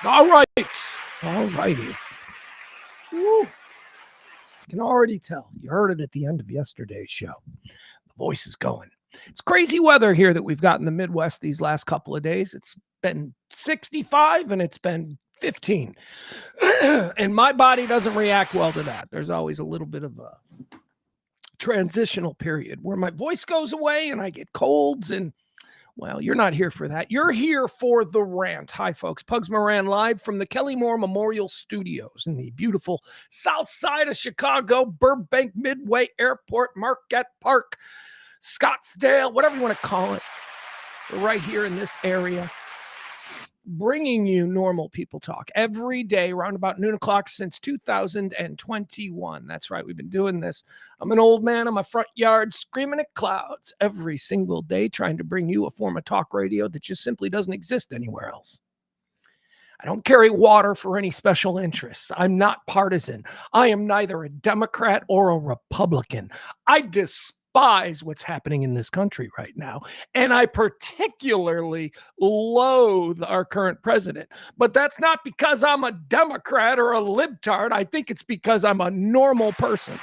All right. All righty. Woo. I can already tell. You heard it at the end of yesterday's show. The voice is going. It's crazy weather here that we've got in the Midwest these last couple of days. It's been 65 and it's been 15. And my body doesn't react well to that. There's always a little bit of a transitional period where my voice goes away and I get colds and, well, you're not here for that. You're here for the rant. Hi, folks. Pugs Moran live from the Kelly Moore Memorial Studios in the beautiful south side of Chicago, Burbank Midway Airport, Marquette Park, Scottsdale, whatever you want to call it. We're right here in this area, bringing you normal people talk every day around about noon o'clock since 2021. That's right. We've been doing this. I'm an old man in my front yard screaming at clouds every single day, trying to bring you a form of talk radio that just simply doesn't exist anywhere else. I don't carry water for any special interests. I'm not partisan. I am neither a Democrat or a Republican. I despise what's happening in this country right now. And I particularly loathe our current president. But that's not because I'm a Democrat or a libtard. I think it's because I'm a normal person.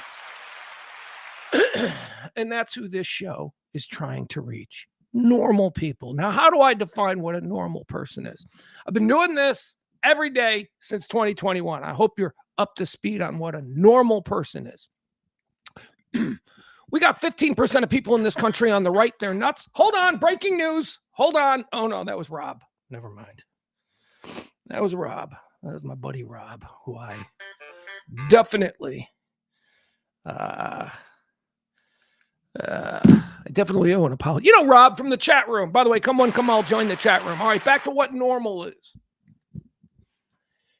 And that's who this show is trying to reach. Normal people. Now, how do I define what a normal person is? I've been doing this every day since 2021. I hope you're up to speed on what a normal person is. We got 15% of people in this country on the right. They're nuts. Hold on. Breaking news. Hold on. Oh, no, that was Rob. Never mind. That was Rob. That was my buddy Rob, who I definitely I definitely owe an apology. You know, Rob from the chat room. By the way, come on, come all join the chat room. All right, back to what normal is.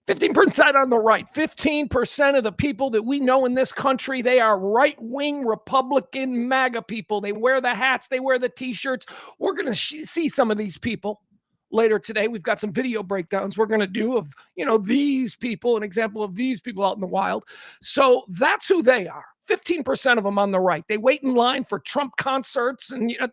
15% on the right. 15% of the people that we know in this country, they are right-wing Republican MAGA people. They wear the hats. They wear the T-shirts. We're going to see some of these people later today. We've got some video breakdowns we're going to do of, you know, these people, an example of these people out in the wild. So that's who they are. 15% of them on the right. They wait in line for Trump concerts and, you know,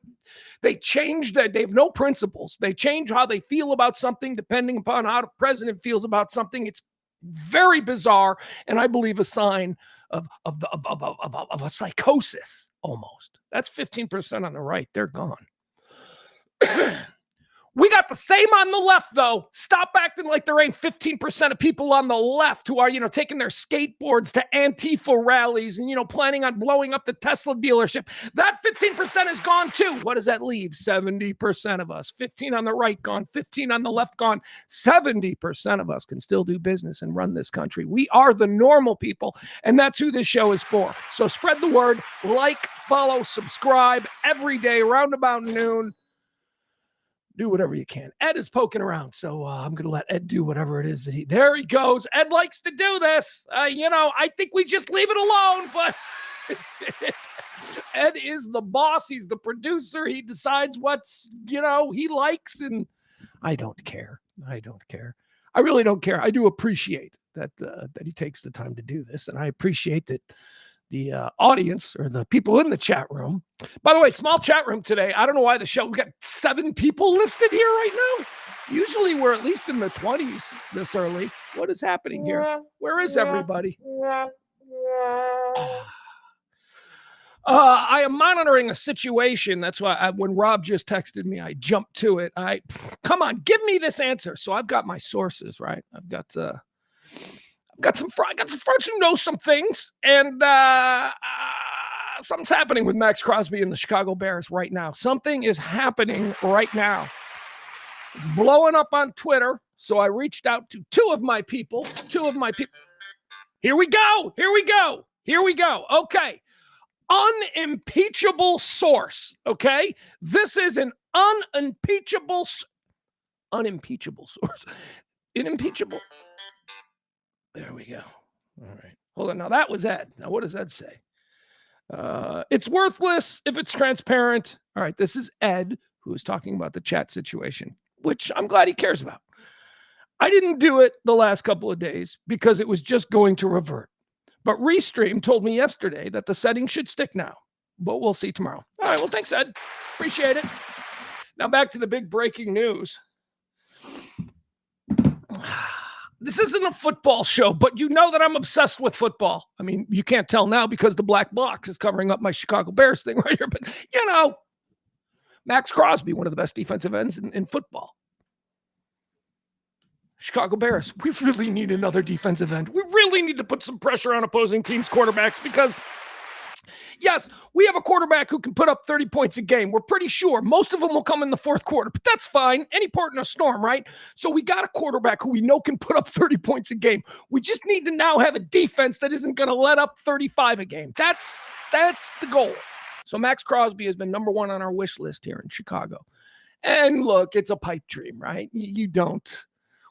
they change that. They have no principles. They change how they feel about something depending upon how the president feels about something. It's very bizarre. And I believe a sign of a psychosis almost. That's 15% on the right. They're gone. We got the same on the left, though. Stop acting like there ain't 15% of people on the left who are, you know, taking their skateboards to Antifa rallies and, you know, planning on blowing up the Tesla dealership. That 15% is gone, too. What does that leave? 70% of us. 15 on the right gone, 15 on the left gone. 70% of us can still do business and run this country. We are the normal people, and that's who this show is for. So spread the word, like, follow, subscribe every day, around about noon. Do whatever you can. Ed is poking around, so I'm going to let Ed do whatever it is that he... There he goes. Ed likes to do this. You know, I think we just leave it alone, but Ed is the boss. He's the producer. He decides what's, you know, he likes, and I don't care. I don't care. I really don't care. I do appreciate that he takes the time to do this, and I appreciate that the audience or the people in the chat room. By the way, small chat room today. I don't know why the show, we got 7 people listed here right now. Usually we're at least in the 20s this early. What is happening here? Where is everybody? I am monitoring a situation. That's why when Rob just texted me, I jumped to it. Come on, give me this answer. So I've got my sources, right? I've got some friends who know some things, and something's happening with Max Crosby and the Chicago Bears right now. Something is happening right now. It's blowing up on Twitter, so I reached out to two of my people. Here we go. Okay. Unimpeachable source, okay? This is an unimpeachable source. Unimpeachable. There we go. All right. Hold on. Now that was Ed. Now what does Ed say? It's worthless if it's transparent. All right. This is Ed, who is talking about the chat situation, which I'm glad he cares about. I didn't do it the last couple of days because it was just going to revert. But Restream told me yesterday that the settings should stick now. But we'll see tomorrow. All right. Well, thanks, Ed. Appreciate it. Now back to the big breaking news. This isn't a football show, but you know that I'm obsessed with football. I mean, you can't tell now because the black box is covering up my Chicago Bears thing right here. But, Max Crosby, one of the best defensive ends in football. Chicago Bears, we really need another defensive end. We really need to put some pressure on opposing teams' quarterbacks because, yes, we have a quarterback who can put up 30 points a game. We're pretty sure most of them will come in the fourth quarter, but that's fine. Any port in a storm, right? So we got a quarterback who we know can put up 30 points a game. We just need to now have a defense that isn't going to let up 35 a game. That's the goal. So Max Crosby has been number one on our wish list here in Chicago. And look, it's a pipe dream, right? You don't.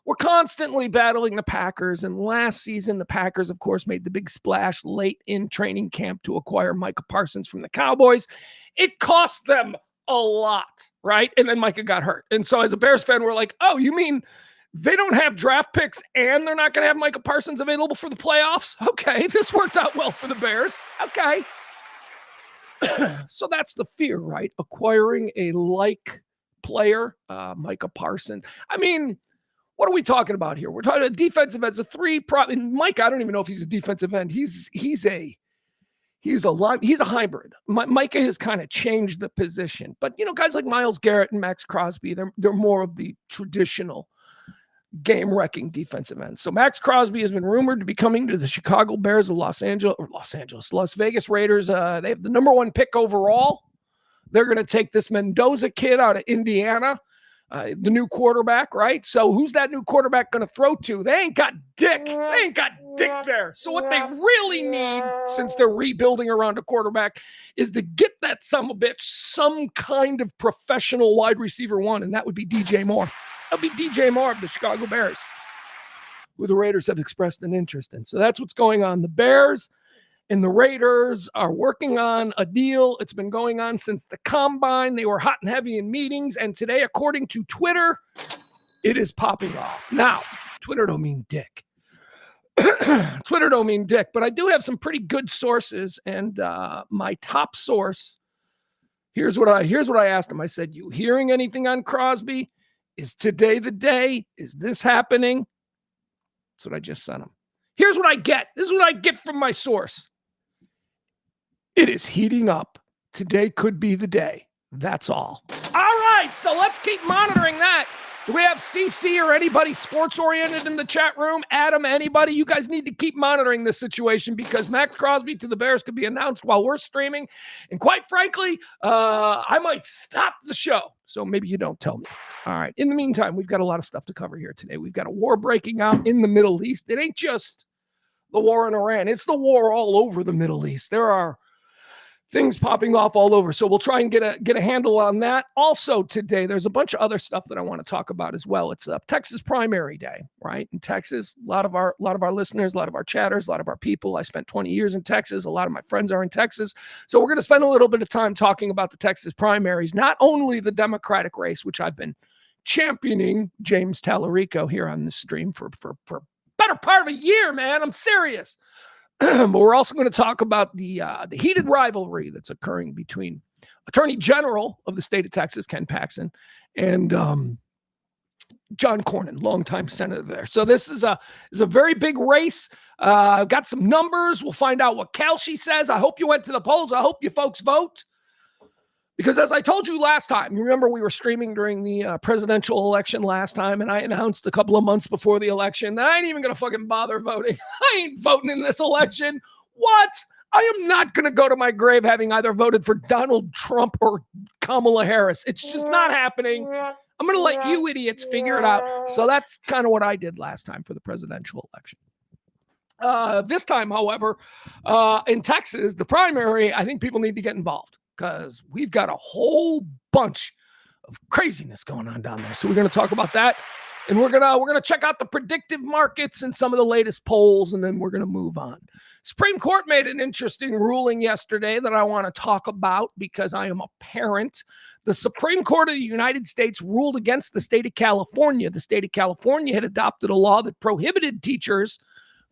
We're constantly battling the Packers, and last season, the Packers, of course, made the big splash late in training camp to acquire Micah Parsons from the Cowboys. It cost them a lot, right? And then Micah got hurt. And so as a Bears fan, we're like, oh, you mean they don't have draft picks and they're not going to have Micah Parsons available for the playoffs? Okay, this worked out well for the Bears. Okay. So that's the fear, right? Acquiring a like player, Micah Parsons. I mean, what are we talking about here? We're talking about defensive ends, Mike, I don't even know if he's a defensive end. He's a hybrid. Micah has kind of changed the position, but guys like Myles Garrett and Max Crosby, they're more of the traditional game-wrecking defensive ends. So Max Crosby has been rumored to be coming to the Chicago Bears of Las Vegas Raiders. They have the number one pick overall. They're going to take this Mendoza kid out of Indiana. The new quarterback, right? So who's that new quarterback going to throw to? They ain't got Dick. They ain't got Dick there. So what they really need, since they're rebuilding around a quarterback, is to get that son of a bitch some kind of professional wide receiver one, and that would be DJ Moore. That would be DJ Moore of the Chicago Bears, who the Raiders have expressed an interest in. So that's what's going on. The Bears and the Raiders are working on a deal. It's been going on since the combine. They were hot and heavy in meetings. And today, according to Twitter, it is popping off. Now, Twitter don't mean dick. Twitter don't mean dick, but I do have some pretty good sources. And my top source, here's what I asked him. I said, you hearing anything on Crosby? Is today the day? Is this happening? That's what I just sent him. Here's what I get. This is what I get from my source. It is heating up. Today could be the day. That's all. All right, so let's keep monitoring that. Do we have CC or anybody sports-oriented in the chat room? Adam, anybody? You guys need to keep monitoring this situation because Max Crosby to the Bears could be announced while we're streaming. And quite frankly, I might stop the show. So maybe you don't tell me. All right. In the meantime, we've got a lot of stuff to cover here today. We've got a war breaking out in the Middle East. It ain't just the war in Iran. It's the war all over the Middle East. There are things popping off all over. So we'll try and get a handle on that. Also today, there's a bunch of other stuff that I want to talk about as well. It's Texas primary day, right? In Texas, a lot of our listeners, a lot of our chatters, a lot of our people. I spent 20 years in Texas. A lot of my friends are in Texas. So we're going to spend a little bit of time talking about the Texas primaries, not only the Democratic race, which I've been championing James Tallarico here on this stream for better part of a year, man. I'm serious. But we're also going to talk about the heated rivalry that's occurring between Attorney General of the state of Texas, Ken Paxton, and John Cornyn, longtime senator there. So this is a very big race. I've got some numbers. We'll find out what Kelsey says. I hope you went to the polls. I hope you folks vote. Because as I told you last time, you remember we were streaming during the presidential election last time, and I announced a couple of months before the election that I ain't even going to fucking bother voting. I ain't voting in this election. What? I am not going to go to my grave having either voted for Donald Trump or Kamala Harris. It's just not happening. I'm going to let you idiots figure it out. So that's kind of what I did last time for the presidential election. This time, however, in Texas, the primary, I think people need to get involved, because we've got a whole bunch of craziness going on down there. So we're going to talk about that, and we're going to check out the predictive markets and some of the latest polls, and then we're going to move on. Supreme Court made an interesting ruling yesterday that I want to talk about because I am a parent. The Supreme Court of the United States ruled against the state of California. The state of California had adopted a law that prohibited teachers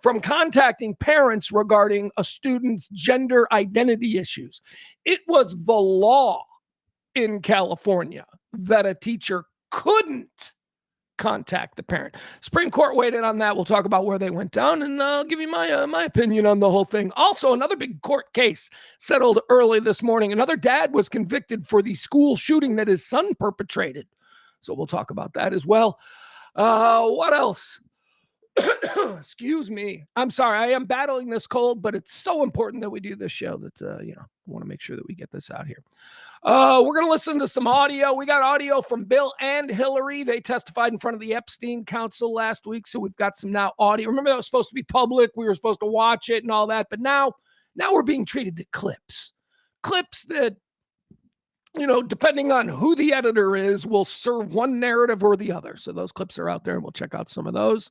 from contacting parents regarding a student's gender identity issues. It was the law in California that a teacher couldn't contact the parent. Supreme Court weighed in on that. We'll talk about where they went down, and I'll give you my opinion on the whole thing. Also, another big court case settled early this morning. Another dad was convicted for the school shooting that his son perpetrated. So we'll talk about that as well. What else? Excuse me. I'm sorry. I am battling this cold, but it's so important that we do this show that, I want to make sure that we get this out here. We're going to listen to some audio. We got audio from Bill and Hillary. They testified in front of the Epstein Council last week. So we've got some now audio. Remember, that was supposed to be public. We were supposed to watch it and all that. But now we're being treated to clips that, depending on who the editor is, will serve one narrative or the other. So those clips are out there, and we'll check out some of those.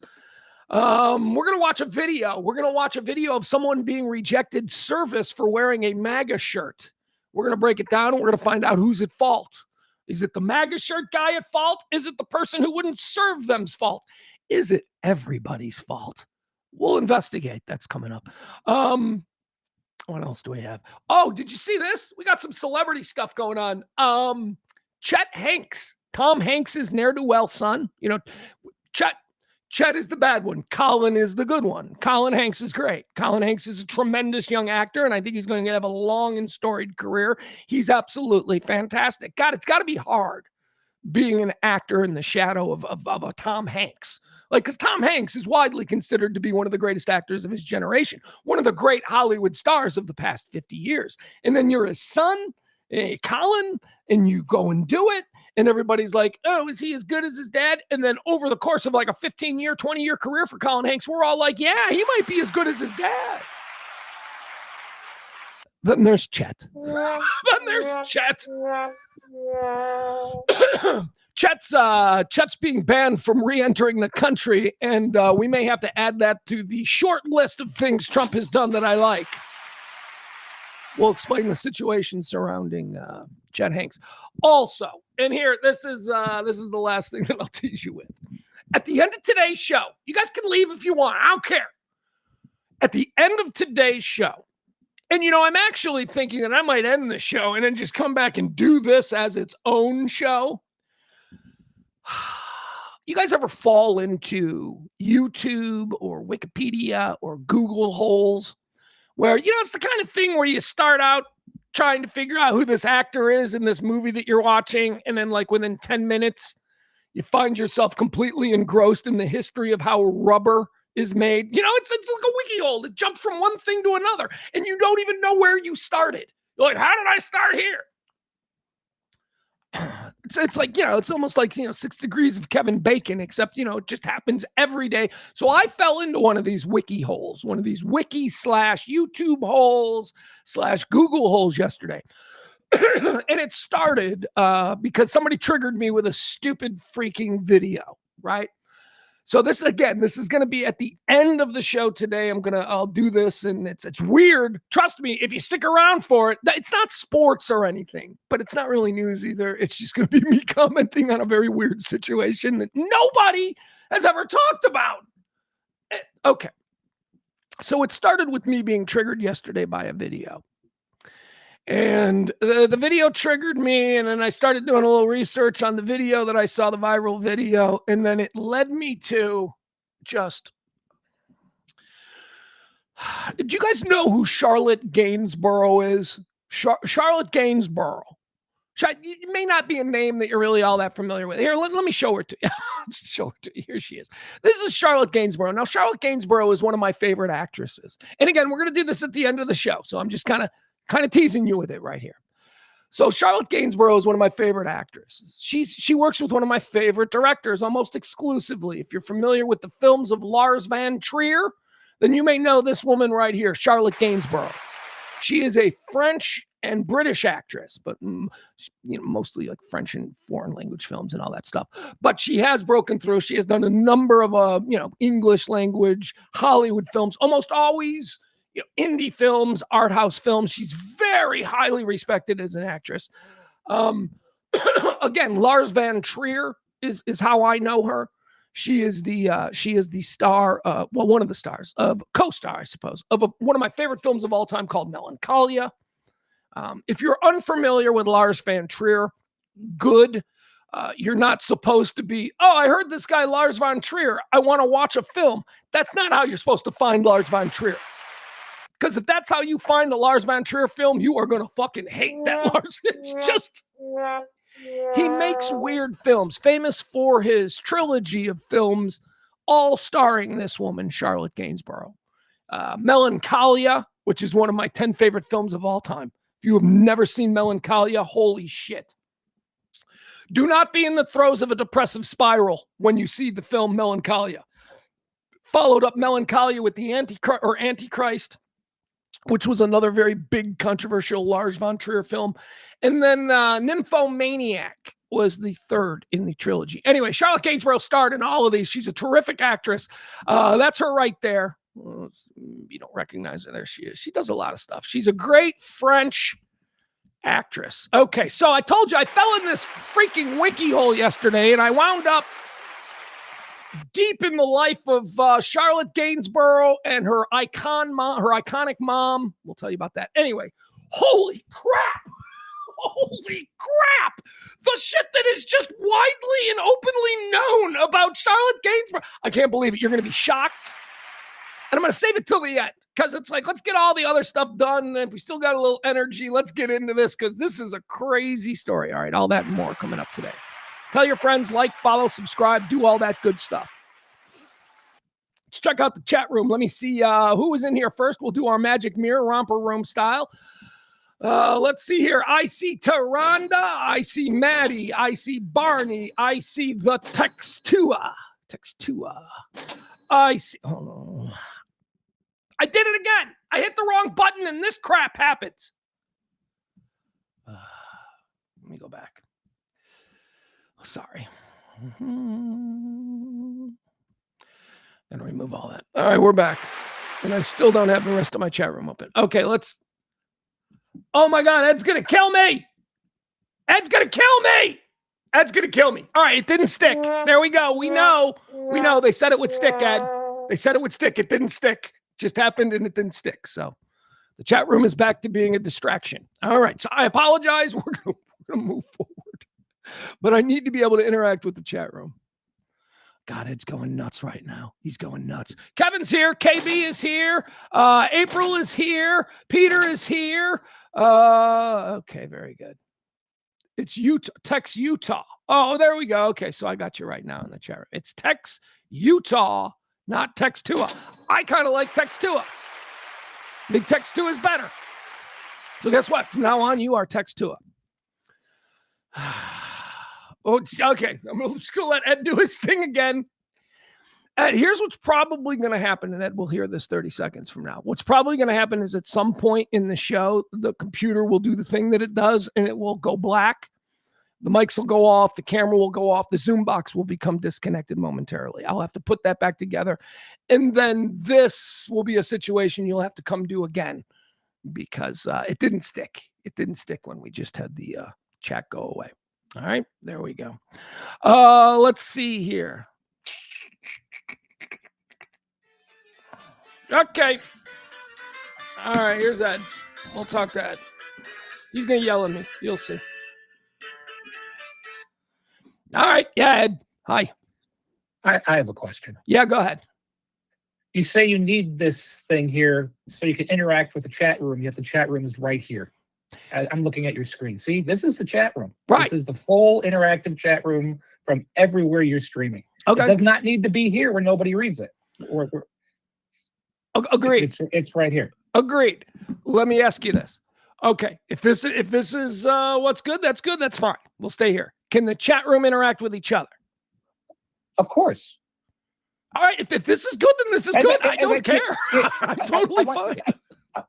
We're going to watch a video. We're going to watch a video of someone being rejected service for wearing a MAGA shirt. We're going to break it down, and we're going to find out who's at fault. Is it the MAGA shirt guy at fault? Is it the person who wouldn't serve them's fault? Is it everybody's fault? We'll investigate. That's coming up. What else do we have? Oh, did you see this? We got some celebrity stuff going on. Chet Hanks, Tom Hanks's ne'er-do-well son. Chet is the bad one. Colin is the good one. Colin Hanks is great. Colin Hanks is a tremendous young actor, and I think he's going to have a long and storied career. He's absolutely fantastic. God, it's got to be hard being an actor in the shadow of a Tom Hanks. Because Tom Hanks is widely considered to be one of the greatest actors of his generation, one of the great Hollywood stars of the past 50 years. And then you're his son, Colin, and you go and do it, and everybody's like, oh, is he as good as his dad? And then over the course of like a 15-year, 20-year career for Colin Hanks, we're all like, yeah, he might be as good as his dad. Then there's Chet. Chet's being banned from re-entering the country, and we may have to add that to the short list of things Trump has done that I like. We'll explain the situation surrounding Chet Hanks. Also, and here, this is the last thing that I'll tease you with. At the end of today's show, you guys can leave if you want. I don't care. At the end of today's show, and I'm actually thinking that I might end the show and then just come back and do this as its own show. You guys ever fall into YouTube or Wikipedia or Google holes where, it's the kind of thing where you start out trying to figure out who this actor is in this movie that you're watching, and then like within 10 minutes, you find yourself completely engrossed in the history of how rubber is made. It's like a wiki hole. It jumps from one thing to another, and you don't even know where you started. You're like, how did I start here? It's like, it's almost like, 6 degrees of Kevin Bacon, except, it just happens every day. So I fell into one of these wiki holes, one of these wiki/YouTube holes / Google holes yesterday. And it started because somebody triggered me with a stupid freaking video, right? So this is going to be at the end of the show today. I'll do this, and it's weird. Trust me, if you stick around for it, it's not sports or anything, but it's not really news either. It's just going to be me commenting on a very weird situation that nobody has ever talked about. Okay. So it started with me being triggered yesterday by a video. And the video triggered me, and then I started doing a little research on the video that I saw, the viral video, and then it led me to just... Do you guys know who Charlotte Gainsborough is? Charlotte Gainsborough. It may not be a name that you're really all that familiar with. Here, let me show her to you. Show her to you. Here she is. This is Charlotte Gainsborough. Now, Charlotte Gainsborough is one of my favorite actresses. And again, we're going to do this at the end of the show, so I'm just kind of teasing you with it right here. So Charlotte Gainsborough is one of my favorite actresses. She works with one of my favorite directors almost exclusively. If you're familiar with the films of Lars von Trier, then you may know this woman right here, Charlotte Gainsborough. She is a French and British actress, but mostly like French and foreign language films and all that stuff. But she has broken through. She has done a number of English language Hollywood films, almost always indie films, art house films. She's very highly respected as an actress. Again, Lars von Trier is how I know her. She is the star, one of the stars of co-star, I suppose, of one of my favorite films of all time called Melancholia. If you're unfamiliar with Lars von Trier, good. You're not supposed to be, oh, I heard this guy Lars von Trier, I want to watch a film. That's not how you're supposed to find Lars von Trier. Because if that's how you find a Lars von Trier film, you are going to fucking hate that Lars. It's just, he makes weird films, famous for his trilogy of films, all starring this woman, Charlotte Gainsborough. Melancholia, which is one of my 10 favorite films of all time. If you have never seen Melancholia, holy shit. Do not be in the throes of a depressive spiral when you see the film Melancholia. Followed up Melancholia with the Antichrist, which was another very big, controversial Lars von Trier film. And then Nymphomaniac was the third in the trilogy. Anyway, Charlotte Gainsborough starred in all of these. She's a terrific actress. That's her right there. Well, you don't recognize her. There she is. She does a lot of stuff. She's a great French actress. Okay, so I told you I fell in this freaking wiki hole yesterday, and I wound up deep in the life of Charlotte Gainsborough and her iconic mom. We'll tell you about that. Anyway, holy crap! Holy crap! The shit that is just widely and openly known about Charlotte Gainsborough. I can't believe it. You're going to be shocked. And I'm going to save it till the end. Because it's like, let's get all the other stuff done. And if we still got a little energy, let's get into this. Because this is a crazy story. All right, all that and more coming up today. Tell your friends, like, follow, subscribe, do all that good stuff. Let's check out the chat room. Let me see who was in here first. We'll do our magic mirror romper room style. Let's see here. I see Taronda. I see Maddie. I see Barney. I see the Textua. I see. Oh, no. I did it again. I hit the wrong button and this crap happens. Let me go back. Oh, sorry. Gonna remove all that. All right, we're back. And I still don't have the rest of my chat room open. Okay, let's. Oh my God, Ed's gonna kill me. Ed's gonna kill me. Ed's gonna kill me. All right, it didn't stick. There we go. We know. They said it would stick, Ed. They said it would stick. It didn't stick. Just happened and it didn't stick. So the chat room is back to being a distraction. All right. So I apologize. We're going to move forward, but I need to be able to interact with the chat room. God, Ed's going nuts right now. He's going nuts. Kevin's here. KB is here. April is here. Peter is here. Okay. Very good. It's Utah, Tex Utah. Oh, there we go. Okay. So I got you right now in the chat room. It's Tex Utah. Not Textua. I kind of like Textua. I think Textua is better. So guess what? From now on, you are Textua. Oh, okay. I'm just going to let Ed do his thing again. Ed, here's what's probably going to happen, and Ed will hear this 30 seconds from now. What's probably going to happen is at some point in the show, the computer will do the thing that it does, and it will go black. The mics will go off, the camera will go off, the Zoom box will become disconnected momentarily. I'll have to put that back together. And then this will be a situation you'll have to come do again because it didn't stick. It didn't stick when we just had the chat go away. All right, there we go. Let's see here. Okay. All right, here's Ed. We'll talk to Ed. He's going to yell at me. You'll see. All right. Yeah, Ed. Hi. I have a question. Yeah, go ahead. You say you need this thing here so you can interact with the chat room, yet the chat room is right here. I'm looking at your screen. See, this is the chat room. Right. This is the full interactive chat room from everywhere you're streaming. Okay. It does not need to be here where nobody reads it. Agreed. It's right here. Agreed. Let me ask you this. Okay. If this is what's good, that's good. That's fine. We'll stay here. Can the chat room interact with each other? Of course. All right. If this is good, then this is good. I don't care. I'm totally fine.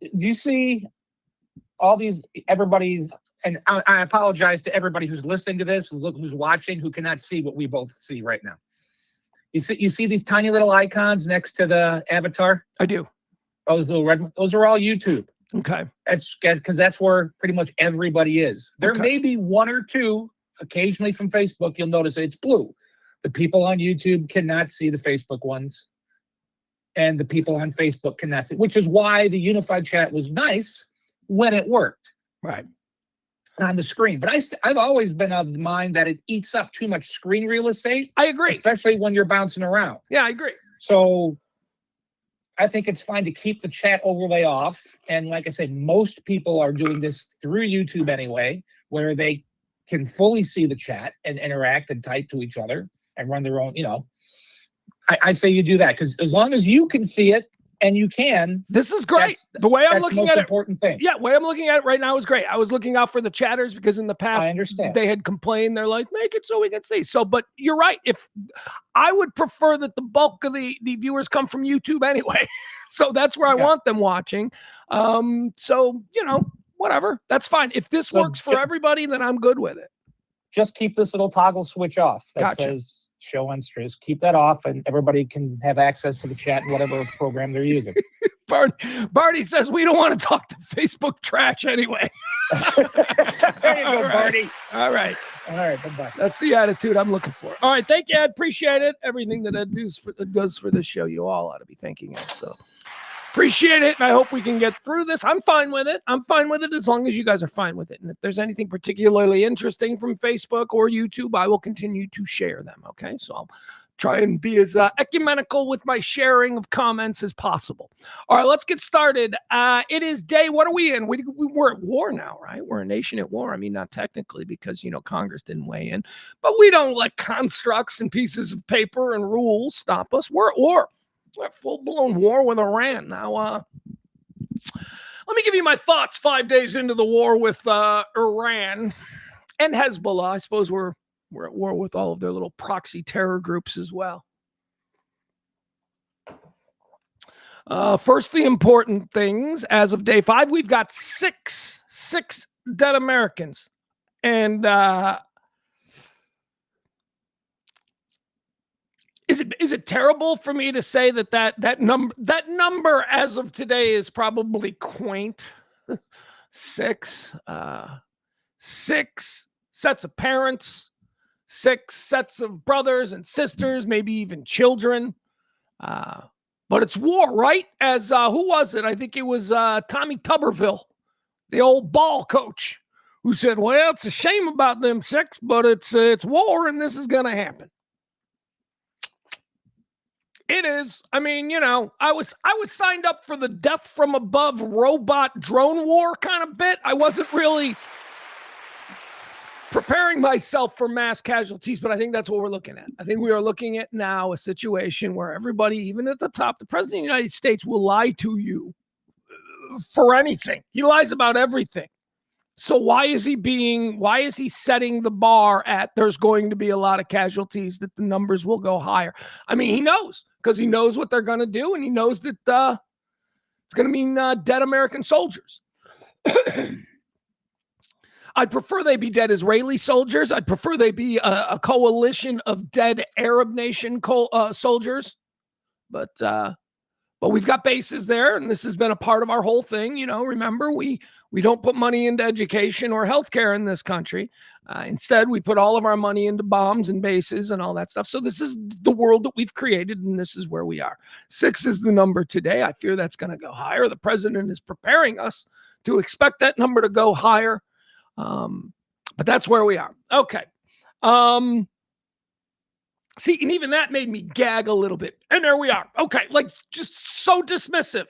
Do you see all these, everybody's, and I apologize to everybody who's listening to this, who's watching, who cannot see what we both see right now. You see these tiny little icons next to the avatar? I do. Those little red, those are all YouTube. Okay. That's because that's where pretty much everybody is. There may be one or two occasionally from Facebook. You'll notice it's blue. The people on YouTube cannot see the Facebook ones, and the people on Facebook cannot see, which is why the unified chat was nice when it worked. Right. on the screen. But I've always been of the mind that it eats up too much screen real estate. I agree. Especially when you're bouncing around. Yeah, I agree. So I think it's fine to keep the chat overlay off. And like I said, most people are doing this through YouTube anyway, where they can fully see the chat and interact and type to each other and run their own, I say you do that, because as long as you can see it and you can. This is great. The way I'm looking at it. Important thing. Yeah, the way I'm looking at it right now is great. I was looking out for the chatters because in the past I understand. they had complained. They're like, make it so we can see. So, but you're right. If I would prefer that the bulk of the viewers come from YouTube anyway. So that's where I want them watching. So, whatever. That's fine. If this works for everybody, then I'm good with it. Just keep this little toggle switch off that Gotcha. says show on streams. Keep that off, and everybody can have access to the chat in whatever program they're using. Barney says we don't want to talk to Facebook trash anyway. There you go, Barney. All right. Bye-bye. That's the attitude I'm looking for. All right. Thank you, Ed. Appreciate it. Everything that Ed does for this show, you all ought to be thanking Ed. So appreciate it. And I hope we can get through this. I'm fine with it. I'm fine with it as long as you guys are fine with it. And if there's anything particularly interesting from Facebook or YouTube, I will continue to share them. Okay. So I'll try and be as ecumenical with my sharing of comments as possible. All right, let's get started. It is day, what are we in? We're at war now, right? We're a nation at war. I mean, not technically because, Congress didn't weigh in, but we don't let constructs and pieces of paper and rules stop us. We're at war. We're at full-blown war with Iran. Now, let me give you my thoughts 5 days into the war with Iran and Hezbollah. I suppose we're at war with all of their little proxy terror groups as well. First, the important things. As of day 5, we've got six dead Americans. And is it terrible for me to say that number as of today is probably quaint? Six sets of parents. 6 sets of brothers and sisters, maybe even children. But it's war, right? As who was it? I think it was Tommy Tuberville, the old ball coach, who said, well, it's a shame about them 6, but it's war and this is going to happen. It is. I mean, I was signed up for the death from above robot drone war kind of bit. I wasn't really preparing myself for mass casualties, but I think that's what we're looking at. I think we are looking at now a situation where everybody, even at the top, the president of the United States will lie to you for anything. He lies about everything. So why is he setting the bar at there's going to be a lot of casualties, that the numbers will go higher? I mean, he knows, because he knows what they're going to do, and he knows that it's going to mean dead American soldiers. I'd prefer they be dead Israeli soldiers. I'd prefer they be a coalition of dead Arab nation soldiers. But we've got bases there, and this has been a part of our whole thing. Remember, we don't put money into education or healthcare in this country. Instead, we put all of our money into bombs and bases and all that stuff. So this is the world that we've created, and this is where we are. 6 is the number today. I fear that's going to go higher. The president is preparing us to expect that number to go higher. But that's where we are. Okay. See, and even that made me gag a little bit. And there we are. Okay. Like, just so dismissive.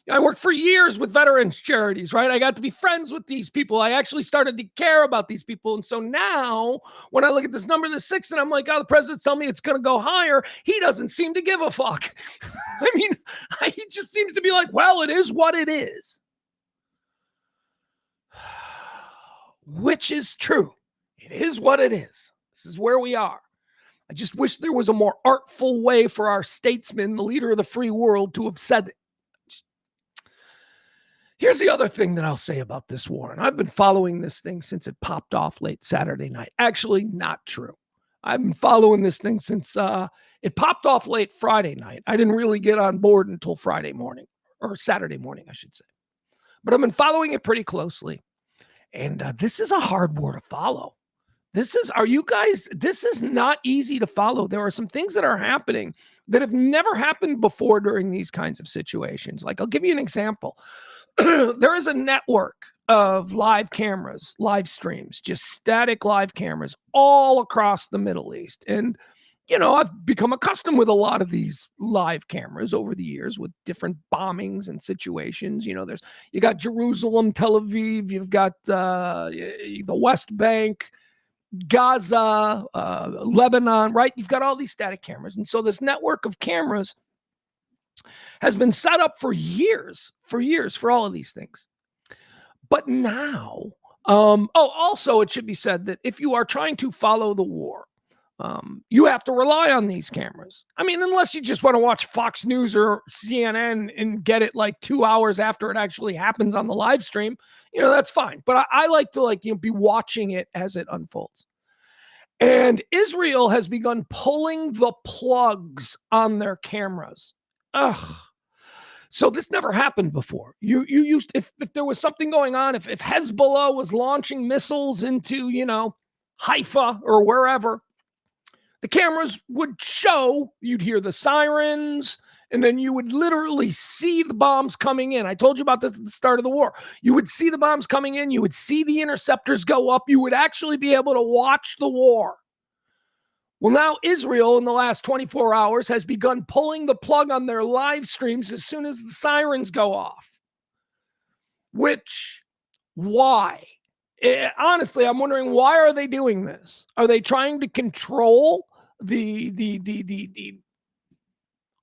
I worked for years with veterans charities, right? I got to be friends with these people. I actually started to care about these people. And so now when I look at this number, the 6, and I'm like, oh, the president's telling me it's going to go higher. He doesn't seem to give a fuck. I mean, he just seems to be like, well, it is what it is. Which is true. It is what it is. This is where we are. I just wish there was a more artful way for our statesman, the leader of the free world, to have said it. Here's the other thing that I'll say about this war, and I've been following this thing since it popped off late Saturday night. Actually, not true. I've been following this thing since it popped off late Friday night. I didn't really get on board until Friday morning, or Saturday morning, I should say. But I've been following it pretty closely. And this is a hard war to follow. this is not easy to follow. There are some things that are happening that have never happened before during these kinds of situations. Like, I'll give you an example. There is a network of live cameras, live streams, just static live cameras all across the Middle East. And, I've become accustomed with a lot of these live cameras over the years with different bombings and situations. You got Jerusalem, Tel Aviv, you've got the West Bank, Gaza, Lebanon, right? You've got all these static cameras. And so this network of cameras has been set up for years, for all of these things. But now, also it should be said that if you are trying to follow the war, you have to rely on these cameras. I mean, unless you just want to watch Fox News or CNN and get it like 2 hours after it actually happens on the live stream, that's fine. But I like to be watching it as it unfolds. And Israel has begun pulling the plugs on their cameras. Ugh. So this never happened before. You used, if there was something going on, if Hezbollah was launching missiles into, Haifa or wherever, the cameras would show, you'd hear the sirens, and then you would literally see the bombs coming in. I told you about this at the start of the war. You would see the bombs coming in. You would see the interceptors go up. You would actually be able to watch the war. Well, now Israel in the last 24 hours has begun pulling the plug on their live streams as soon as the sirens go off. Why? Honestly, I'm wondering, why are they doing this? Are they trying to control the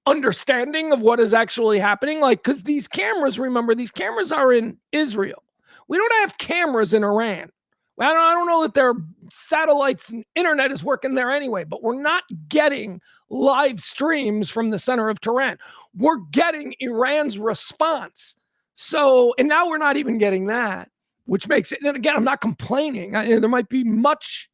understanding of what is actually happening? Like, because these cameras, remember, these cameras are in Israel. We don't have cameras in Iran. I don't know that their satellites and internet is working there anyway, but we're not getting live streams from the center of Tehran. We're getting Iran's response. So, and now we're not even getting that, which makes it, and again, I'm not complaining. There might be much,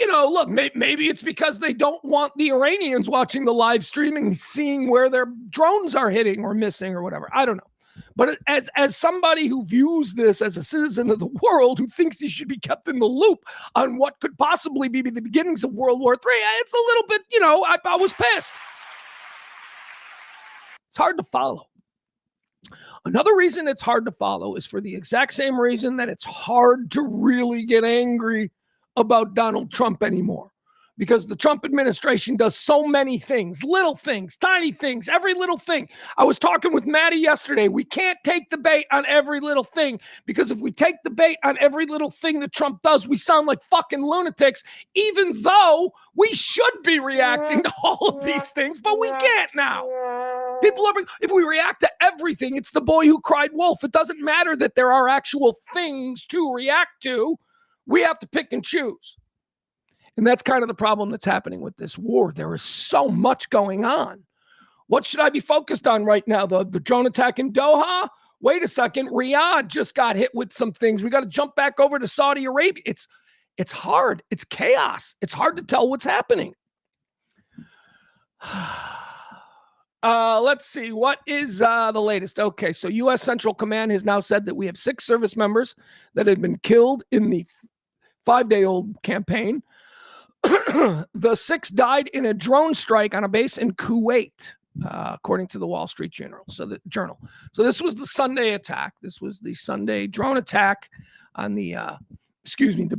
look, maybe it's because they don't want the Iranians watching the live streaming, seeing where their drones are hitting or missing or whatever. I don't know. But as somebody who views this as a citizen of the world, who thinks he should be kept in the loop on what could possibly be the beginnings of World War III, it's a little bit, I was pissed. It's hard to follow. Another reason it's hard to follow is for the exact same reason that it's hard to really get angry about Donald Trump anymore. Because the Trump administration does so many things, little things, tiny things, every little thing. I was talking with Maddie yesterday. We can't take the bait on every little thing, because if we take the bait on every little thing that Trump does, we sound like fucking lunatics, even though we should be reacting to all of these things, but we can't now. If we react to everything, it's the boy who cried wolf. It doesn't matter that there are actual things to react to. We have to pick and choose. And that's kind of the problem that's happening with this war. There is so much going on. What should I be focused on right now? The drone attack in Doha? Wait a second. Riyadh just got hit with some things. We got to jump back over to Saudi Arabia. It's hard. It's chaos. It's hard to tell what's happening. Let's see. What is the latest? Okay, so U.S. Central Command has now said that we have 6 service members that had been killed in the 5-day-old campaign. The 6 died in a drone strike on a base in Kuwait, according to the Wall Street Journal. So this was the Sunday attack. This was the Sunday drone attack on the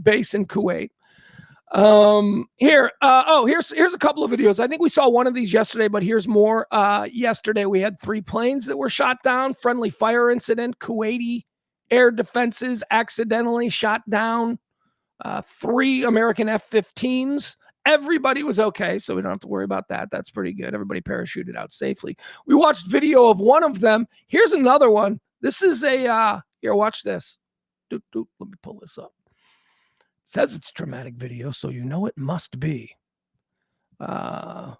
base in Kuwait. Here's a couple of videos. I think we saw one of these yesterday, but here's more. Yesterday we had 3 planes that were shot down. Friendly fire incident. Kuwaiti air defenses accidentally shot down 3 American F-15s. Everybody was okay, so we don't have to worry about that. That's pretty good. Everybody parachuted out safely. We watched video of one of them. Here's another one. This is here, watch this. Let me pull this up. It says it's dramatic video, so you know it must be. No.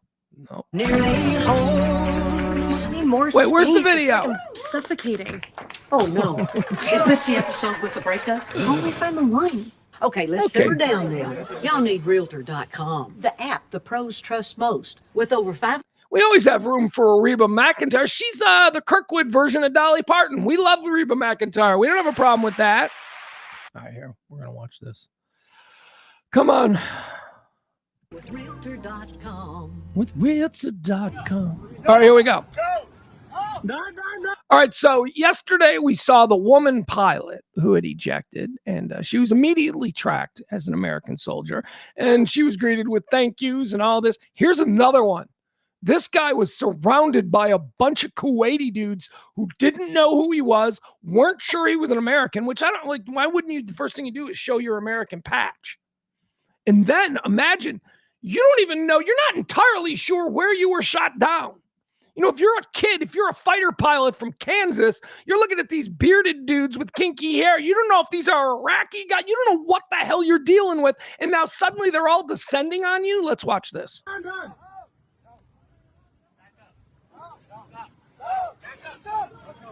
Nearly home. Just need more Wait, space. where's the It's like video? I'm suffocating. Oh, no. Is this the episode with the breakup? How do we find the one? Okay, let's simmer down now. Y'all need Realtor.com, the app the pros trust most. With over 5... We always have room for Reba McEntire. She's the Kirkwood version of Dolly Parton. We love Reba McEntire. We don't have a problem with that. All right, here. We're going to watch this. Come on. With realtor.com. With realtor.com. All right, here we go. All right, so yesterday we saw the woman pilot who had ejected, and she was immediately tracked as an American soldier, and she was greeted with thank yous and all this. Here's another one. This guy was surrounded by a bunch of Kuwaiti dudes who didn't know who he was, weren't sure he was an American, which I don't like. Why wouldn't you? The first thing you do is show your American patch. And then imagine you don't even know, you're not entirely sure where you were shot down. You know, if you're a kid, if you're a fighter pilot from Kansas, you're looking at these bearded dudes with kinky hair. You don't know if these are Iraqi guys. You don't know what the hell you're dealing with. And now suddenly they're all descending on you. Let's watch this.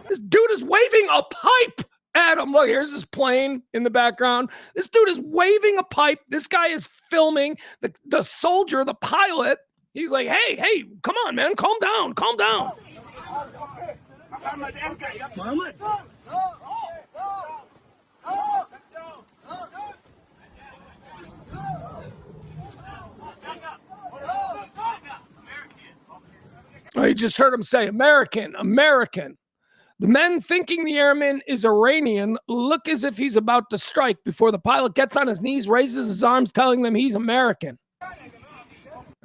This dude is waving a pipe at him. Look, here's this plane in the background. This dude is waving a pipe. This guy is filming the soldier, the pilot. He's like, hey, come on, man. Calm down. I just heard him say, American. The men thinking the airman is Iranian look as if he's about to strike before the pilot gets on his knees, raises his arms, telling them he's American.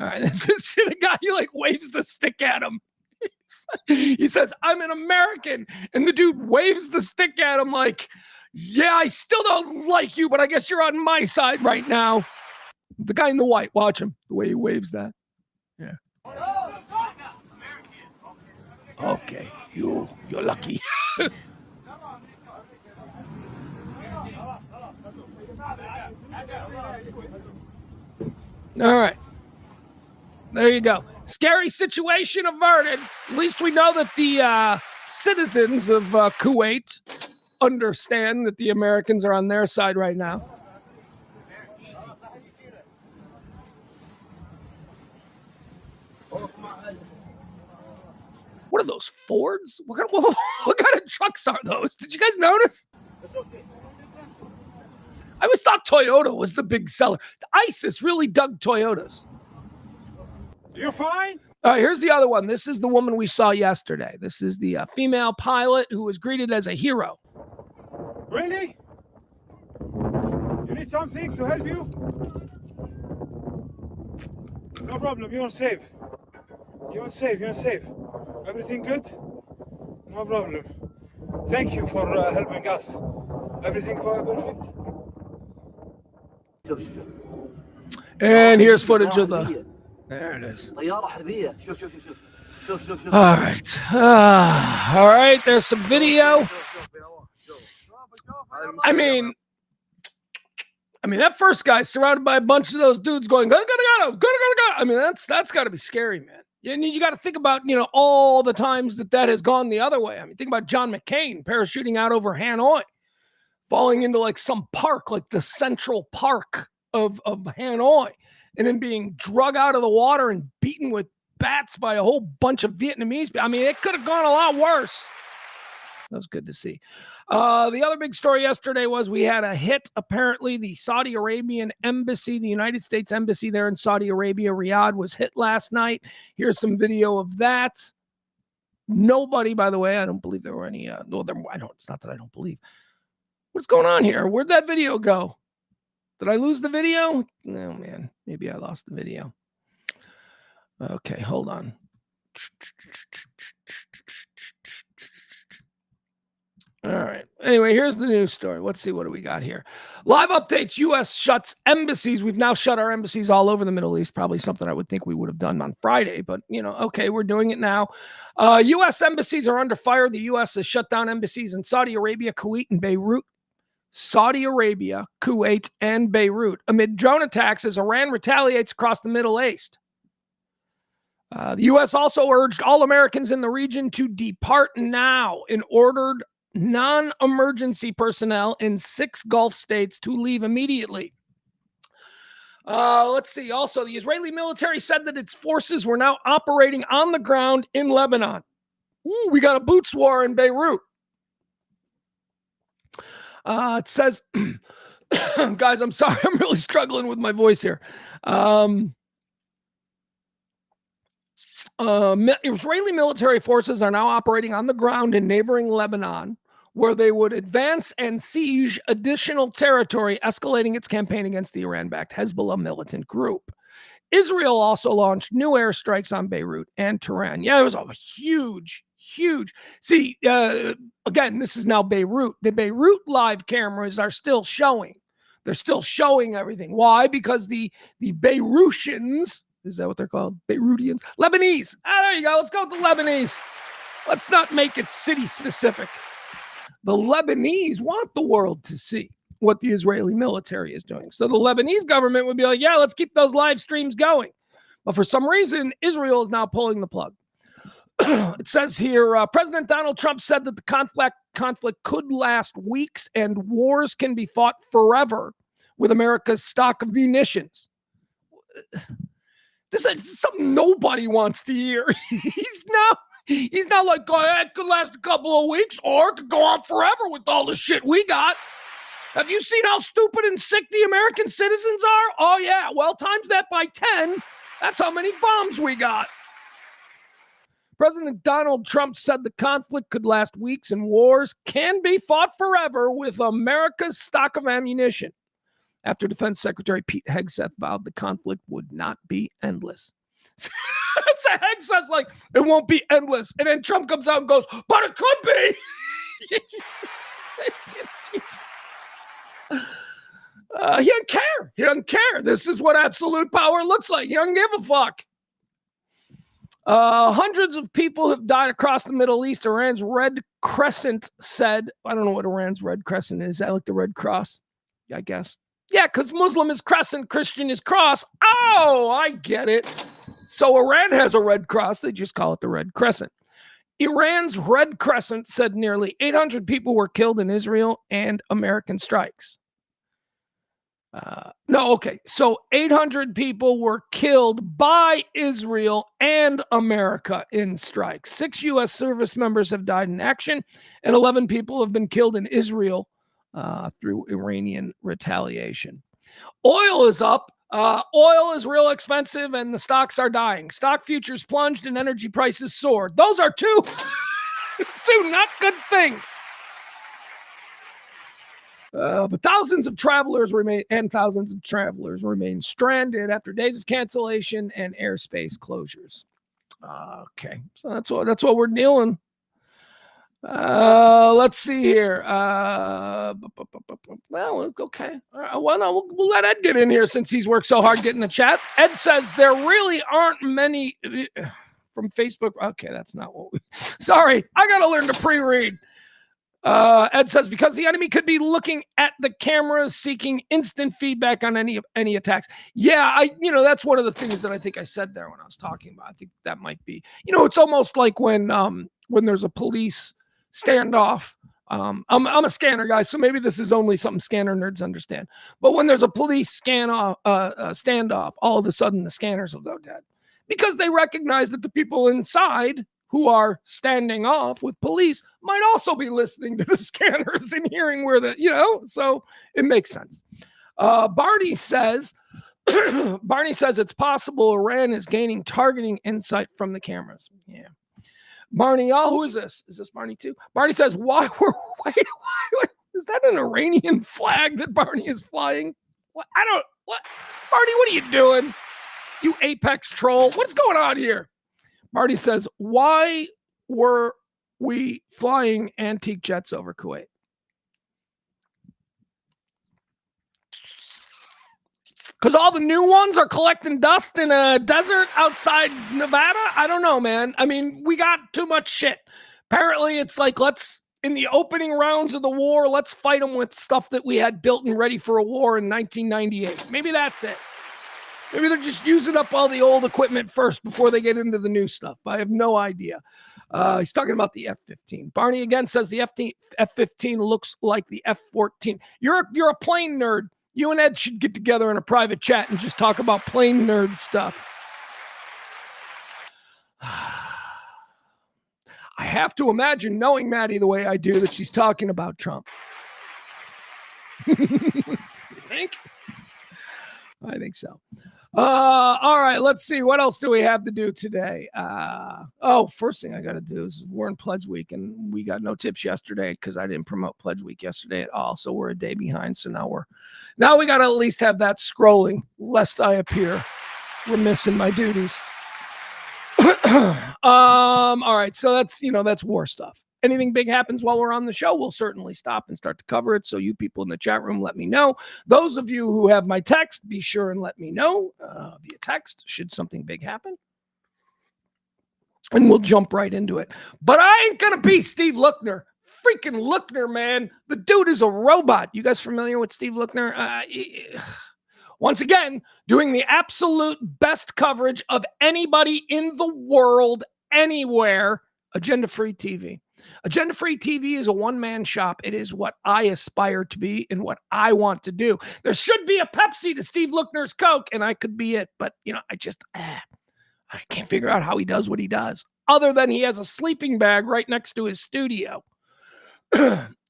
All right, this is the guy who like waves the stick at him. He says, I'm an American. And the dude waves the stick at him like, yeah, I still don't like you, but I guess you're on my side right now. The guy in the white, watch him, the way he waves that. Yeah. Okay, you're lucky. All right. There you go. Scary situation averted. At least we know that the citizens of Kuwait understand that the Americans are on their side right now. What are those, Fords? What kind of trucks are those? Did you guys notice? I always thought Toyota was the big seller. ISIS really dug Toyotas. You're fine? All right, here's the other one. This is the woman we saw yesterday. This is the female pilot who was greeted as a hero. Really? You need something to help you? No problem, you're safe. You're safe. Everything good? No problem. Thank you for helping us. Everything perfect? And here's footage of the... There it is. All right. All right, there's some video. I mean, that first guy surrounded by a bunch of those dudes going, go. I mean, that's got to be scary, man. And you got to think about, all the times that has gone the other way. I mean, think about John McCain parachuting out over Hanoi, falling into like some park, like the Central Park of Hanoi, and then being drug out of the water and beaten with bats by a whole bunch of Vietnamese. I mean, it could have gone a lot worse. That was good to see. The other big story yesterday was we had a hit. Apparently, the Saudi Arabian embassy, the United States embassy there in Saudi Arabia, Riyadh, was hit last night. Here's some video of that. Nobody, by the way, I don't believe there were any. It's not that I don't believe. What's going on here? Where'd that video go? Did I lose the video? No, man. Maybe I lost the video. Okay, hold on. All right. Anyway, here's the news story. Let's see. What do we got here? Live updates. U.S. shuts embassies. We've now shut our embassies all over the Middle East. Probably something I would think we would have done on Friday. But, okay, we're doing it now. U.S. embassies are under fire. The U.S. has shut down embassies in Saudi Arabia, Kuwait, and Beirut. Saudi Arabia, Kuwait, and Beirut amid drone attacks as Iran retaliates across the Middle East. The U.S. also urged all Americans in the region to depart now and ordered non-emergency personnel in 6 Gulf states to leave immediately. Let's see. Also, the Israeli military said that its forces were now operating on the ground in Lebanon. Ooh, we got a boots war in Beirut. It says Guys, I'm sorry. I'm really struggling with my voice here. Israeli military forces are now operating on the ground in neighboring Lebanon, where they would advance and siege additional territory, escalating its campaign against the Iran-backed Hezbollah militant group. Israel also launched new airstrikes on Beirut and Tehran. Yeah, it was a huge. See, again, this is now Beirut. The Beirut live cameras are still showing. They're still showing everything. Why? Because the Beirutians, is that what they're called? Beirutians? Lebanese. There you go. Let's go with the Lebanese. Let's not make it city specific. The Lebanese want the world to see what the Israeli military is doing. So the Lebanese government would be like, yeah, let's keep those live streams going. But for some reason, Israel is now pulling the plug. It says here, President Donald Trump said that the conflict could last weeks and wars can be fought forever with America's stock of munitions. This is something nobody wants to hear. He's not like, it could last a couple of weeks or it could go on forever with all the shit we got. Have you seen how stupid and sick the American citizens are? Oh, yeah. Well, times that by 10. That's how many bombs we got. President Donald Trump said the conflict could last weeks and wars can be fought forever with America's stock of ammunition. After Defense Secretary Pete Hegseth vowed the conflict would not be endless. Hegseth's like, it won't be endless. And then Trump comes out and goes, but it could be. He doesn't care. He doesn't care. This is what absolute power looks like. He doesn't give a fuck. Hundreds of people have died across the Middle East. Iran's Red Crescent said, I don't know what Iran's Red Crescent is. Is that like the Red Cross? I guess. Yeah, because Muslim is crescent, Christian is cross. Oh, I get it. So Iran has a Red Cross. They just call it the Red Crescent. Iran's Red Crescent said nearly 800 people were killed in Israel and American strikes. So 800 people were killed by Israel and America in strikes. 6 U.S. service members have died in action, and 11 people have been killed in Israel through Iranian retaliation. Oil is up. Oil is real expensive, and the stocks are dying. Stock futures plunged and energy prices soared. Those are two not good things. But thousands of travelers remain stranded after days of cancellation and airspace closures. Okay, so that's what we're dealing. Let's see here. Well, okay. Well, no, we'll let Ed get in here since he's worked so hard getting the chat. Ed says there really aren't many from Facebook. Okay, that's not what we. Sorry, I gotta learn to pre-read. Ed says, because the enemy could be looking at the cameras, seeking instant feedback on any attacks. Yeah, that's one of the things that I think I said there when I was talking about. I think that might be, it's almost like when there's a police standoff. I'm a scanner guy, so maybe this is only something scanner nerds understand. But when there's a police standoff, all of a sudden the scanners will go dead because they recognize that the people inside who are standing off with police might also be listening to the scanners and hearing where so it makes sense. Barney says it's possible Iran is gaining targeting insight from the cameras. Yeah. Barney, who is this? Is this Barney too? Barney says, why is that an Iranian flag that Barney is flying? What? Barney, what are you doing? You apex troll. What's going on here? Marty says, why were we flying antique jets over Kuwait? Because all the new ones are collecting dust in a desert outside Nevada? I don't know, man. I mean, we got too much shit. Apparently, it's like, in the opening rounds of the war, let's fight them with stuff that we had built and ready for a war in 1998. Maybe that's it. Maybe they're just using up all the old equipment first before they get into the new stuff. I have no idea. He's talking about the F-15. Barney again says the F-15 looks like the F-14. You're a plane nerd. You and Ed should get together in a private chat and just talk about plane nerd stuff. I have to imagine, knowing Maddie the way I do, that she's talking about Trump. think? I think so. All right, let's see. What else do we have to do today? First thing I got to do is we're in Pledge Week, and we got no tips yesterday because I didn't promote Pledge Week yesterday at all. So we're a day behind. So now we got to at least have that scrolling, lest I appear remiss in my duties. All right, so that's war stuff. Anything big happens while we're on the show, we'll certainly stop and start to cover it. So you people in the chat room, let me know. Those of you who have my text, be sure and let me know via text should something big happen. And we'll jump right into it. But I ain't going to be Steve Lookner. Freaking Lookner, man. The dude is a robot. You guys familiar with Steve Lookner? Once again, doing the absolute best coverage of anybody in the world, anywhere, agenda-free TV. Agenda-free TV is a one-man shop. It is what I aspire to be and what I want to do. There should be a Pepsi to Steve Lookner's Coke, and I could be it. But, I can't figure out how he does what he does, other than he has a sleeping bag right next to his studio.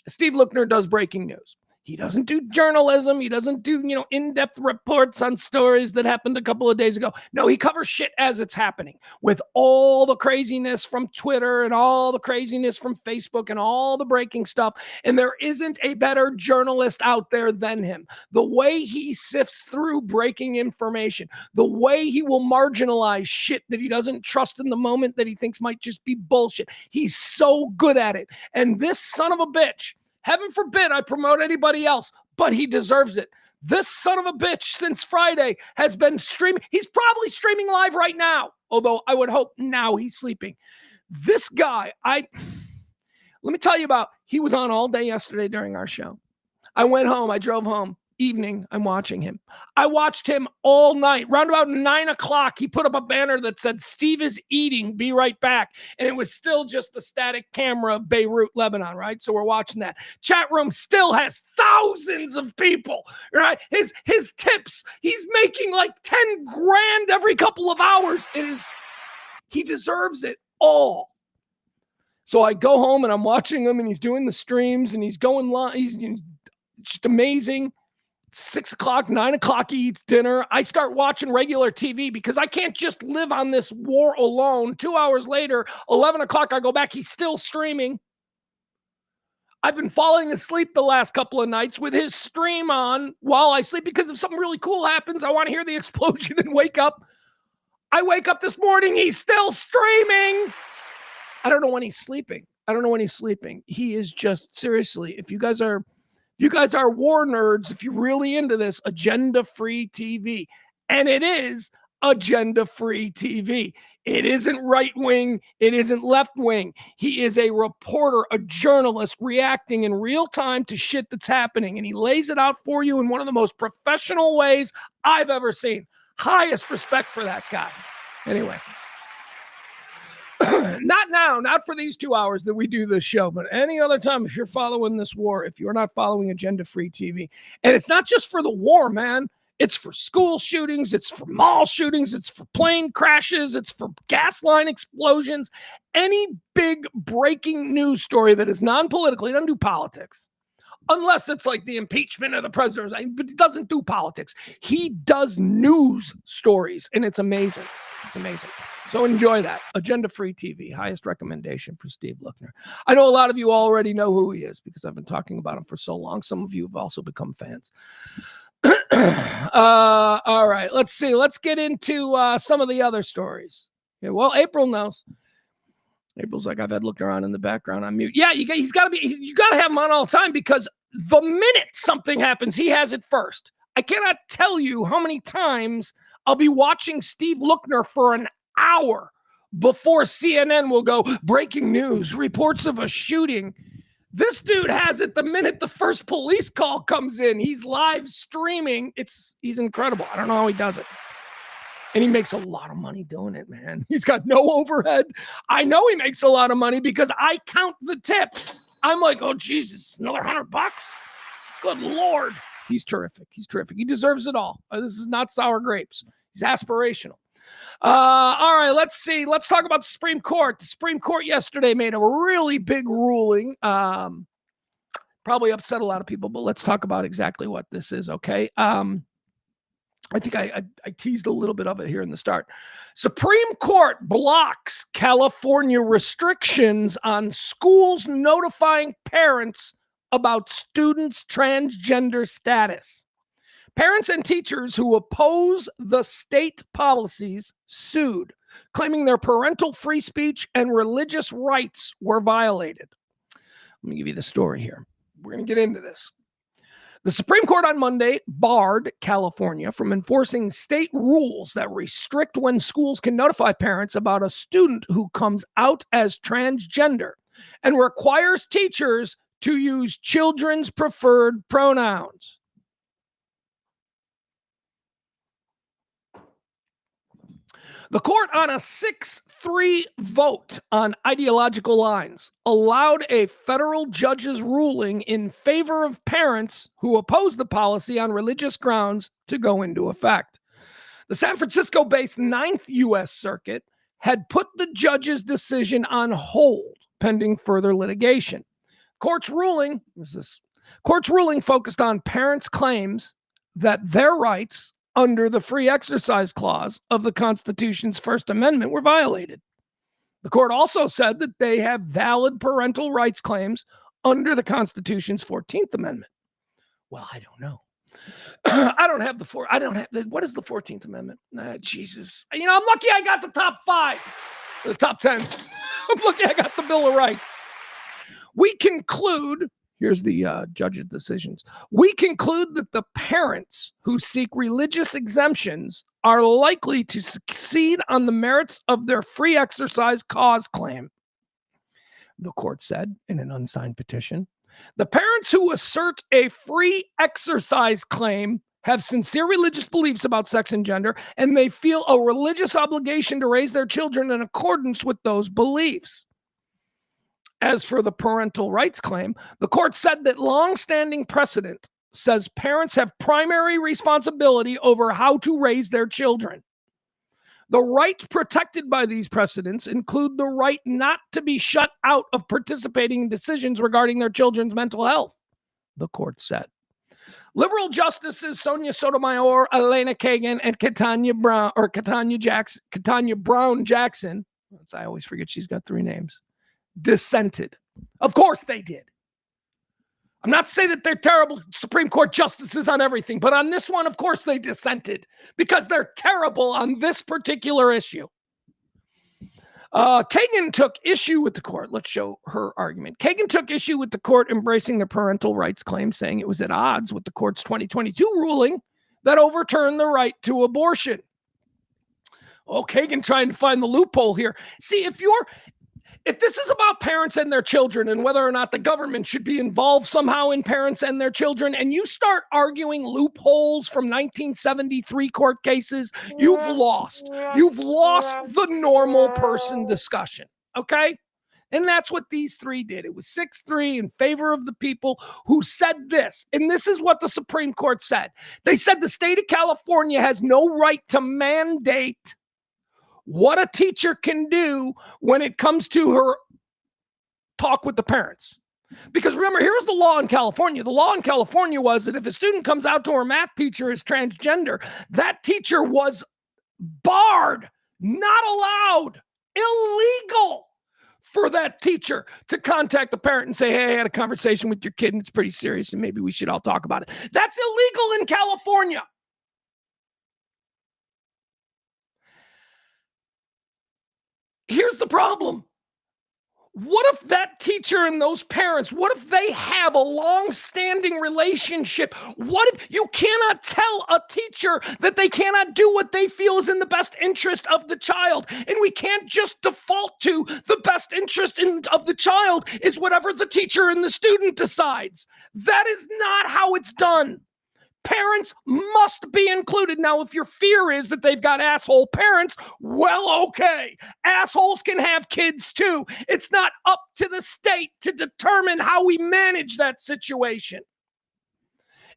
Steve Lookner does breaking news. He doesn't do journalism. He doesn't do, in-depth reports on stories that happened a couple of days ago. No, he covers shit as it's happening with all the craziness from Twitter and all the craziness from Facebook and all the breaking stuff. And there isn't a better journalist out there than him. The way he sifts through breaking information, the way he will marginalize shit that he doesn't trust in the moment that he thinks might just be bullshit. He's so good at it. And this son of a bitch, heaven forbid I promote anybody else, but he deserves it. This son of a bitch since Friday has been streaming. He's probably streaming live right now, although I would hope now he's sleeping. This guy, let me tell you about, he was on all day yesterday during our show. I went home, I drove home. Evening, I'm watching him. I watched him all night. Round about 9 o'clock, he put up a banner that said, "Steve is eating, be right back." And it was still just the static camera of Beirut, Lebanon, right? So we're watching that. Chat room still has thousands of people, right? His tips, he's making like 10 grand every couple of hours. He deserves it all. So I go home and I'm watching him and he's doing the streams and he's going live. He's just amazing. 6 o'clock, 9 o'clock, he eats dinner. I start watching regular TV because I can't just live on this war alone. 2 hours later, 11 o'clock, I go back. He's still streaming. I've been falling asleep the last couple of nights with his stream on while I sleep because if something really cool happens, I want to hear the explosion and wake up. I wake up this morning, he's still streaming. I don't know when he's sleeping. He is just, seriously, if you guys are war nerds, if you're really into this, agenda-free TV. And it is agenda-free TV. It isn't right-wing. It isn't left-wing. He is a reporter, a journalist reacting in real time to shit that's happening. And he lays it out for you in one of the most professional ways I've ever seen. Highest respect for that guy. Anyway. Not now, not for these 2 hours that we do this show, but any other time, if you're following this war, if you're not following agenda-free TV, and it's not just for the war, man, it's for school shootings, it's for mall shootings, it's for plane crashes, it's for gas line explosions, any big breaking news story that is non-political. He doesn't do politics. Unless it's like the impeachment of the president, but he doesn't do politics. He does news stories, and it's amazing. It's amazing. So enjoy that. Agenda-free TV, highest recommendation for Steve Lookner. I know a lot of you already know who he is because I've been talking about him for so long. Some of you have also become fans. All right, let's see. Let's get into some of the other stories. Yeah, well, April knows. April's like, I've had Lookner on in the background on mute. Yeah, you got to have him on all the time because the minute something happens, he has it first. I cannot tell you how many times I'll be watching Steve Lookner for an hour before CNN will go, breaking news, reports of a shooting. This dude has it the minute the first police call comes in. He's live streaming. He's incredible. I don't know how he does it. And he makes a lot of money doing it, man. He's got no overhead. I know he makes a lot of money because I count the tips. I'm like, oh, Jesus, another $100? Good Lord. He's terrific. He deserves it all. This is not sour grapes. He's aspirational. All right, let's see. Let's talk about the Supreme Court. The Supreme Court yesterday made a really big ruling Probably upset a lot of people, but let's talk about exactly what this is, okay? I think I teased a little bit of it here in the start. Supreme Court blocks California restrictions on schools notifying parents about students' transgender status. Parents and teachers who oppose the state policies sued, claiming their parental free speech and religious rights were violated. Let me give you the story here. We're going to get into this. The Supreme Court on Monday barred California from enforcing state rules that restrict when schools can notify parents about a student who comes out as transgender and requires teachers to use children's preferred pronouns. The court, on a 6-3 vote on ideological lines, allowed a federal judge's ruling in favor of parents who oppose the policy on religious grounds to go into effect. The San Francisco-based 9th U.S. Circuit had put the judge's decision on hold pending further litigation. Court's ruling focused on parents' claims that their rights under the Free Exercise Clause of the Constitution's First Amendment were violated. The court also said that they have valid parental rights claims under the Constitution's 14th Amendment. Well, I don't know. What is the 14th Amendment? Jesus. I'm lucky I got the top 5, the top 10. I'm lucky I got the Bill of Rights. We conclude, here's the judge's decisions. We conclude that the parents who seek religious exemptions are likely to succeed on the merits of their free exercise cause claim, the court said in an unsigned petition. The parents who assert a free exercise claim have sincere religious beliefs about sex and gender, and they feel a religious obligation to raise their children in accordance with those beliefs. As for the parental rights claim, the court said that longstanding precedent says parents have primary responsibility over how to raise their children. The rights protected by these precedents include the right not to be shut out of participating in decisions regarding their children's mental health, the court said. Liberal justices Sonia Sotomayor, Elena Kagan, and Katanya Brown Jackson, I always forget she's got 3 names, dissented. Of course they did. I'm not saying that they're terrible Supreme Court justices on everything, but on this one, of course, they dissented because they're terrible on this particular issue. Kagan took issue with the court. Let's show her argument. Kagan took issue with the court embracing the parental rights claim, saying it was at odds with the court's 2022 ruling that overturned the right to abortion. Oh, Kagan trying to find the loophole here. See, if this is about parents and their children and whether or not the government should be involved somehow in parents and their children, and you start arguing loopholes from 1973 court cases, you've lost. You've lost the normal person discussion, okay? And that's what these 3 did. It was 6-3 in favor of the people who said this. And this is what the Supreme Court said. They said the state of California has no right to mandate what a teacher can do when it comes to her talk with the parents. Because remember, here's the law in California. The law in California was that if a student comes out to her math teacher as transgender, that teacher was barred, not allowed, illegal for that teacher to contact the parent and say, hey, I had a conversation with your kid and it's pretty serious and maybe we should all talk about it. That's illegal in California. Here's the problem. What if that teacher and those parents, what if they have a long-standing relationship? What if you cannot tell a teacher that they cannot do what they feel is in the best interest of the child? And we can't just default to the best interest of the child is whatever the teacher and the student decides. That is not how it's done. Parents must be included. Now, if your fear is that they've got asshole parents, well, okay. Assholes can have kids too. It's not up to the state to determine how we manage that situation.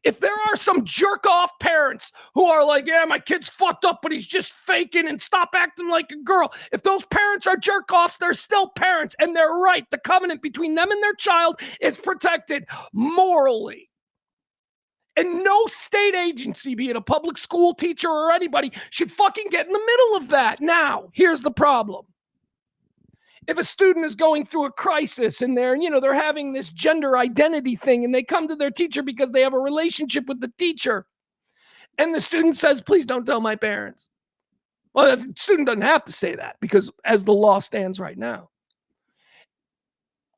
If there are some jerk off parents who are like, yeah, my kid's fucked up, but he's just faking and stop acting like a girl. If those parents are jerk offs, they're still parents and they're right. The covenant between them and their child is protected morally. And no state agency, be it a public school teacher or anybody, should fucking get in the middle of that. Now, here's the problem. If a student is going through a crisis and they're having this gender identity thing and they come to their teacher because they have a relationship with the teacher and the student says, please don't tell my parents. Well, the student doesn't have to say that because as the law stands right now.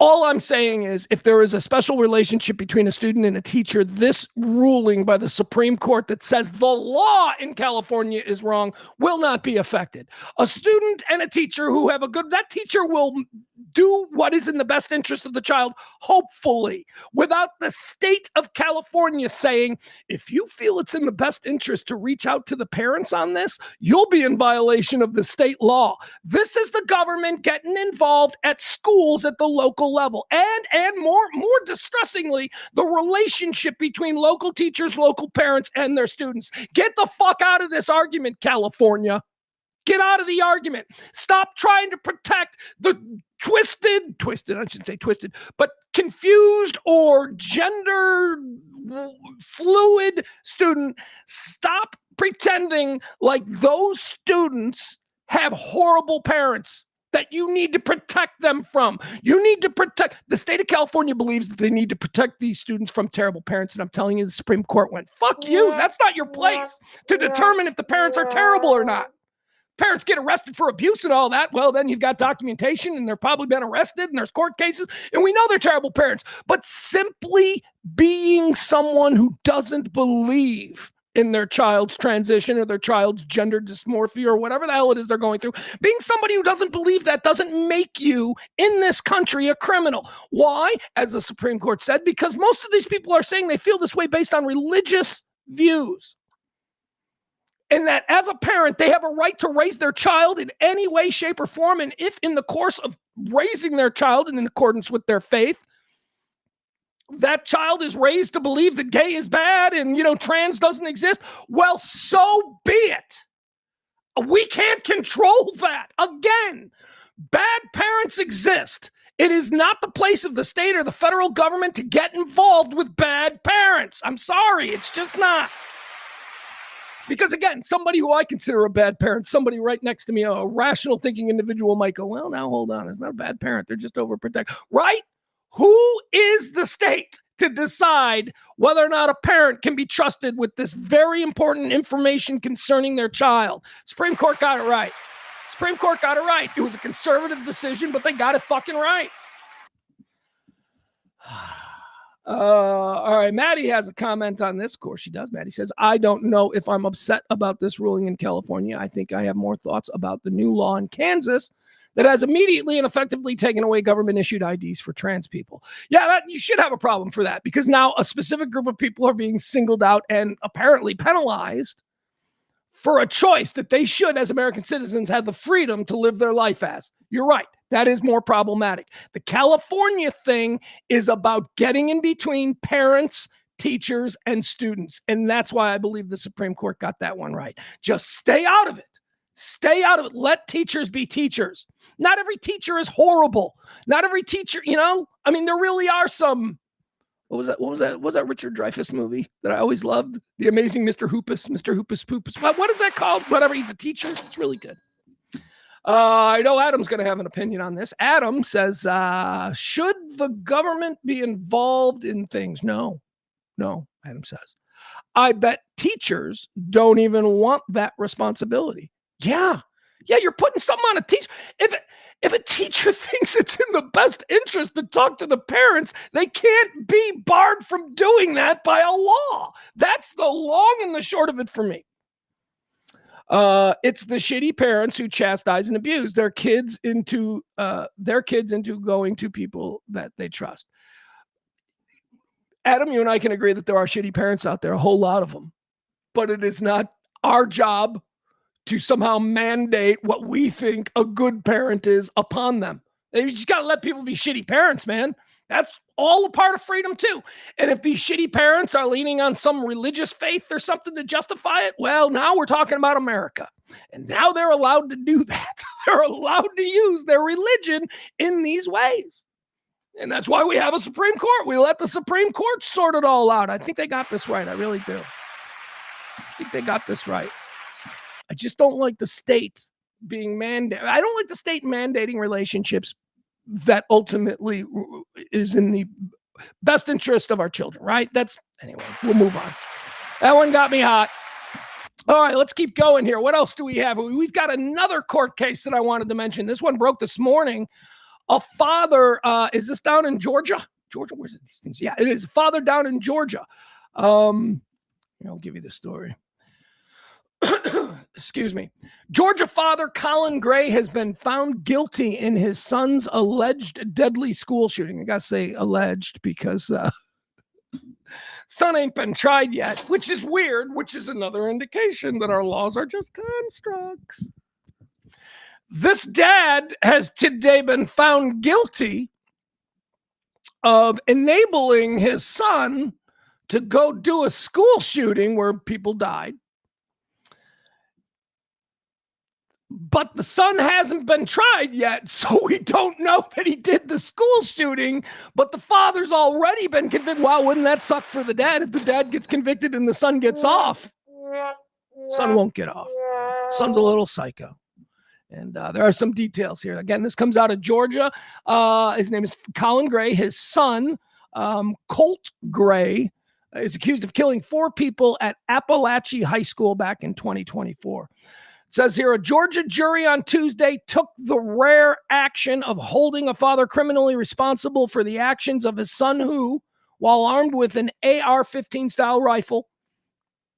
All I'm saying is if there is a special relationship between a student and a teacher, this ruling by the Supreme Court that says the law in California is wrong will not be affected. A student and a teacher who have that teacher will do what is in the best interest of the child, hopefully, without the state of California saying, if you feel it's in the best interest to reach out to the parents on this, you'll be in violation of the state law. This is the government getting involved at schools at the local level. And more distressingly, the relationship between local teachers, local parents, and their students. Get the fuck out of this argument, California. Get out of the argument. Stop trying to protect the twisted, I shouldn't say twisted, but confused or gender fluid student. Stop pretending like those students have horrible parents that you need to protect them from. You need to protect. The state of California believes that they need to protect these students from terrible parents. And I'm telling you, the Supreme Court went, fuck you. That's not your place to determine if the parents are terrible or not. Parents get arrested for abuse and all that. Well, then you've got documentation and they've probably been arrested and there's court cases and we know they're terrible parents. But simply being someone who doesn't believe in their child's transition or their child's gender dysmorphia or whatever the hell it is they're going through, being somebody who doesn't believe that doesn't make you in this country a criminal. Why? As the Supreme Court said, because most of these people are saying they feel this way based on religious views. And that as a parent, they have a right to raise their child in any way, shape, or form. And if in the course of raising their child and in accordance with their faith, that child is raised to believe that gay is bad and, trans doesn't exist, well, so be it. We can't control that. Again, bad parents exist. It is not the place of the state or the federal government to get involved with bad parents. I'm sorry, it's just not. Because again, somebody who I consider a bad parent, somebody right next to me, a rational thinking individual might go, well, now hold on. It's not a bad parent. They're just overprotective. Right? Who is the state to decide whether or not a parent can be trusted with this very important information concerning their child? Supreme Court got it right. Supreme Court got it right. It was a conservative decision, but they got it fucking right. All right, Maddie has a comment on this. Of course she does. Maddie says, I don't know if I'm upset about this ruling in California. I think I have more thoughts about the new law in Kansas that has immediately and effectively taken away government-issued IDs for trans people. Yeah, you should have a problem for that because now a specific group of people are being singled out and apparently penalized for a choice that they should, as American citizens, have the freedom to live their life as. You're right. That is more problematic. The California thing is about getting in between parents, teachers, and students. And that's why I believe the Supreme Court got that one right. Just stay out of it. Stay out of it. Let teachers be teachers. Not every teacher is horrible. Not every teacher, I mean, there really are some. What was that? What was that Richard Dreyfuss movie that I always loved? The Amazing Mr. Hoopus, Mr. Hoopus Poopus. What is that called? Whatever. He's a teacher. It's really good. I know Adam's going to have an opinion on this. Adam says, should the government be involved in things? No, Adam says. I bet teachers don't even want that responsibility. Yeah, you're putting something on a teacher. If a teacher thinks it's in the best interest to talk to the parents, they can't be barred from doing that by a law. That's the long and the short of it for me. It's the shitty parents who chastise and abuse their kids into going to people that they trust. Adam, you and I can agree that there are shitty parents out there, a whole lot of them, but it is not our job to somehow mandate what we think a good parent is upon them. You just got to let people be shitty parents, man. That's all a part of freedom too. And if these shitty parents are leaning on some religious faith or something to justify it, well, now we're talking about America. And now they're allowed to do that. They're allowed to use their religion in these ways. And that's why we have a Supreme Court. We let the Supreme Court sort it all out. I think they got this right. I really do. I think they got this right. I just don't like the state being mandated. I don't like the state mandating relationships that ultimately is in the best interest of our children, right? Anyway, we'll move on. That one got me hot. All right, let's keep going here. What else do we have? We've got another court case that I wanted to mention. This one broke this morning. A father, is this down in Georgia? Georgia, where's these things? Yeah, it is. A father down in Georgia. I'll give you the story. Excuse me. Georgia father Colin Gray has been found guilty in his son's alleged deadly school shooting. I gotta say alleged because son ain't been tried yet, which is weird, which is another indication that our laws are just constructs. This dad has today been found guilty of enabling his son to go do a school shooting where people died. But the son hasn't been tried yet, so we don't know that he did the school shooting, but the father's already been convicted. Wow, wouldn't that suck for the dad if the dad gets convicted and the son gets off? Son won't get off. Son's a little psycho. And there are some details here. Again, this comes out of Georgia. His name is Colin Gray. His son, Colt Gray, is accused of killing 4 people at Appalachia High School back in 2024. It says here, a Georgia jury on Tuesday took the rare action of holding a father criminally responsible for the actions of his son who, while armed with an AR-15 style rifle,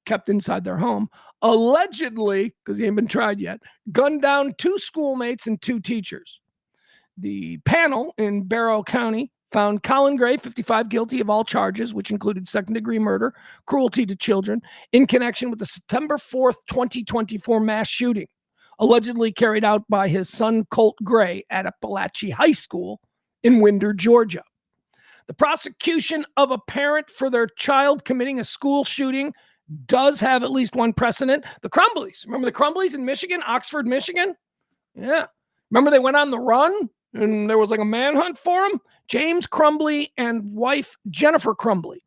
kept inside their home, allegedly, because he ain't been tried yet, gunned down 2 schoolmates and 2 teachers. The panel in Barrow County found Colin Gray, 55, guilty of all charges, which included second-degree murder, cruelty to children, in connection with the September 4th, 2024 mass shooting, allegedly carried out by his son, Colt Gray, at Appalachia High School in Winder, Georgia. The prosecution of a parent for their child committing a school shooting does have at least one precedent. The Crumbleys. Remember the Crumbleys in Michigan, Oxford, Michigan? Yeah. Remember they went on the run and there was like a manhunt for them? James Crumbly and wife Jennifer Crumbly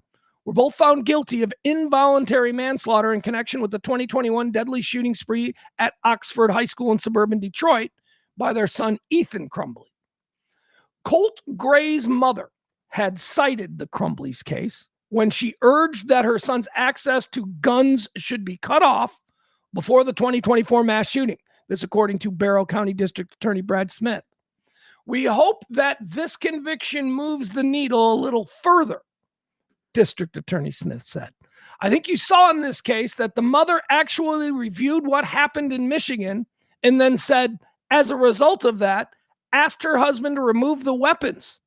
were both found guilty of involuntary manslaughter in connection with the 2021 deadly shooting spree at Oxford High School in suburban Detroit by their son Ethan Crumbly. Colt Gray's mother had cited the Crumbly's case when she urged that her son's access to guns should be cut off before the 2024 mass shooting. This according to Barrow County District Attorney Brad Smith. We hope that this conviction moves the needle a little further, District Attorney Smith said. I think you saw in this case that the mother actually reviewed what happened in Michigan and then said, as a result of that, asked her husband to remove the weapons.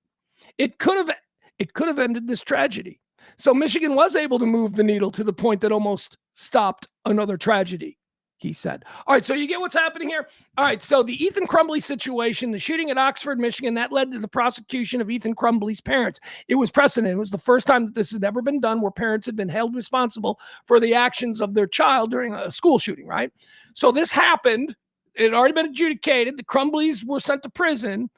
It could have ended this tragedy. So Michigan was able to move the needle to the point that almost stopped another tragedy, he said. All right, so you get what's happening here? All right, so the Ethan Crumbly situation, the shooting at Oxford, Michigan, that led to the prosecution of Ethan Crumbly's parents. It was precedent. It was the first time that this had ever been done where parents had been held responsible for the actions of their child during a school shooting, right? So this happened. It had already been adjudicated. The Crumbleys were sent to prison.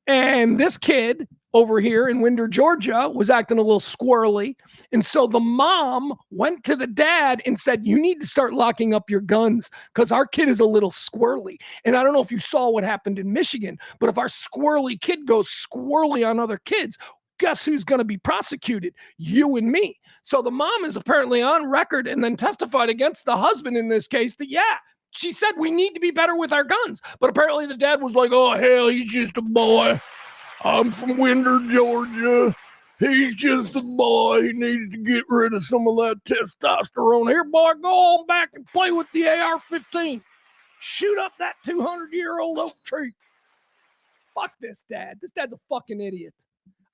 And this kid over here in Winder, Georgia, was acting a little squirrely. And so the mom went to the dad and said, you need to start locking up your guns because our kid is a little squirrely. And I don't know if you saw what happened in Michigan, but if our squirrely kid goes squirrely on other kids, guess who's going to be prosecuted? You and me. So the mom is apparently on record and then testified against the husband in this case that, yeah, she said we need to be better with our guns. But apparently the dad was like, oh, hell, he's just a boy. I'm from Winder, Georgia. He's just a boy. He needs to get rid of some of that testosterone. Here, boy, go on back and play with the AR-15. Shoot up that 200-year-old oak tree. Fuck this dad. This dad's a fucking idiot.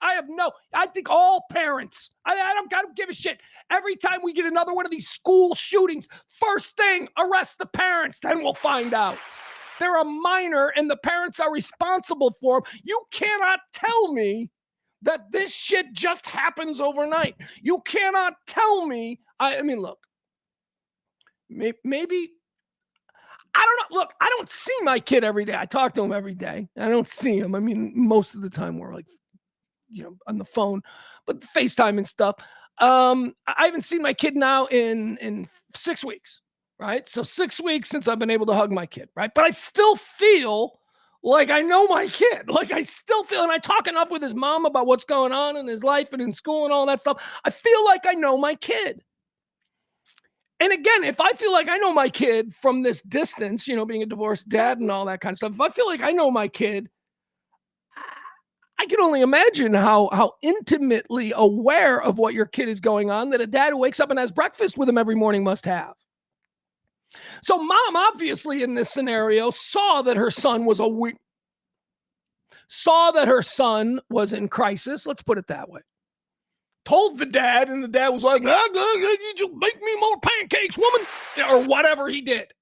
I think all parents, I don't give a shit. Every time we get another one of these school shootings, first thing, arrest the parents, then we'll find out. They're a minor and the parents are responsible for them. You cannot tell me that this shit just happens overnight. You cannot tell me. I mean, look, maybe, I don't know. Look, I don't see my kid every day. I talk to him every day. I don't see him. I mean, most of the time we're like, on the phone, but FaceTime and stuff. I haven't seen my kid now in 6 weeks, right? So 6 weeks since I've been able to hug my kid, right? But I still feel like I know my kid. Like I still feel, and I talk enough with his mom about what's going on in his life and in school and all that stuff. I feel like I know my kid. And again, if I feel like I know my kid from this distance, being a divorced dad and all that kind of stuff, if I feel like I know my kid, I can only imagine how intimately aware of what your kid is going on that a dad who wakes up and has breakfast with him every morning must have. So mom, obviously, in this scenario, saw that her son was in crisis. Let's put it that way. Told the dad, and the dad was like, you just make me more pancakes, woman, or whatever he did.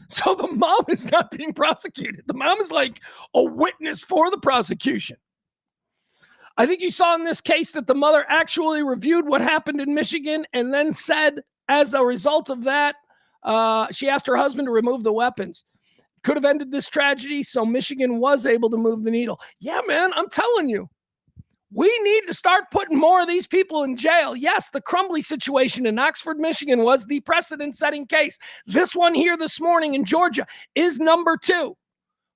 So the mom is not being prosecuted. The mom is like a witness for the prosecution. I think you saw in this case that the mother actually reviewed what happened in Michigan and then said, as a result of that, she asked her husband to remove the weapons. Could have ended this tragedy, so Michigan was able to move the needle. Yeah, man, I'm telling you. We need to start putting more of these people in jail. Yes, the Crumbly situation in Oxford, Michigan was the precedent-setting case. This one here this morning in Georgia is number 2.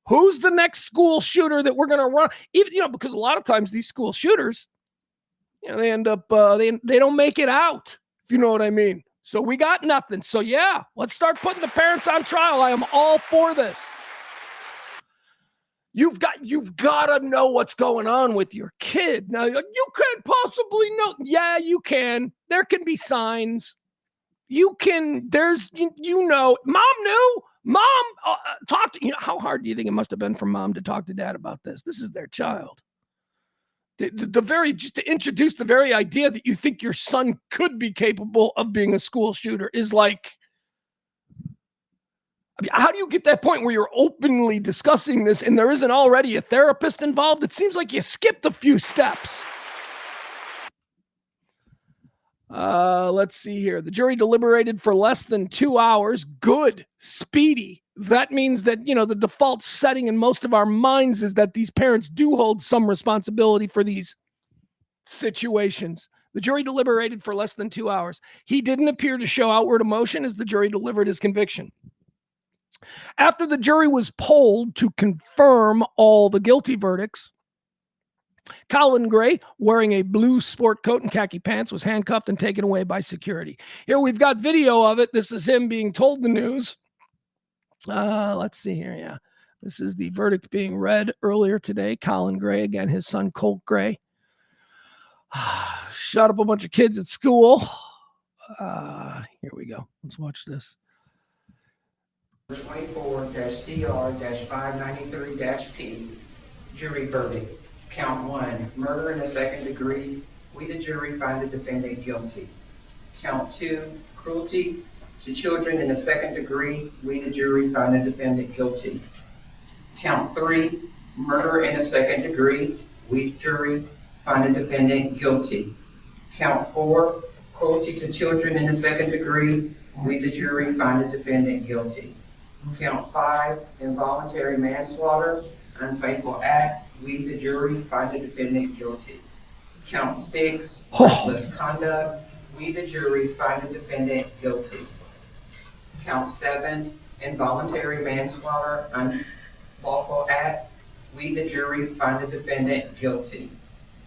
Who's the next school shooter that we're going to run? Even, because a lot of times these school shooters, they end up, they don't make it out, if you know what I mean. So we got nothing. So yeah, let's start putting the parents on trial. I am all for this. You've got to know what's going on with your kid. Now, you can't possibly know. Yeah, you can. There can be signs. Mom knew. Mom talked to, how hard do you think it must have been for mom to talk to dad about this? This is their child. Just to introduce the very idea that you think your son could be capable of being a school shooter is like, how do you get that point where you're openly discussing this and there isn't already a therapist involved? It seems like you skipped a few steps. Let's see here. The jury deliberated for less than 2 hours. Good, speedy. That means that, the default setting in most of our minds is that these parents do hold some responsibility for these situations. The jury deliberated for less than 2 hours. He didn't appear to show outward emotion as the jury delivered his conviction. After the jury was polled to confirm all the guilty verdicts, Colin Gray, wearing a blue sport coat and khaki pants, was handcuffed and taken away by security. Here we've got video of it. This is him being told the news. Let's see here. Yeah, this is the verdict being read earlier today. Colin Gray, again, his son Colt Gray, shot up a bunch of kids at school. Here we go. Let's watch this. 24-CR-593-P, jury verdict. Count 1, murder in the second degree. We, the jury, find the defendant guilty. Count 2, cruelty to children in the second degree. We, the jury, find the defendant guilty. Count 3, murder in the second degree. We, the jury, find the defendant guilty. Count 4, cruelty to children in the second degree. We, the jury, find the defendant guilty. Count 5, involuntary manslaughter, unfaithful act. We, the jury, find the defendant guilty. Count 6, reckless conduct. We, the jury, find the defendant guilty. Count 7, involuntary manslaughter, unlawful act. We, the jury, find the defendant guilty.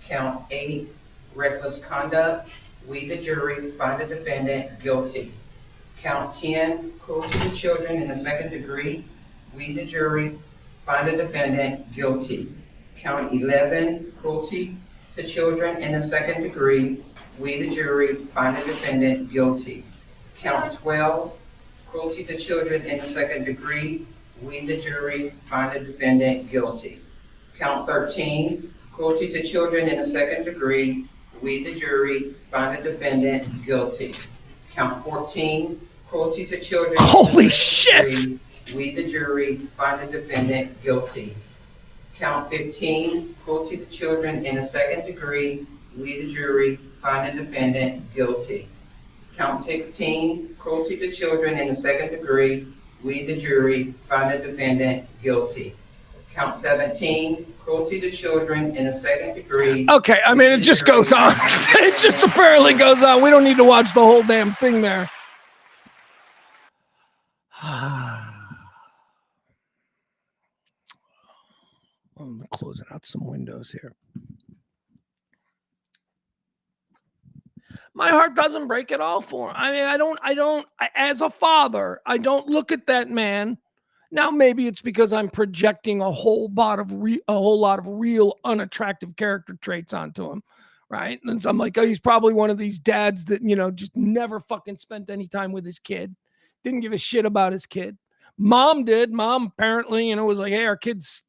Count 8, reckless conduct. We, the jury, find the defendant guilty. Count 10, cruelty to children in the second degree. We, the jury, find the defendant guilty. Count 11, cruelty to children in the second degree. We, the jury, find the defendant guilty. Count 12, cruelty to children in the second degree. We, the jury, find the defendant guilty. Count 13, cruelty to children in the second degree. We, the jury, find the defendant guilty. Count 14, cruelty to children. Holy shit! We, the jury, find the defendant guilty. Count 15, cruelty to children in the second degree, we the jury find the defendant guilty. Count 16, cruelty to children in the second degree, we the jury find the defendant guilty. Count 17, cruelty to children in the second degree. Okay, I mean, it just goes on. It just apparently goes on. We don't need to watch the whole damn thing there. I'm closing out some windows here. My heart doesn't break at all for him. I mean, as a father, I don't look at that man. Now, maybe it's because I'm projecting a whole lot of real unattractive character traits onto him, right? And so I'm like, oh, he's probably one of these dads that, just never fucking spent any time with his kid. Didn't give a shit about his kid. Mom did. Mom apparently, was like, hey, our kids,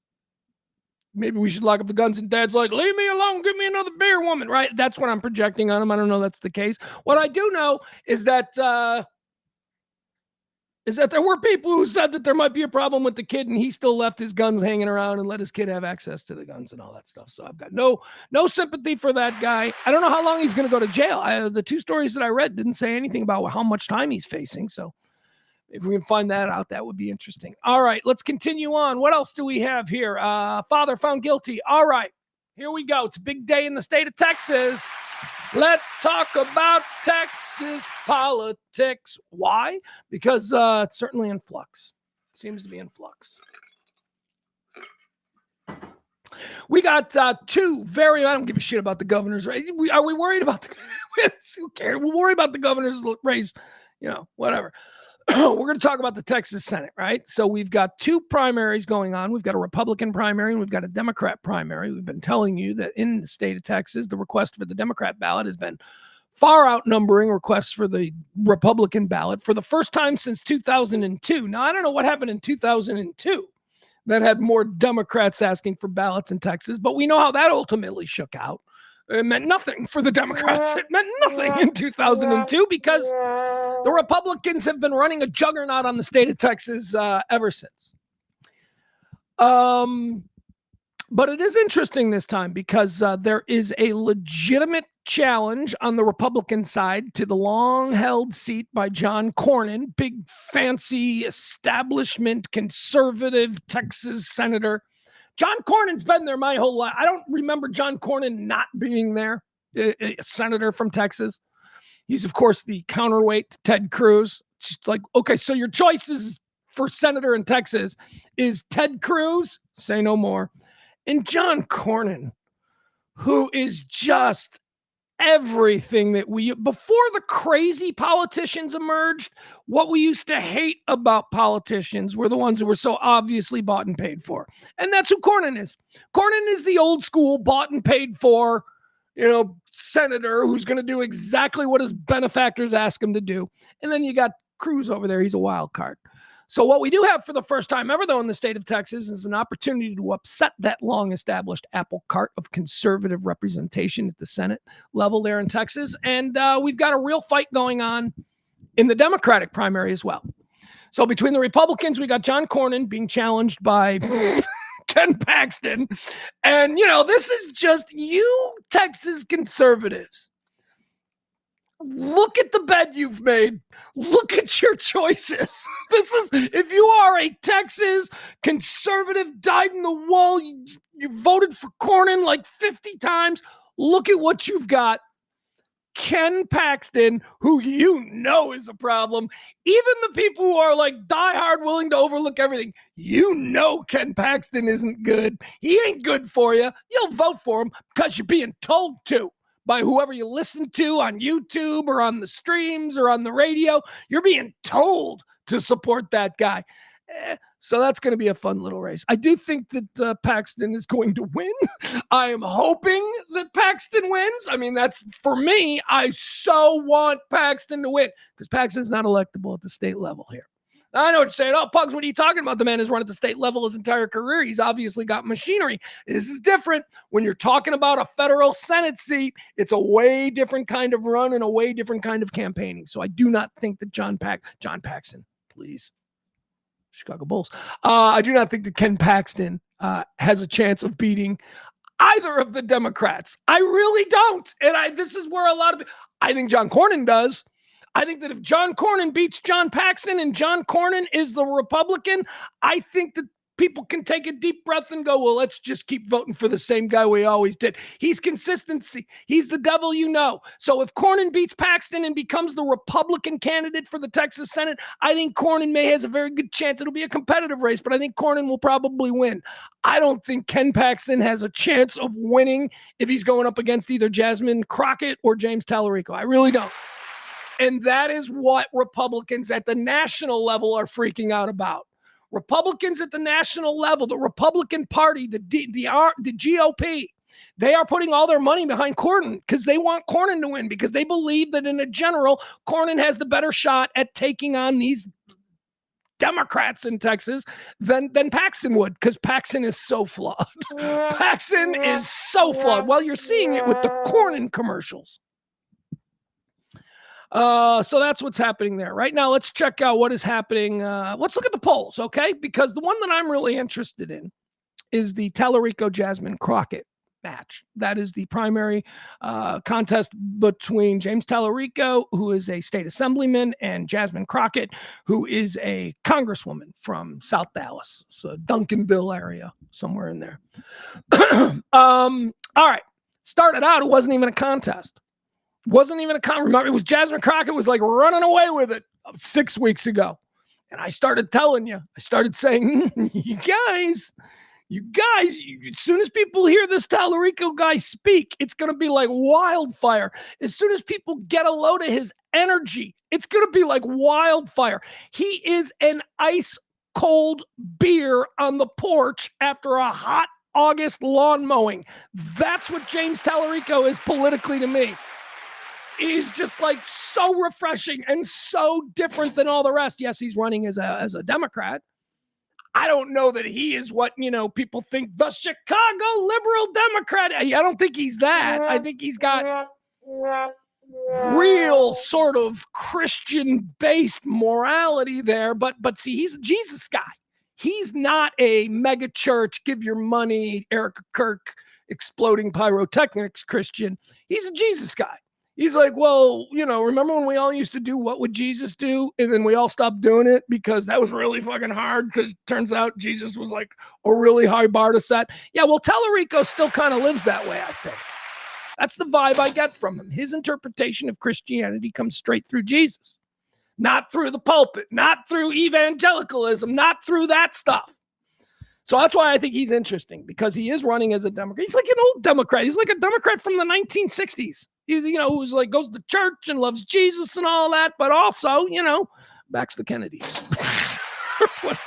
maybe we should lock up the guns. And dad's like, leave me alone. Give me another beer, woman, right? That's what I'm projecting on him. I don't know that's the case. What I do know is that there were people who said that there might be a problem with the kid and he still left his guns hanging around and let his kid have access to the guns and all that stuff. So I've got no sympathy for that guy. I don't know how long he's going to go to jail. The two stories that I read didn't say anything about how much time he's facing. So if we can find that out, that would be interesting. All right, let's continue on. What else do we have here? Father found guilty. All right, here we go. It's a big day in the state of Texas. Let's talk about Texas politics. Why? Because it's certainly in flux. It seems to be in flux. We got two very, I don't give a shit about the governor's race. Are we worried about who cares? We'll worry about the governor's race, whatever. We're going to talk about the Texas Senate, right? So we've got two primaries going on. We've got a Republican primary and we've got a Democrat primary. We've been telling you that in the state of Texas, the request for the Democrat ballot has been far outnumbering requests for the Republican ballot for the first time since 2002. Now, I don't know what happened in 2002 that had more Democrats asking for ballots in Texas, but we know how that ultimately shook out. It meant nothing for the Democrats. It meant nothing in 2002 because the Republicans have been running a juggernaut on the state of Texas ever since. But it is interesting this time because there is a legitimate challenge on the Republican side to the long-held seat by John Cornyn, big, fancy, establishment, conservative Texas senator. John Cornyn's been there my whole life. I don't remember John Cornyn not being there, a senator from Texas. He's, of course, the counterweight to Ted Cruz. Just like, okay, so your choices for senator in Texas is Ted Cruz, say no more, and John Cornyn, who is just everything that before the crazy politicians emerged, what we used to hate about politicians were the ones who were so obviously bought and paid for. And that's who Cornyn is. Cornyn is the old school bought and paid for, senator who's going to do exactly what his benefactors ask him to do. And then you got Cruz over there. He's a wild card. So what we do have for the first time ever, though, in the state of Texas is an opportunity to upset that long-established apple cart of conservative representation at the Senate level there in Texas. And we've got a real fight going on in the Democratic primary as well. So between the Republicans, we got John Cornyn being challenged by Ken Paxton. And, this is just you Texas conservatives. Look at the bed you've made. Look at your choices. This is, if you are a Texas conservative, dyed in the wool, you voted for Cornyn like 50 times. Look at what you've got. Ken Paxton, who is a problem. Even the people who are like diehard willing to overlook everything, Ken Paxton isn't good. He ain't good for you. You'll vote for him because you're being told to. By whoever you listen to on YouTube or on the streams or on the radio, you're being told to support that guy. So that's going to be a fun little race. I do think that Paxton is going to win. I am hoping that Paxton wins. I mean, that's for me. I so want Paxton to win because Paxton's not electable at the state level here. I know what you're saying. Oh, Pugs, what are you talking about? The man has run at the state level his entire career. He's obviously got machinery. This is different. When you're talking about a federal Senate seat, it's a way different kind of run and a way different kind of campaigning. So I do not think that John Paxton, please, Chicago Bulls. I do not think that Ken Paxton has a chance of beating either of the Democrats. I really don't. And this is where I think John Cornyn does. I think that if John Cornyn beats John Paxton and John Cornyn is the Republican, I think that people can take a deep breath and go, well, let's just keep voting for the same guy we always did. He's consistency. He's the devil you know. So if Cornyn beats Paxton and becomes the Republican candidate for the Texas Senate, I think Cornyn has a very good chance. It'll be a competitive race, but I think Cornyn will probably win. I don't think Ken Paxton has a chance of winning if he's going up against either Jasmine Crockett or James Tallarico. I really don't. And that is what Republicans at the national level are freaking out about. Republicans at the national level, the Republican Party, the GOP, they are putting all their money behind Cornyn because they want Cornyn to win, because they believe that in a general, Cornyn has the better shot at taking on these Democrats in Texas than Paxton would, because Paxton is so flawed. Paxton is so flawed. Well, you're seeing it with the Cornyn commercials. So that's what's happening there. Right now, let's check out what is happening. Let's look at the polls, okay? Because the one that I'm really interested in is the Tallarico-Jasmine Crockett match. That is the primary contest between James Tallarico, who is a state assemblyman, and Jasmine Crockett, who is a congresswoman from South Dallas, so Duncanville area, somewhere in there. All right. Started out, it wasn't even a contest. Remember, it was Jasmine Crockett was like running away with it 6 weeks ago. And I started telling you, I started saying, you guys, as soon as people hear this Tallarico guy speak, it's going to be like wildfire. As soon as people get a load of his energy, it's going to be like wildfire. He is an ice cold beer on the porch after a hot August lawn mowing. That's what James Tallarico is politically to me. He's just like so refreshing and so different than all the rest. Yes, he's running as a Democrat. I don't know that he is what, people think, the Chicago liberal Democrat. I don't think he's that. I think he's got real sort of Christian-based morality there. But see, he's a Jesus guy. He's not a mega church, give your money, Erica Kirk, exploding pyrotechnics Christian. He's a Jesus guy. He's like, well, remember when we all used to do what would Jesus do? And then we all stopped doing it because that was really fucking hard, because it turns out Jesus was like a really high bar to set. Yeah, well, Tallarico still kind of lives that way, I think. That's the vibe I get from him. His interpretation of Christianity comes straight through Jesus, not through the pulpit, not through evangelicalism, not through that stuff. So that's why I think he's interesting, because he is running as a Democrat. He's like an old Democrat. He's like a Democrat from the 1960s. He's, who's like goes to church and loves Jesus and all that, but also, backs the Kennedys. When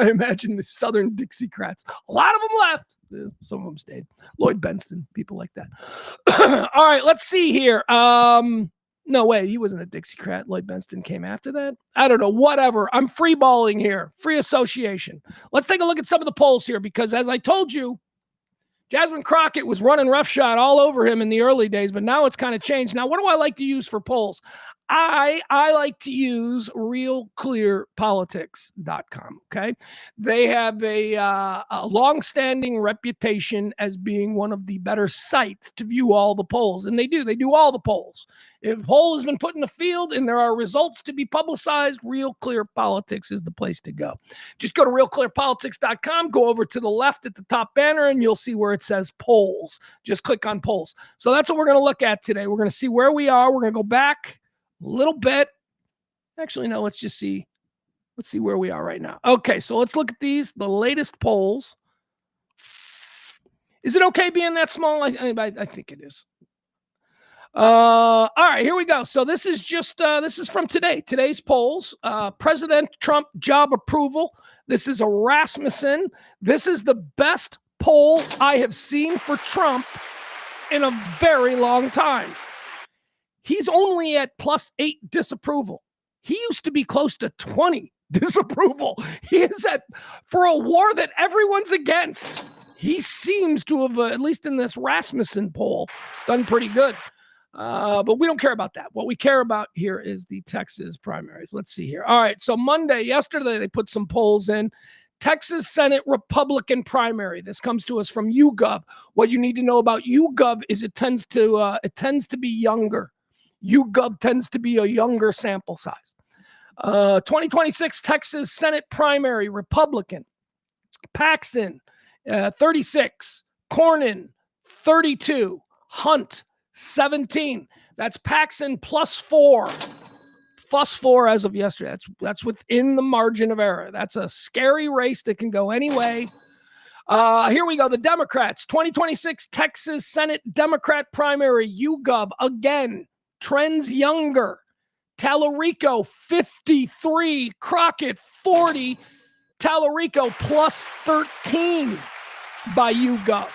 I imagine the Southern Dixiecrats, a lot of them left. Some of them stayed. Lloyd Benston, people like that. All right, let's see here. No way, he wasn't a Dixiecrat. Lloyd Benston came after that. I don't know, whatever. I'm free balling here. Free association. Let's take a look at some of the polls here, because as I told you, Jasmine Crockett was running roughshod all over him in the early days, but now it's kind of changed. Now, what do I like to use for polls? I like to use realclearpolitics.com, okay? They have a long-standing reputation as being one of the better sites to view all the polls, and they do all the polls. If a poll has been put in the field and there are results to be publicized, Real Clear Politics is the place to go. Just go to realclearpolitics.com, go over to the left at the top banner, and you'll see where it says polls. Just click on polls. So that's what we're going to look at today. We're going to see where we are. We're going to go back a little bit. Actually, no, let's see where we are right now. Okay, so let's look at the latest polls. Is it okay being that small? I think it is. All right, here we go. So this is from today. Today's polls. President Trump job approval. This is a Rasmussen. This is the best poll I have seen for Trump in a very long time. He's only at +8 disapproval. He used to be close to 20 disapproval. He is for a war that everyone's against. He seems to have, at least in this Rasmussen poll, done pretty good. But we don't care about that. What we care about here is the Texas primaries. Let's see here. All right. So yesterday, they put some polls in. Texas Senate Republican primary. This comes to us from YouGov. What you need to know about YouGov is it tends to be younger. YouGov tends to be a younger sample size. 2026 Texas Senate primary Republican. Paxton, 36. Cornyn, 32. Hunt, 17. That's Paxton plus 4. Plus 4 as of yesterday. That's within the margin of error. That's a scary race that can go any way. Here we go. The Democrats, 2026 Texas Senate Democrat primary, YouGov, again, trends younger. Tallarico, 53. Crockett, 40. Tallarico plus 13 by YouGov.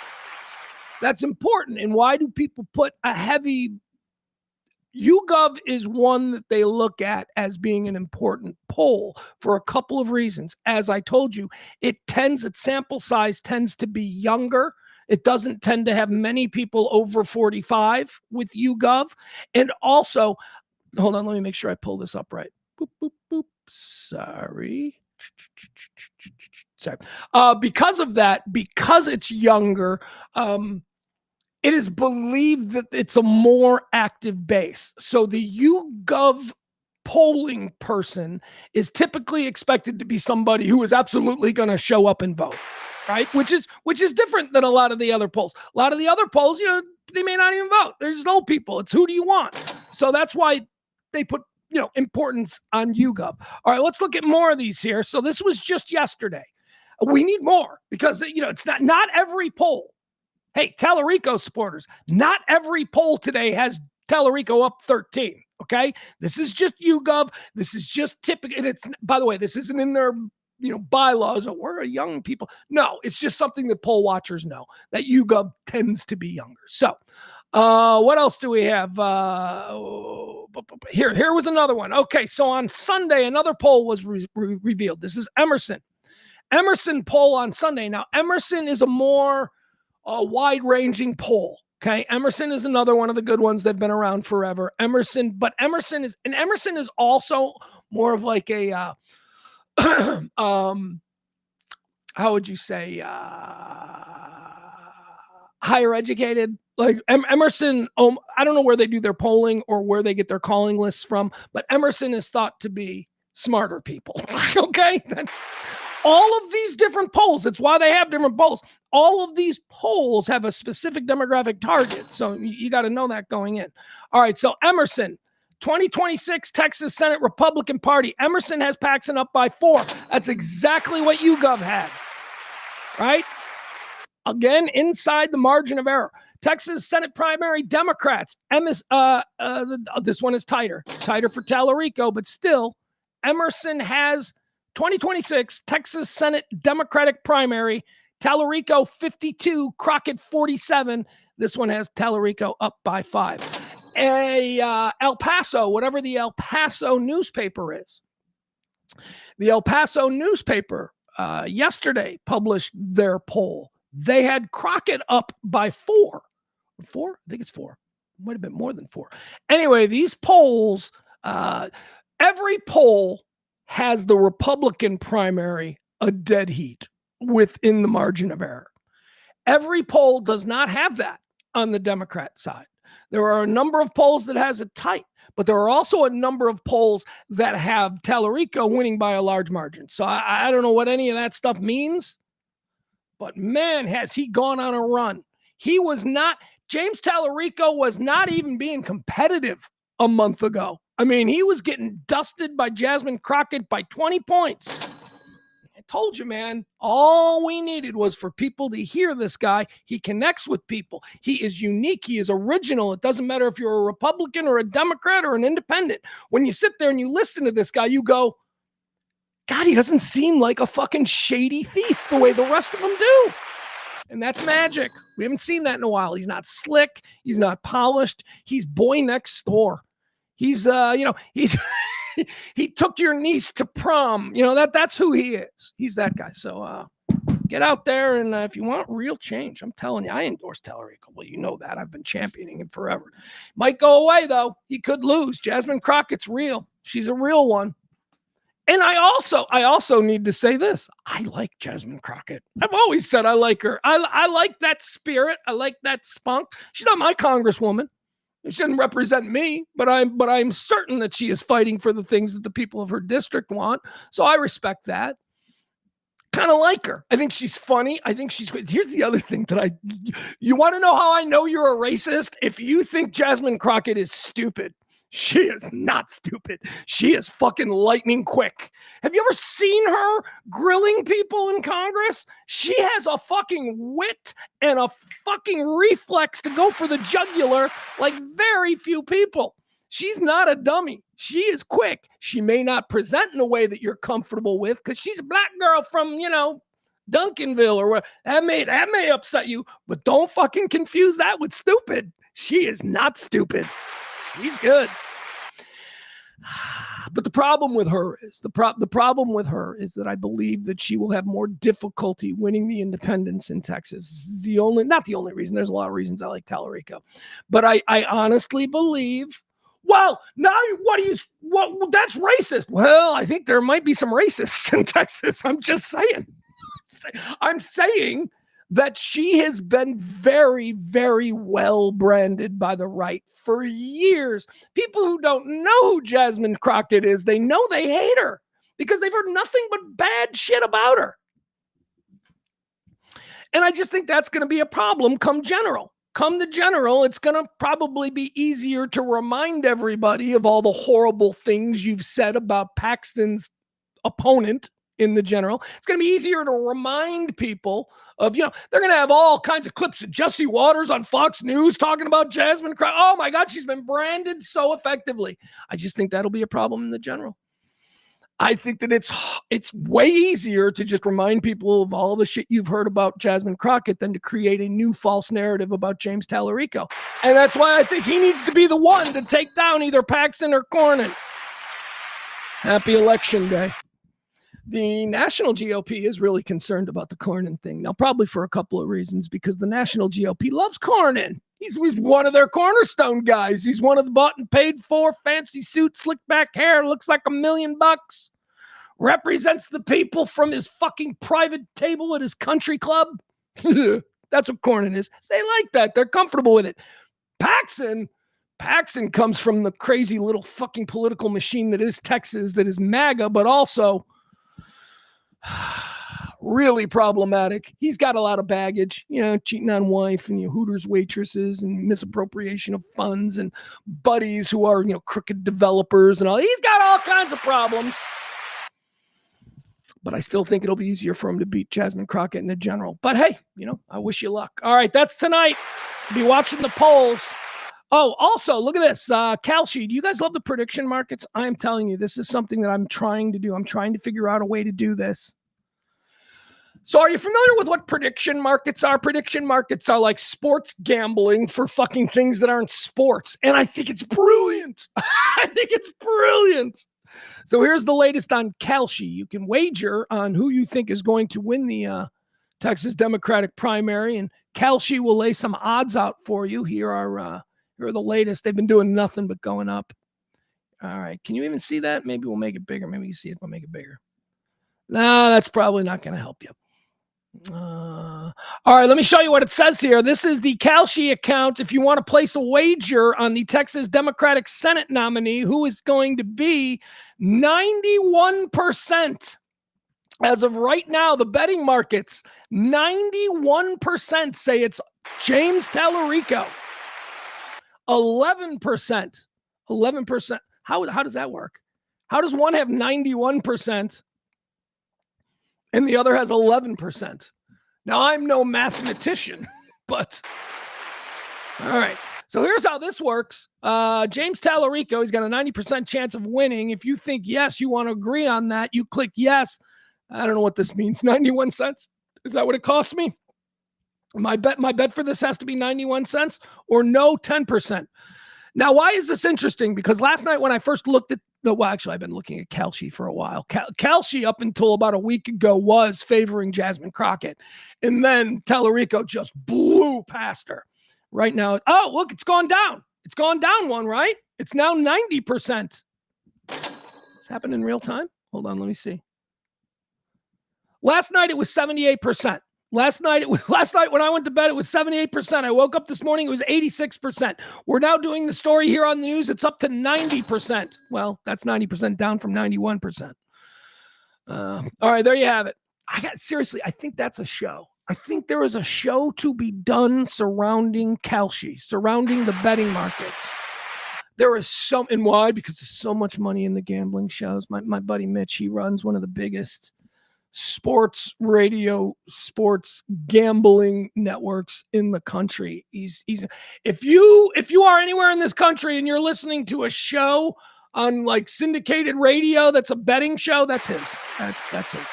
That's important. And why do people put a heavy... YouGov is one that they look at as being an important poll for a couple of reasons. As I told you, its sample size tends to be younger. It doesn't tend to have many people over 45 with YouGov. And also, hold on, let me make sure I pull this up right. Boop, boop, boop. Sorry. Because of that, because it's younger, it is believed that it's a more active base. So the YouGov polling person is typically expected to be somebody who is absolutely going to show up and vote, right? Which is different than a lot of the other polls. A lot of the other polls, they may not even vote. They're just old people. It's who do you want? So that's why they put, importance on YouGov. All right, let's look at more of these here. So this was just yesterday. We need more because, it's not every poll. Hey, Tallarico supporters, not every poll today has Tallarico up 13, okay? This is just YouGov. This is just typical. And it's, by the way, this isn't in their, bylaws. Oh, we're a young people. No, it's just something that poll watchers know, that YouGov tends to be younger. So what else do we have? Here was another one. Okay, so on Sunday, another poll was revealed. This is Emerson. Emerson poll on Sunday. Now, Emerson is a more... wide-ranging poll. Okay, Emerson is another one of the good ones. They've been around forever. Emerson is also more of like a how would you say higher educated. Like Emerson, I don't know where they do their polling or where they get their calling lists from, but Emerson is thought to be smarter people. Okay, that's all of these different polls. It's why they have different polls. All of these polls have a specific demographic target. So you got to know that going in. All right. So Emerson, 2026 Texas Senate Republican Party. Emerson has Paxton up by 4. That's exactly what YouGov had. Right? Again, inside the margin of error. Texas Senate primary Democrats. This one is tighter for Tallarico, but still, Emerson has 2026 Texas Senate Democratic primary. Tallarico 52, Crockett 47. This one has Tallarico up by 5. El Paso, whatever the El Paso newspaper is. The El Paso newspaper yesterday published their poll. They had Crockett up by 4. 4? I think it's 4. Might have been more than 4. Anyway, these polls, every poll has the Republican primary a dead heat within the margin of error. Every poll does not have that on the Democrat side. There are a number of polls that has it tight, but there are also a number of polls that have Tallarico winning by a large margin. So I don't know what any of that stuff means, but man, has he gone on a run. James Tallarico was not even being competitive a month ago. I mean, he was getting dusted by Jasmine Crockett by 20 points. I told you, man, all we needed was for people to hear this guy. He connects with people. He is unique. He is original. It doesn't matter if you're a Republican or a Democrat or an independent. When you sit there and you listen to this guy, you go, God, he doesn't seem like a fucking shady thief the way the rest of them do. And that's magic. We haven't seen that in a while. He's not slick. He's not polished. He's boy next door. He's, he took your niece to prom. That's who he is. He's that guy. So get out there. And if you want real change, I'm telling you, I endorse Tallarico. Well, you know that. I've been championing him forever. Might go away, though. He could lose. Jasmine Crockett's real. She's a real one. And I also need to say this. I like Jasmine Crockett. I've always said I like her. I like that spirit. I like that spunk. She's not my congresswoman. She doesn't represent me, but I'm certain that she is fighting for the things that the people of her district want. So I respect that. Kind of like her. I think she's funny. I think she's great. Here's the other thing that you want to know how I know you're a racist? If you think Jasmine Crockett is stupid, she is not stupid. She is fucking lightning quick. Have you ever seen her grilling people in Congress? She has a fucking wit and a fucking reflex to go for the jugular like very few people. She's not a dummy. She is quick. She may not present in a way that you're comfortable with because she's a black girl from, Duncanville or where. That may upset you, but don't fucking confuse that with stupid. She is not stupid. She's good. But the problem with her is that I believe that she will have more difficulty winning the independents in Texas. Not the only reason. There's a lot of reasons I like Tallarico, but I honestly believe. Well, now that's racist. Well, I think there might be some racists in Texas. I'm just saying. I'm saying that she has been very, very well branded by the right for years. People who don't know who Jasmine Crockett is, they know they hate her because they've heard nothing but bad shit about her. And I just think that's going to be a problem come general. Come the general, it's going to probably be easier to remind everybody of all the horrible things you've said about Paxton's opponent in the general. It's going to be easier to remind people of, they're going to have all kinds of clips of Jesse Waters on Fox News talking about Jasmine Crockett. Oh my God, she's been branded so effectively. I just think that'll be a problem in the general. I think that it's way easier to just remind people of all the shit you've heard about Jasmine Crockett than to create a new false narrative about James Tallarico. And that's why I think he needs to be the one to take down either Paxton or Cornyn. Happy election day. The national GOP is really concerned about the Cornyn thing. Now, probably for a couple of reasons, because the national GOP loves Cornyn. He's one of their cornerstone guys. He's one of the bought and paid for, fancy suit, slick back hair, looks like $1 million. Represents the people from his fucking private table at his country club. That's what Cornyn is. They like that. They're comfortable with it. Paxton comes from the crazy little fucking political machine that is Texas, that is MAGA, but also really problematic. He's got a lot of baggage, cheating on wife and Hooters waitresses and misappropriation of funds and buddies who are, crooked developers and all. He's got all kinds of problems. But I still think it'll be easier for him to beat Jasmine Crockett in the general. But hey, I wish you luck. All right, that's tonight. Be watching the polls. Oh, also, look at this. Kalshi, do you guys love the prediction markets? I'm telling you, this is something that I'm trying to do. I'm trying to figure out a way to do this. So are you familiar with what prediction markets are? Prediction markets are like sports gambling for fucking things that aren't sports. And I think it's brilliant. I think it's brilliant. So here's the latest on Kalshi. You can wager on who you think is going to win the Texas Democratic primary, and Kalshi will lay some odds out for you. Here are the latest. They've been doing nothing but going up. All right. Can you even see that? Maybe we'll make it bigger. Maybe you see it if I make it bigger. No, that's probably not going to help you. All right, let me show you what it says here. This is the Kalshi account. If you want to place a wager on the Texas Democratic Senate nominee, who is going to be 91%. As of right now, the betting markets, 91% say it's James Tallarico. 11%. 11%. How does that work? How does one have 91%? And the other has 11%. Now, I'm no mathematician, but all right. So here's how this works. James Tallarico, he's got a 90% chance of winning. If you think yes, you want to agree on that, you click yes. I don't know what this means. 91 cents? Is that what it costs me? My bet for this has to be 91 cents or no, 10%. Now, why is this interesting? Because last night when I first looked at I've been looking at Kalshi for a while. Kalshi, up until about a week ago, was favoring Jasmine Crockett. And then Tallarico just blew past her. Right now, oh, look, it's gone down. It's gone down one, right? It's now 90%. It's happened in real time. Hold on, let me see. Last night it was 78%. Last night when I went to bed, it was 78%. I woke up this morning, it was 86%. We're now doing the story here on the news. It's up to 90%. Well, that's 90% down from 91%. All right, there you have it. Seriously, I think that's a show. I think there is a show to be done surrounding Kalshi, surrounding the betting markets. There is so, and why? Because there's so much money in the gambling shows. My buddy Mitch, he runs one of the biggest sports radio, sports gambling networks in the country. He's if you are anywhere in this country and you're listening to a show on like syndicated radio that's a betting show, that's his. That's his.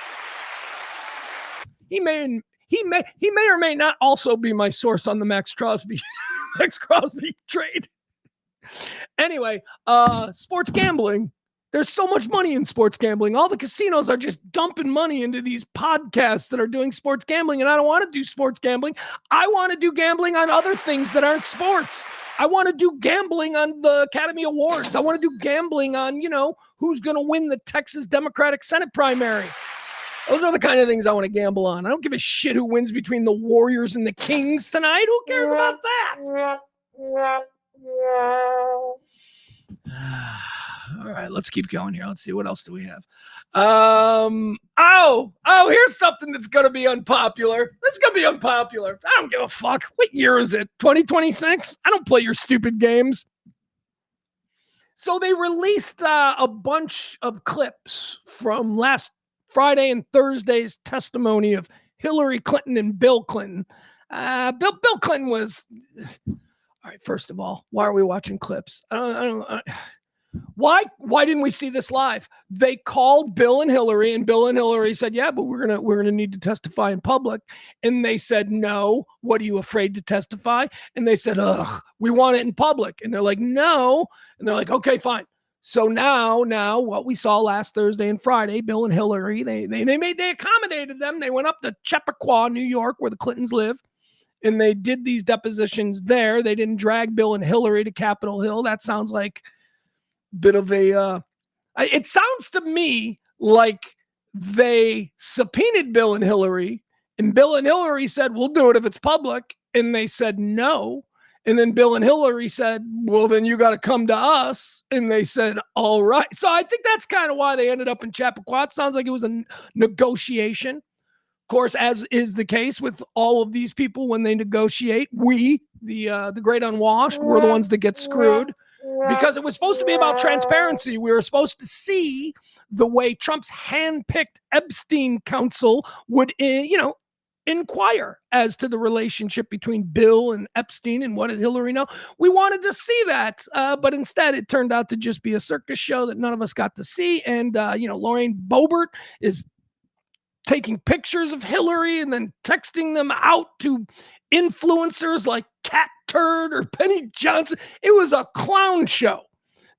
He may or may not also be my source on the Max Crosby trade. Anyway, sports gambling. There's so much money in sports gambling. All the casinos are just dumping money into these podcasts that are doing sports gambling, and I don't want to do sports gambling. I want to do gambling on other things that aren't sports. I want to do gambling on the Academy Awards. I want to do gambling on, who's going to win the Texas Democratic Senate primary. Those are the kind of things I want to gamble on. I don't give a shit who wins between the Warriors and the Kings tonight. Who cares about that? All right, let's keep going here. Let's see, what else do we have? Here's something that's going to be unpopular. This is going to be unpopular. I don't give a fuck. What year is it? 2026? I don't play your stupid games. So they released a bunch of clips from last Friday and Thursday's testimony of Hillary Clinton and Bill Clinton. Bill Clinton was... All right, first of all, why are we watching clips? Why didn't we see this live? They called Bill and Hillary said, yeah, but we're gonna need to testify in public. And they said, no, what are you afraid to testify? And they said, we want it in public. And they're like, no. And they're like, okay, fine. So now what we saw last Thursday and Friday, Bill and Hillary, they accommodated them. They went up to Chappaqua, New York, where the Clintons live. And they did these depositions there. They didn't drag Bill and Hillary to Capitol Hill. That sounds like a bit of a... it sounds to me like they subpoenaed Bill and Hillary, and Bill and Hillary said, we'll do it if it's public. And they said no. And then Bill and Hillary said, well, then you got to come to us. And they said, all right. So I think that's kind of why they ended up in Chappaqua. It sounds like it was a negotiation. Of course, as is the case with all of these people when they negotiate, we, the great unwashed, we're the ones that get screwed because it was supposed to be about transparency. We were supposed to see the way Trump's handpicked Epstein counsel would, inquire as to the relationship between Bill and Epstein and what did Hillary know. We wanted to see that, but instead it turned out to just be a circus show that none of us got to see. And, Lorraine Boebert is taking pictures of Hillary and then texting them out to influencers like Cat Turd or Penny Johnson. It was a clown show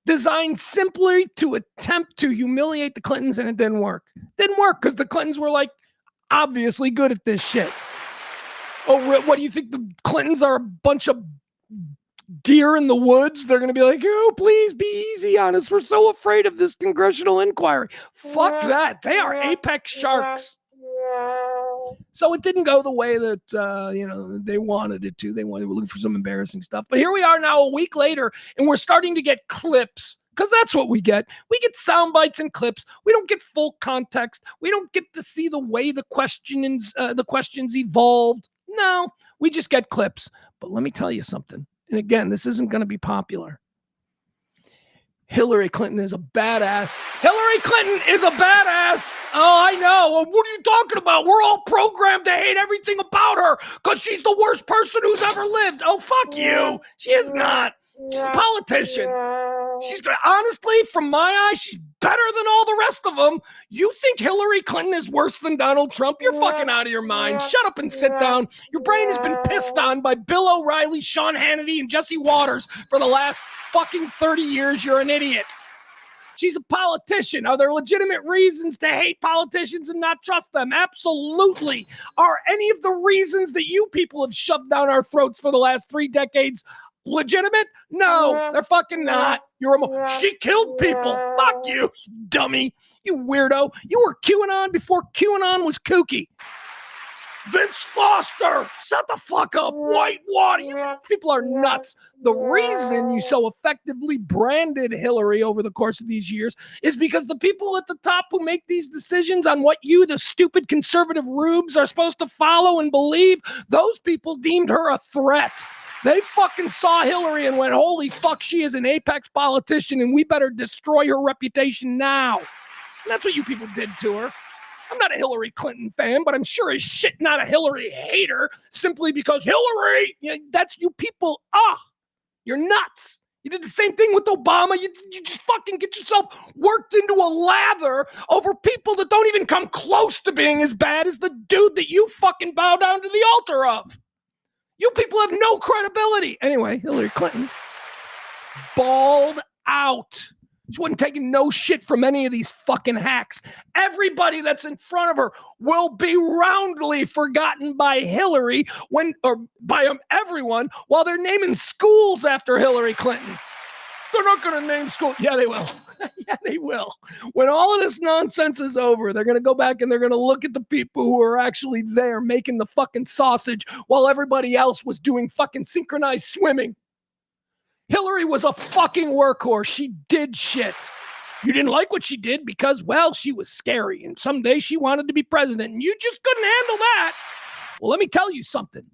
designed simply to attempt to humiliate the Clintons, and it didn't work. Didn't work because the Clintons were like obviously good at this shit. Oh, what do you think? The Clintons are a bunch of deer in the woods? They're going to be like, oh, please be easy on us. We're so afraid of this congressional inquiry. Fuck that. They are apex sharks. So it didn't go the way that, they wanted it to. They were looking for some embarrassing stuff. But here we are now a week later, and we're starting to get clips because that's what we get. We get sound bites and clips. We don't get full context. We don't get to see the way the questions evolved. No, we just get clips. But let me tell you something. And again, this isn't going to be popular. Hillary Clinton is a badass. Hillary Clinton is a badass. Oh, I know. What are you talking about? We're all programmed to hate everything about her because she's the worst person who's ever lived. Oh, fuck you. She is not. She's a politician. She's honestly, from my eyes, she's better than all the rest of them. You think Hillary Clinton is worse than Donald Trump? You're fucking out of your mind. Shut up and sit down. Your brain has been pissed on by Bill O'Reilly, Sean Hannity, and Jesse Waters for the last fucking 30 years. You're an idiot. She's a politician. Are there legitimate reasons to hate politicians and not trust them? Absolutely. Are any of the reasons that you people have shoved down our throats for the last 3 decades legitimate? No, they're fucking not. She killed people. Fuck you, you dummy. You weirdo. You were QAnon before QAnon was kooky. Vince Foster, shut the fuck up. Whitewater. You people are nuts. The reason you so effectively branded Hillary over the course of these years is because the people at the top who make these decisions on what you, the stupid conservative rubes, are supposed to follow and believe, those people deemed her a threat. They fucking saw Hillary and went, holy fuck, she is an apex politician and we better destroy her reputation now. And that's what you people did to her. I'm not a Hillary Clinton fan, but I'm sure as shit not a Hillary hater simply because Hillary, that's you people. You're nuts. You did the same thing with Obama. You just fucking get yourself worked into a lather over people that don't even come close to being as bad as the dude that you fucking bow down to the altar of. You people have no credibility. Anyway, Hillary Clinton balled out. She wasn't taking no shit from any of these fucking hacks. Everybody that's in front of her will be roundly forgotten by Hillary or by everyone while they're naming schools after Hillary Clinton. They're not going to name schools. Yeah, they will. Yeah, they will. When all of this nonsense is over, they're going to go back and they're going to look at the people who are actually there making the fucking sausage while everybody else was doing fucking synchronized swimming. Hillary was a fucking workhorse. She did shit. You didn't like what she did because, well, she was scary and someday she wanted to be president and you just couldn't handle that. Well, let me tell you something.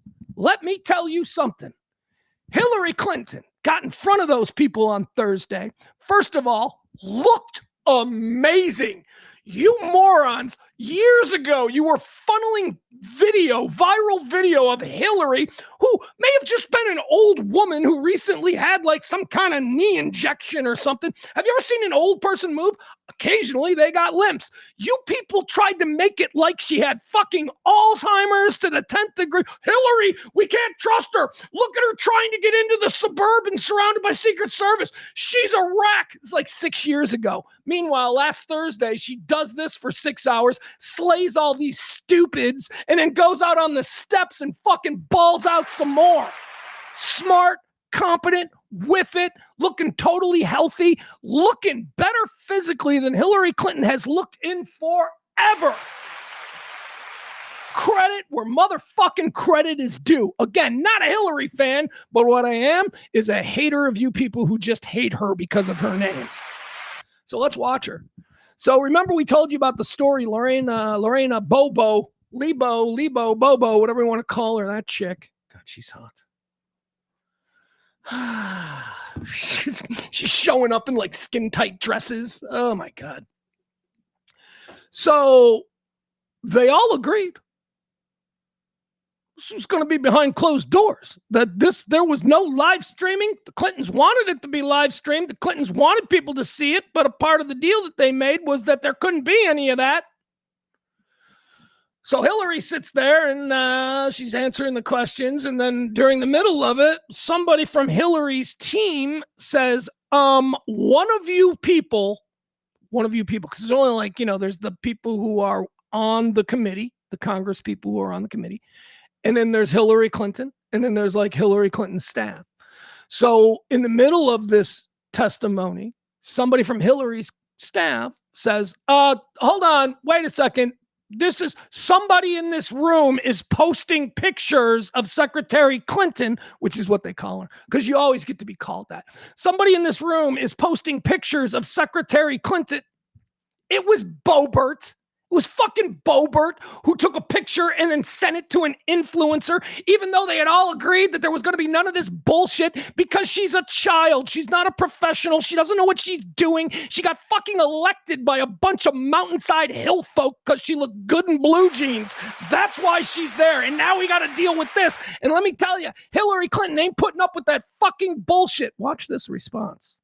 Hillary Clinton got in front of those people on Thursday. First of all, looked amazing. You morons, years ago, you were funneling viral video of Hillary, who may have just been an old woman who recently had like some kind of knee injection or something. Have you ever seen an old person move? Occasionally, they got limps. You people tried to make it like she had fucking Alzheimer's to the 10th degree. Hillary, we can't trust her. Look at her trying to get into the suburban surrounded by Secret Service. She's a wreck. It's like 6 years ago. Meanwhile, last Thursday, she does this for 6 hours, slays all these stupids, and then goes out on the steps and fucking balls out some more. Smart, competent, with it, looking totally healthy, looking better physically than Hillary Clinton has looked in forever. Credit where motherfucking credit is due. Again, not a Hillary fan, but what I am is a hater of you people who just hate her because of her name. So let's watch her. So remember we told you about the story, Lorena Bobo, Lebo, Bobo, whatever you want to call her, that chick. God, she's hot. She's showing up in like skin tight dresses. Oh my God. So they all agreed this was going to be behind closed doors, that there was no live streaming. The Clintons wanted it to be live streamed. The Clintons wanted people to see it, but a part of the deal that they made was that there couldn't be any of that. So Hillary sits there and she's answering the questions. And then during the middle of it, somebody from Hillary's team says, one of you people, because there's only like, there's the people who are on the committee, the Congress people who are on the committee. And then there's Hillary Clinton. And then there's like Hillary Clinton's staff. So in the middle of this testimony, somebody from Hillary's staff says, hold on, wait a second. This is somebody in this room is posting pictures of Secretary Clinton, which is what they call her, because you always get to be called that. Somebody in this room is posting pictures of Secretary Clinton. It was Boebert. It was fucking Boebert who took a picture and then sent it to an influencer, even though they had all agreed that there was going to be none of this bullshit because she's a child. She's not a professional. She doesn't know what she's doing. She got fucking elected by a bunch of mountainside hill folk because she looked good in blue jeans. That's why she's there. And now we got to deal with this. And let me tell you, Hillary Clinton ain't putting up with that fucking bullshit. Watch this response.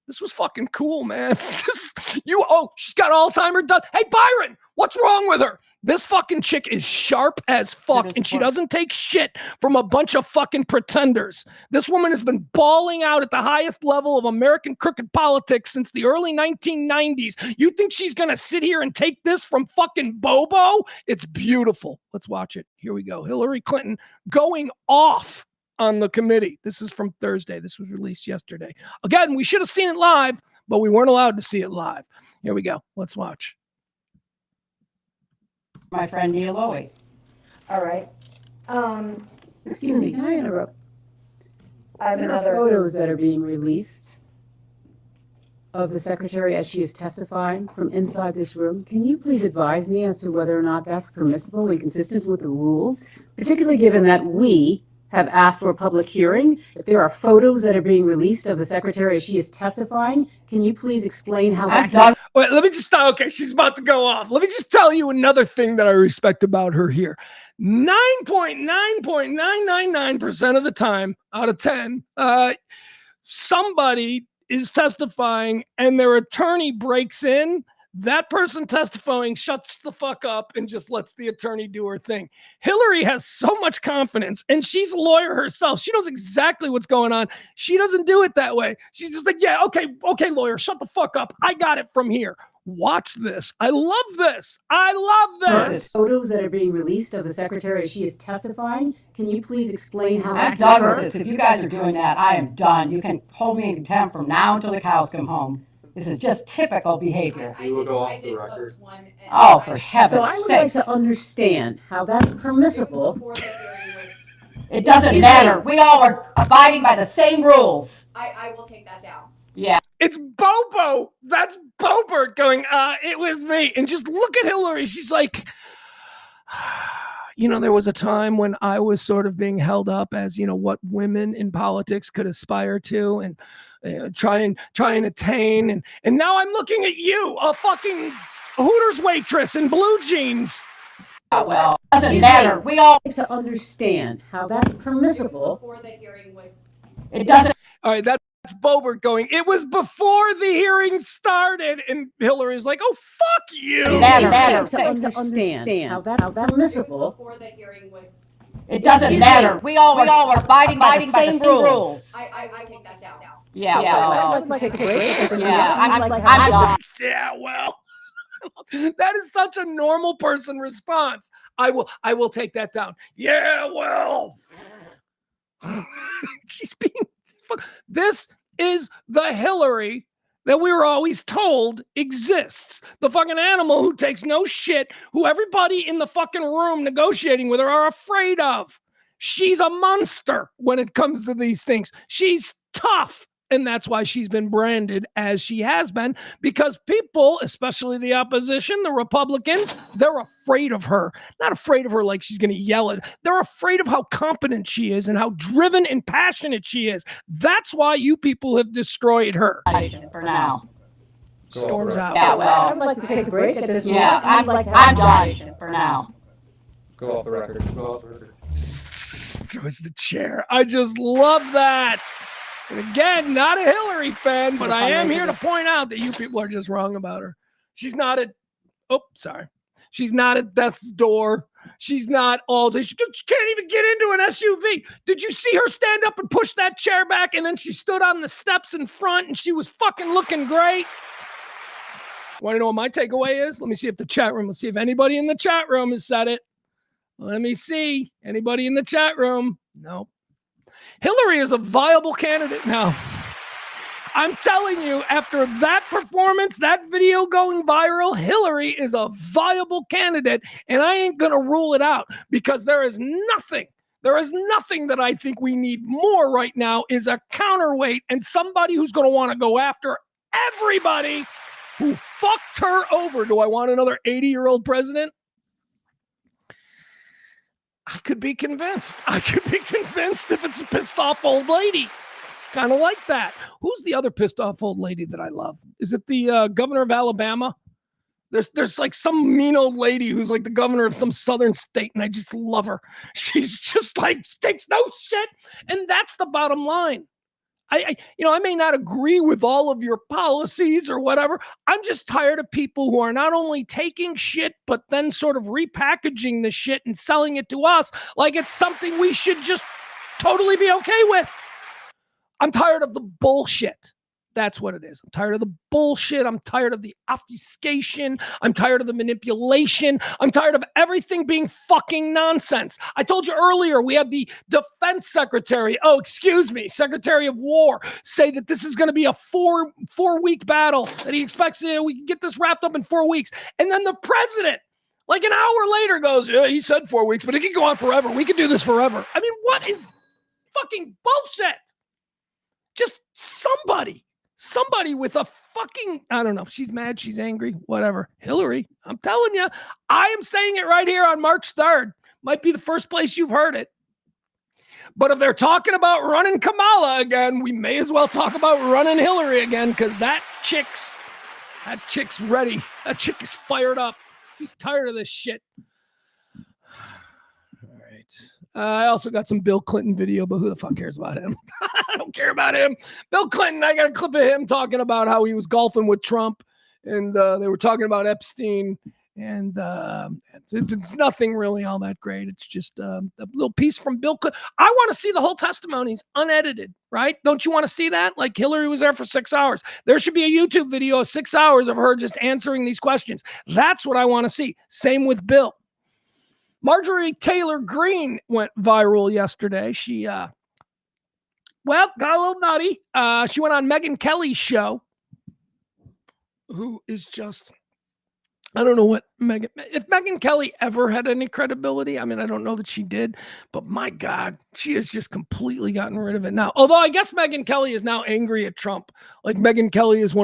This was fucking cool, man. She's got Alzheimer's. Hey, Byron, what's wrong with her? This fucking chick is sharp as fuck, and she doesn't take shit from a bunch of fucking pretenders. This woman has been bawling out at the highest level of American crooked politics since the early 1990s. You think she's going to sit here and take this from fucking Bobo? It's beautiful. Let's watch it. Here we go. Hillary Clinton going off on the committee. This is from Thursday. This was released yesterday. Again, we should have seen it live, but we weren't allowed to see it live. Here we go. Let's watch. My friend Neil Lowy. All right. Excuse me, can I interrupt? I have There are another. photos that are being released of the secretary as she is testifying from inside this room. Can you please advise me as to whether or not that's permissible and consistent with the rules, particularly given that we have asked for a public hearing? If there are photos that are being released of the secretary as she is testifying, can you please explain how that? Wait, let me just stop. Okay, she's about to go off. Let me just tell you another thing that I respect about her here. 9.999% of the time out of 10, somebody is testifying and their attorney breaks in. That person testifying shuts the fuck up and just lets the attorney do her thing. Hillary has so much confidence, and she's a lawyer herself. She knows exactly what's going on. She doesn't do it that way. She's just like, yeah, okay, lawyer, shut the fuck up. I got it from here. Watch this. I love this. I love this. Photos that are being released of the secretary as she is testifying, can you please explain how I'm that? done with this. If you guys are doing that, I am done. You can hold me in contempt from now until the cows come home. This is just typical behavior. We will go off the record. Oh, for heaven's So I would like sake. to understand how that's permissible. It doesn't matter. We all are abiding by the same rules. I will take that down. Yeah. It's Bobo. That's Bobert going, it was me. And just look at Hillary. She's like, there was a time when I was sort of being held up as, what women in politics could aspire to and try and attain. And now I'm looking at you, a fucking Hooters waitress in blue jeans. Oh, well, it doesn't matter. We all To understand how that's permissible. Before the hearing was. it doesn't All right, that's Bobert going, it was before the hearing started. And Hillary's like, oh, fuck you. matter. To understand how that's permissible. Before the hearing was. It doesn't matter. We all are abiding by the same rules. I take that down. Yeah, I'd well, like to take a break. yeah, I'm I'm done. Yeah, well, that is such a normal person response. I will take that down. Yeah, well, she's being. This is the Hillary that we were always told exists. The fucking animal who takes no shit, who everybody in the fucking room negotiating with her are afraid of. She's a monster when it comes to these things. She's tough. And that's why she's been branded as she has been, because people, especially the opposition, the Republicans, they're afraid of her. Not afraid of her like she's going to yell at. They're afraid of how competent she is and how driven and passionate she is. That's why you people have destroyed her. For now. Storms out. Yeah, well, I'd like to take a break at this yeah, moment. I'm done for now. Go off the record. Go off the record. Throws the chair. I just love that. And again, not a Hillary fan, but I am here to point out that you people are just wrong about her. She's not at, she's not at death's door. She's not she can't even get into an SUV. Did you see her stand up and push that chair back? And then she stood on the steps in front and she was fucking looking great. Want to know what my takeaway is? Let me see if let's see if anybody in the chat room has said it. Let me see. Anybody in the chat room? Nope. Hillary is a viable candidate now. I'm telling you, after that performance, that video going viral, Hillary is a viable candidate, and I ain't going to rule it out because there is nothing that I think we need more right now is a counterweight and somebody who's going to want to go after everybody who fucked her over. Do I want another 80-year-old president? I could be convinced. If it's a pissed off old lady. Kind of like that. Who's the other pissed off old lady that I love? Is it the governor of Alabama? There's like some mean old lady who's like the governor of some southern state, and I just love her. She's just like, takes no shit. And that's the bottom line. I may not agree with all of your policies or whatever. I'm just tired of people who are not only taking shit, but then sort of repackaging the shit and selling it to us like it's something we should just totally be okay with. I'm tired of the bullshit. That's what it is. I'm tired of the bullshit. I'm tired of the obfuscation. I'm tired of the manipulation. I'm tired of everything being fucking nonsense. I told you earlier, we had the defense secretary, Secretary of War, say that this is going to be a four-week battle, that he expects we can get this wrapped up in 4 weeks. And then the president, like an hour later, goes, yeah, he said 4 weeks, but it can go on forever. We can do this forever. I mean, what is fucking bullshit? Just somebody with a fucking, I don't know, she's mad, she's angry, whatever. Hillary, I'm telling you, I am saying it right here on March 3rd. Might be the first place you've heard it. But if they're talking about running Kamala again, we may as well talk about running Hillary again, because that chick's ready. That chick is fired up. She's tired of this shit. All right. I also got some Bill Clinton video, but who the fuck cares about him? I don't care about him. Bill Clinton, I got a clip of him talking about how he was golfing with Trump, and they were talking about Epstein, and it's nothing really all that great. It's just a little piece from Bill Clinton. I want to see the whole testimonies unedited, right? Don't you want to see that? Like Hillary was there for 6 hours. There should be a YouTube video of 6 hours of her just answering these questions. That's what I want to see. Same with Bill. Marjorie Taylor Greene went viral yesterday. She, got a little nutty. She went on Megyn Kelly's show, who is just, I don't know what if Megyn Kelly ever had any credibility. I mean, I don't know that she did, but my God, she has just completely gotten rid of it now. Although I guess Megyn Kelly is now angry at Trump. Like Megyn Kelly is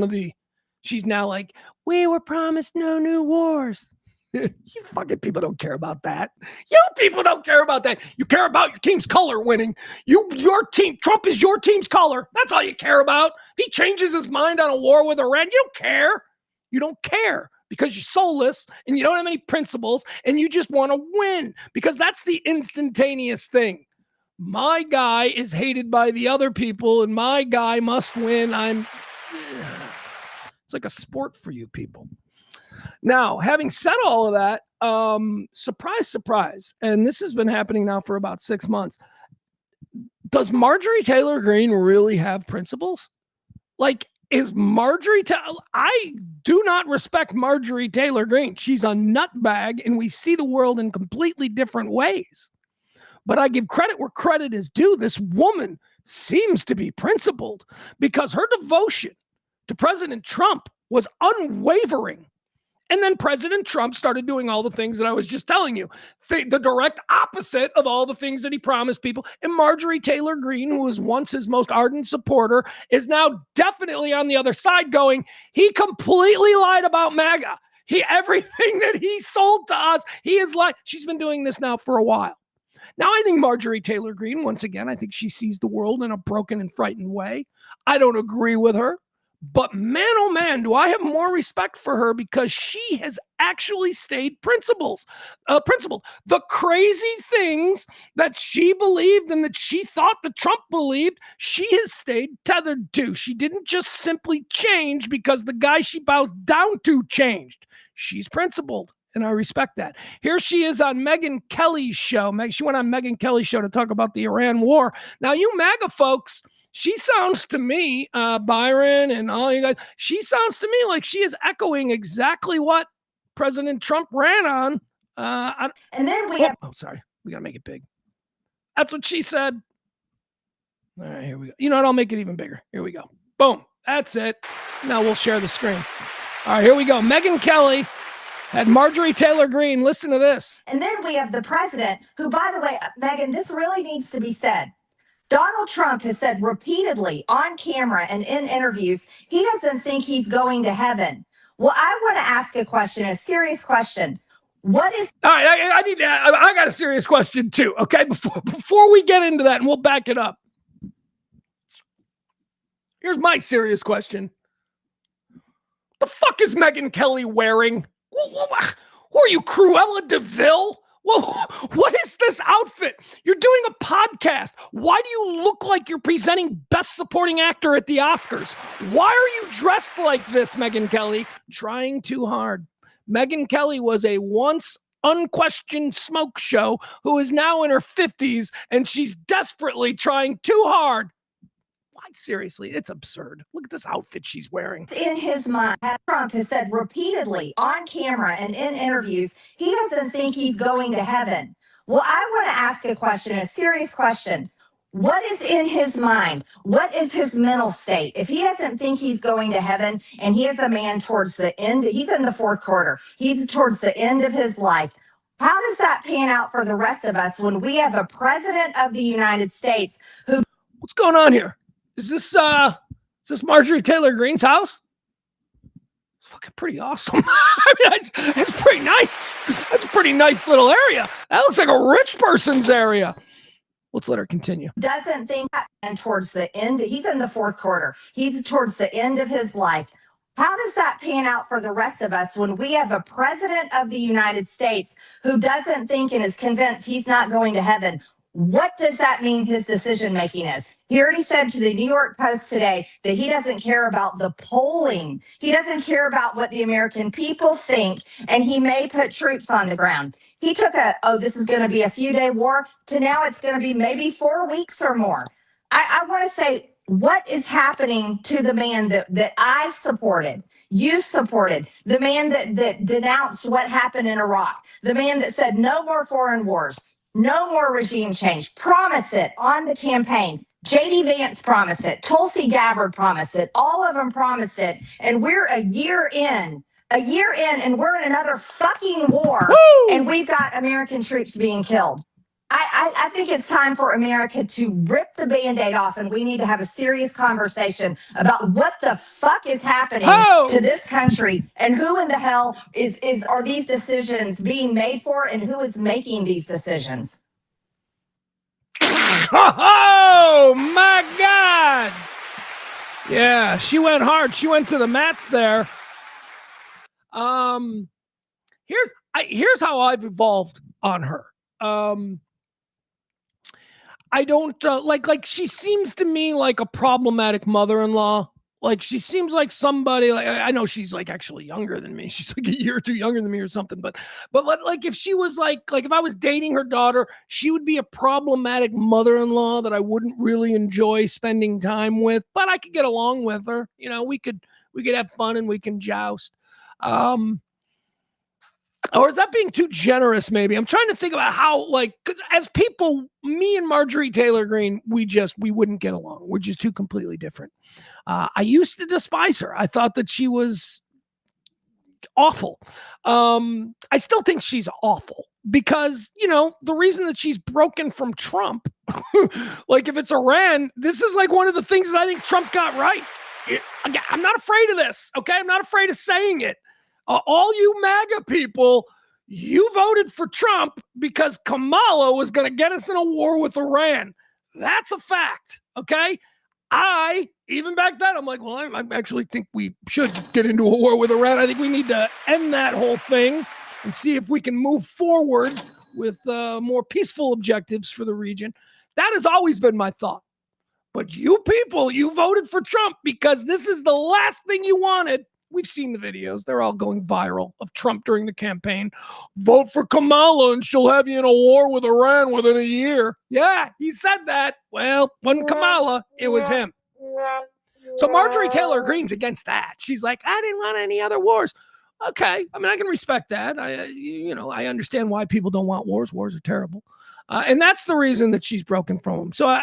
she's now like, we were promised no new wars. You fucking people don't care about that. You people don't care about that. You care about your team's color winning. Your team, Trump is your team's color. That's all you care about. If he changes his mind on a war with Iran, you don't care. You don't care because you're soulless and you don't have any principles and you just want to win because that's the instantaneous thing. My guy is hated by the other people and my guy must win. It's like a sport for you people. Now, having said all of that, surprise, surprise, and this has been happening now for about 6 months. Does Marjorie Taylor Greene really have principles? Like, is Marjorie I do not respect Marjorie Taylor Greene. She's a nutbag, and we see the world in completely different ways. But I give credit where credit is due. This woman seems to be principled because her devotion to President Trump was unwavering. And then President Trump started doing all the things that I was just telling you, the direct opposite of all the things that he promised people. And Marjorie Taylor Greene, who was once his most ardent supporter, is now definitely on the other side going, he completely lied about MAGA. Everything that he sold to us, he is like, she's been doing this now for a while. Now, I think Marjorie Taylor Greene, once again, I think she sees the world in a broken and frightened way. I don't agree with her. But man, oh man, do I have more respect for her because she has actually stayed principled. The crazy things that she believed and that she thought that Trump believed, she has stayed tethered to. She didn't just simply change because the guy she bows down to changed. She's principled, and I respect that. Here she is on Megyn Kelly's show. She went on Megyn Kelly's show to talk about the Iran war. Now, you MAGA folks, she sounds to me, Byron and all you guys, she sounds to me like she is echoing exactly what President Trump ran on. And then we have... Oh, sorry. We got to make it big. That's what she said. All right, here we go. You know what? I'll make it even bigger. Here we go. Boom. That's it. Now we'll share the screen. All right, here we go. Megyn Kelly had Marjorie Taylor Greene. Listen to this. And then we have the president, who, by the way, Megyn, this really needs to be said. Donald Trump has said repeatedly on camera and in interviews, he doesn't think he's going to heaven. Well, I want to ask a question, a serious question. What is... All right, I got a serious question too, okay? Before we get into that, and we'll back it up. Here's my serious question. The fuck is Megyn Kelly wearing? Who are you, Cruella DeVille? Whoa, what is this outfit? You're doing a podcast. Why do you look like you're presenting Best Supporting Actor at the Oscars? Why are you dressed like this, Megyn Kelly? Trying too hard. Megyn Kelly was a once unquestioned smoke show who is now in her 50s, and she's desperately trying too hard. Like, seriously, it's absurd. Look at this outfit she's wearing. In his mind, Trump has said repeatedly on camera and in interviews, he doesn't think he's going to heaven. Well, I want to ask a question, a serious question. What is in his mind? What is his mental state? If he doesn't think he's going to heaven and he is a man towards the end, he's in the fourth quarter, he's towards the end of his life. How does that pan out for the rest of us when we have a president of the United States who... What's going on here? Is this Marjorie Taylor Greene's house? It's fucking pretty awesome. I mean, it's pretty nice. That's a pretty nice little area. That looks like a rich person's area. Let's let her continue. Doesn't think, and towards the end, he's in the fourth quarter, he's towards the end of his life. How does that pan out for the rest of us when we have a president of the United States who doesn't think and is convinced he's not going to heaven? What does that mean his decision making is? He already said to the New York Post today that he doesn't care about the polling. He doesn't care about what the American people think, and he may put troops on the ground. He took this is going to be a few-day war, to now it's going to be maybe 4 weeks or more. I want to say, what is happening to the man that I supported, you supported, the man that denounced what happened in Iraq, the man that said no more foreign wars, no more regime change, promise it on the campaign. J.D. Vance promised it. Tulsi Gabbard promised it. All of them promised it. And we're a year in, and we're in another fucking war. Woo! And we've got American troops being killed. I think it's time for America to rip the Band-Aid off, and we need to have a serious conversation about what the fuck is happening to this country, and who in the hell are these decisions being made for, and who is making these decisions. Oh my God. Yeah, she went hard. She went to the mats there. Here's how I've evolved on her. I don't like she seems to me like a problematic mother-in-law. Like, she seems like somebody, like, I know she's like actually younger than me. She's like a year or two younger than me or something. But like if she was like if I was dating her daughter, she would be a problematic mother-in-law that I wouldn't really enjoy spending time with, but I could get along with her. You know, we could have fun and we can joust. Or is that being too generous? Maybe I'm trying to think about how, like, because as people, me and Marjorie Taylor Greene, we wouldn't get along. We're just two completely different. I used to despise her. I thought that she was awful. I still think she's awful because, you know, the reason that she's broken from Trump, like if it's Iran, this is like one of the things that I think Trump got right. I'm not afraid of this. Okay. I'm not afraid of saying it. All you MAGA people, you voted for Trump because Kamala was going to get us in a war with Iran. That's a fact, okay? Even back then, I'm like, well, I actually think we should get into a war with Iran. I think we need to end that whole thing and see if we can move forward with more peaceful objectives for the region. That has always been my thought. But you people, you voted for Trump because this is the last thing you wanted. We've seen the videos. They're all going viral of Trump during the campaign. Vote for Kamala and she'll have you in a war with Iran within a year. Yeah, he said that. Well, wasn't Kamala, it was him. So Marjorie Taylor Greene's against that. She's like, I didn't want any other wars. Okay. I mean, I can respect that. I understand why people don't want wars. Wars are terrible. And that's the reason that she's broken from him. So,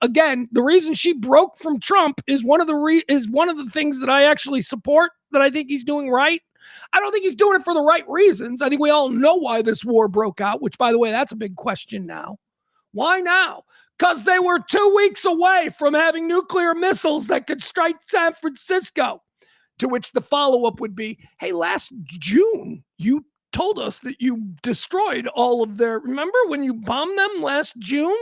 again, the reason she broke from Trump is one of the things that I actually support, that I think he's doing right. I don't think he's doing it for the right reasons. I think we all know why this war broke out, which, by the way, that's a big question now. Why now? Because they were 2 weeks away from having nuclear missiles that could strike San Francisco, to which the follow-up would be, hey, last June, you told us that you destroyed all of their, remember when you bombed them last June?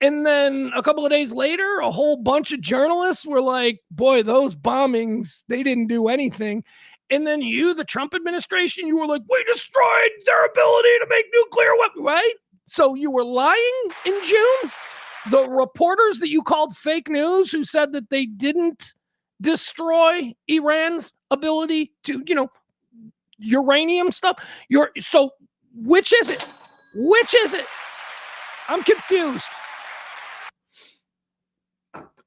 And then a couple of days later, a whole bunch of journalists were like, boy, those bombings, they didn't do anything. And then you, the Trump administration, you were like, we destroyed their ability to make nuclear weapons, right? So you were lying in June? The reporters that you called fake news who said that they didn't destroy Iran's ability to, uranium stuff. So which is it? Which is it? I'm confused.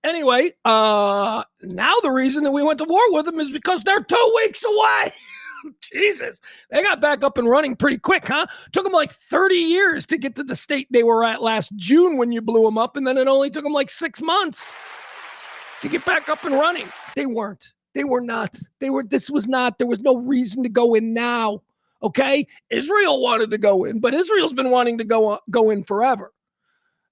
Anyway, now the reason that we went to war with them is because they're 2 weeks away. Jesus, they got back up and running pretty quick, huh? Took them like 30 years to get to the state they were at last June when you blew them up, and then it only took them like 6 months to get back up and running. They weren't. They were not. There was no reason to go in now. Okay? Israel wanted to go in, but Israel's been wanting to go in forever.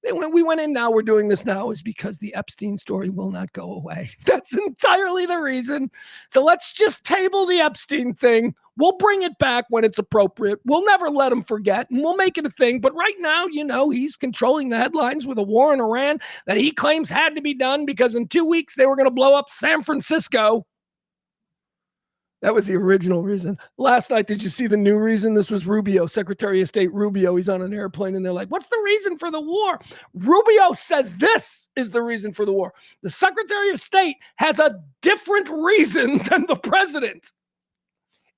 We went in now, we're doing this now, is because the Epstein story will not go away. That's entirely the reason. So let's just table the Epstein thing. We'll bring it back when it's appropriate. We'll never let him forget, and we'll make it a thing. But right now, he's controlling the headlines with a war in Iran that he claims had to be done because in 2 weeks they were going to blow up San Francisco. That was the original reason. Last night, did you see the new reason? This was Rubio, Secretary of State Rubio. He's on an airplane, and they're like, what's the reason for the war? Rubio says this is the reason for the war. The Secretary of State has a different reason than the president.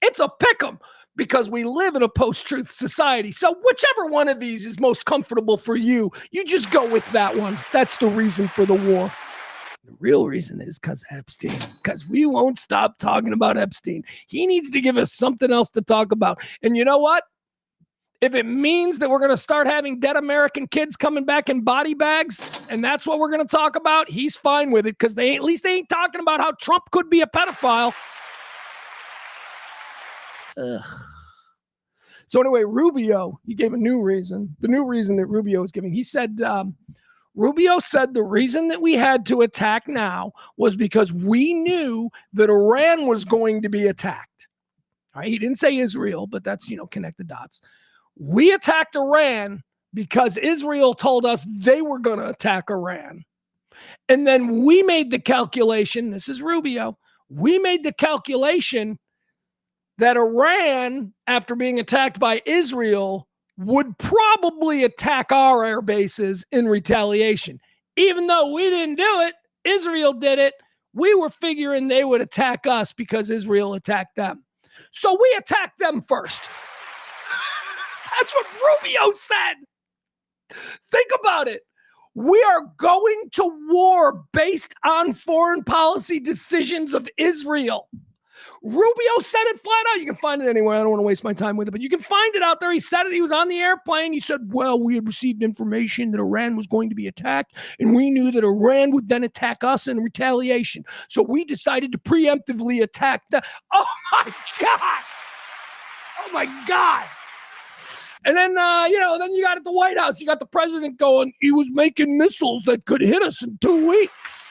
It's a pick'em because we live in a post-truth society. So whichever one of these is most comfortable for you, you just go with that one. That's the reason for the war. The real reason is because Epstein, because we won't stop talking about Epstein. He needs to give us something else to talk about. And you know what? If it means that we're going to start having dead American kids coming back in body bags, and that's what we're going to talk about, he's fine with it because at least they ain't talking about how Trump could be a pedophile. Ugh. So anyway, Rubio, he gave a new reason. The new reason that Rubio is giving, he said, Rubio said the reason that we had to attack now was because we knew that Iran was going to be attacked. All right, he didn't say Israel, but that's, connect the dots. We attacked Iran because Israel told us they were going to attack Iran. And then we made the calculation, this is Rubio, we made the calculation that Iran, after being attacked by Israel, would probably attack our air bases in retaliation. Even though we didn't do it, Israel did it. We were figuring they would attack us because Israel attacked them. So we attacked them first. That's what Rubio said. Think about it. We are going to war based on foreign policy decisions of Israel. Rubio said it flat out. You can find it anywhere. I don't want to waste my time with it, but you can find it out there. He said it. He was on the airplane. He said, well, we had received information that Iran was going to be attacked, and we knew that Iran would then attack us in retaliation. So we decided to preemptively attack the... Oh, my God. Oh, my God. And then, then you got at the White House, you got the president going, he was making missiles that could hit us in 2 weeks.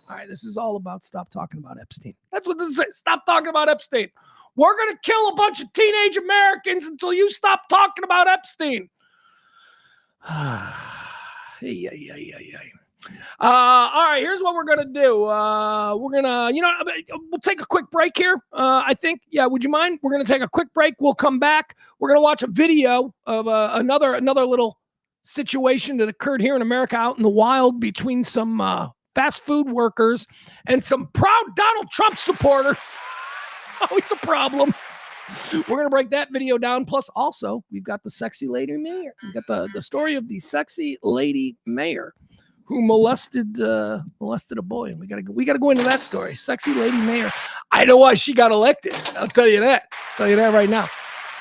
All right, this is all about stop talking about Epstein. That's what this is. Stop talking about Epstein. We're going to kill a bunch of teenage Americans until you stop talking about Epstein. All right, here's what we're going to do. We're going to, we'll take a quick break here. I think, would you mind? We're going to take a quick break. We'll come back. We're going to watch a video of another little situation that occurred here in America out in the wild between some fast food workers and some proud Donald Trump supporters. It's always a problem. We're going to break that video down. Plus, also, we've got the sexy lady mayor. We've got the story of the sexy lady mayor who molested a boy. And we got to go into that story. Sexy lady mayor. I know why she got elected. I'll tell you that. Right now.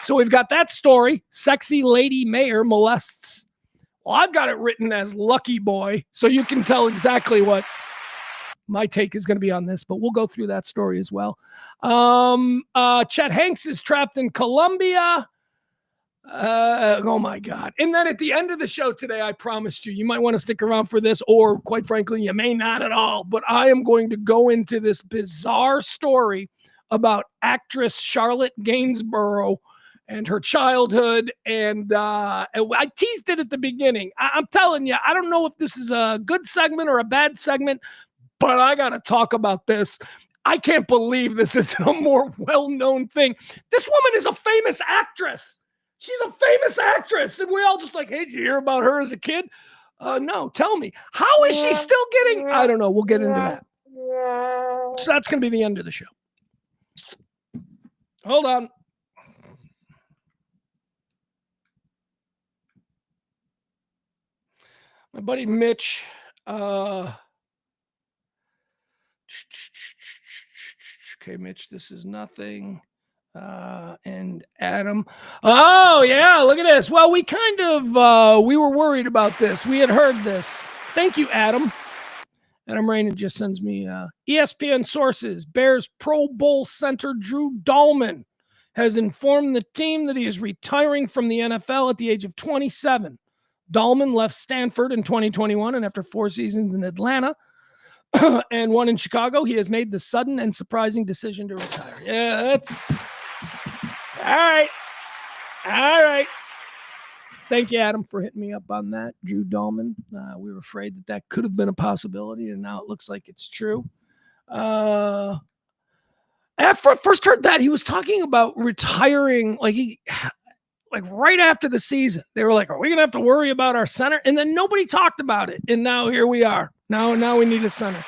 So we've got that story. Sexy lady mayor molests. Well, I've got it written as lucky boy, so you can tell exactly what my take is going to be on this, but we'll go through that story as well. Chet Hanks is trapped in Colombia. Oh my God. And then at the end of the show today, I promised you might want to stick around for this, or quite frankly, you may not at all, but I am going to go into this bizarre story about actress Charlotte Gainsborough and her childhood. And I teased it at the beginning. I'm telling you, I don't know if this is a good segment or a bad segment, but I got to talk about this. I can't believe this isn't a more well-known thing. This woman is a famous actress. She's a famous actress. And we all just like, hey, did you hear about her as a kid? No, tell me. How is she still getting? I don't know. We'll get into that. So that's going to be the end of the show. Hold on. My buddy Mitch Okay, Mitch, this is nothing. And Adam. Oh, yeah, look at this. Well, we kind of, we were worried about this. We had heard this. Thank you, Adam. Adam Rainen just sends me ESPN sources. Bears Pro Bowl center Drew Dahlman has informed the team that he is retiring from the NFL at the age of 27. Dahlman left Stanford in 2021, and after 4 seasons in Atlanta and 1 in Chicago, he has made the sudden and surprising decision to retire. Yeah, that's all right. All right. Thank you, Adam, for hitting me up on that. Drew Dahlman. We were afraid that that could have been a possibility, and now it looks like it's true. I first heard that he was talking about retiring, like right after the season. They were like, "Are we gonna have to worry about our center?" And then nobody talked about it, and now here we are. Now we need a center.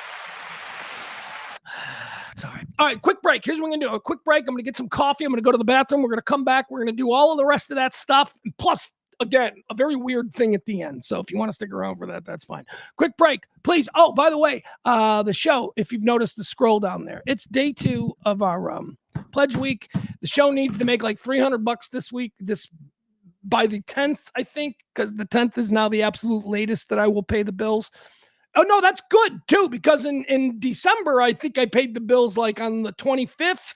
It's all right. All right, quick break. Here's what we're gonna do: a quick break. I'm gonna get some coffee. I'm gonna go to the bathroom. We're gonna come back. We're gonna do all of the rest of that stuff, plus. Again, a very weird thing at the end. So if you want to stick around for that, that's fine. Quick break, please. Oh, by the way, the show, if you've noticed the scroll down there, it's day 2 of our pledge week. The show needs to make like $300 this week, by the 10th, I think, because the 10th is now the absolute latest that I will pay the bills. Oh, no, that's good too, because in December, I think I paid the bills like on the 25th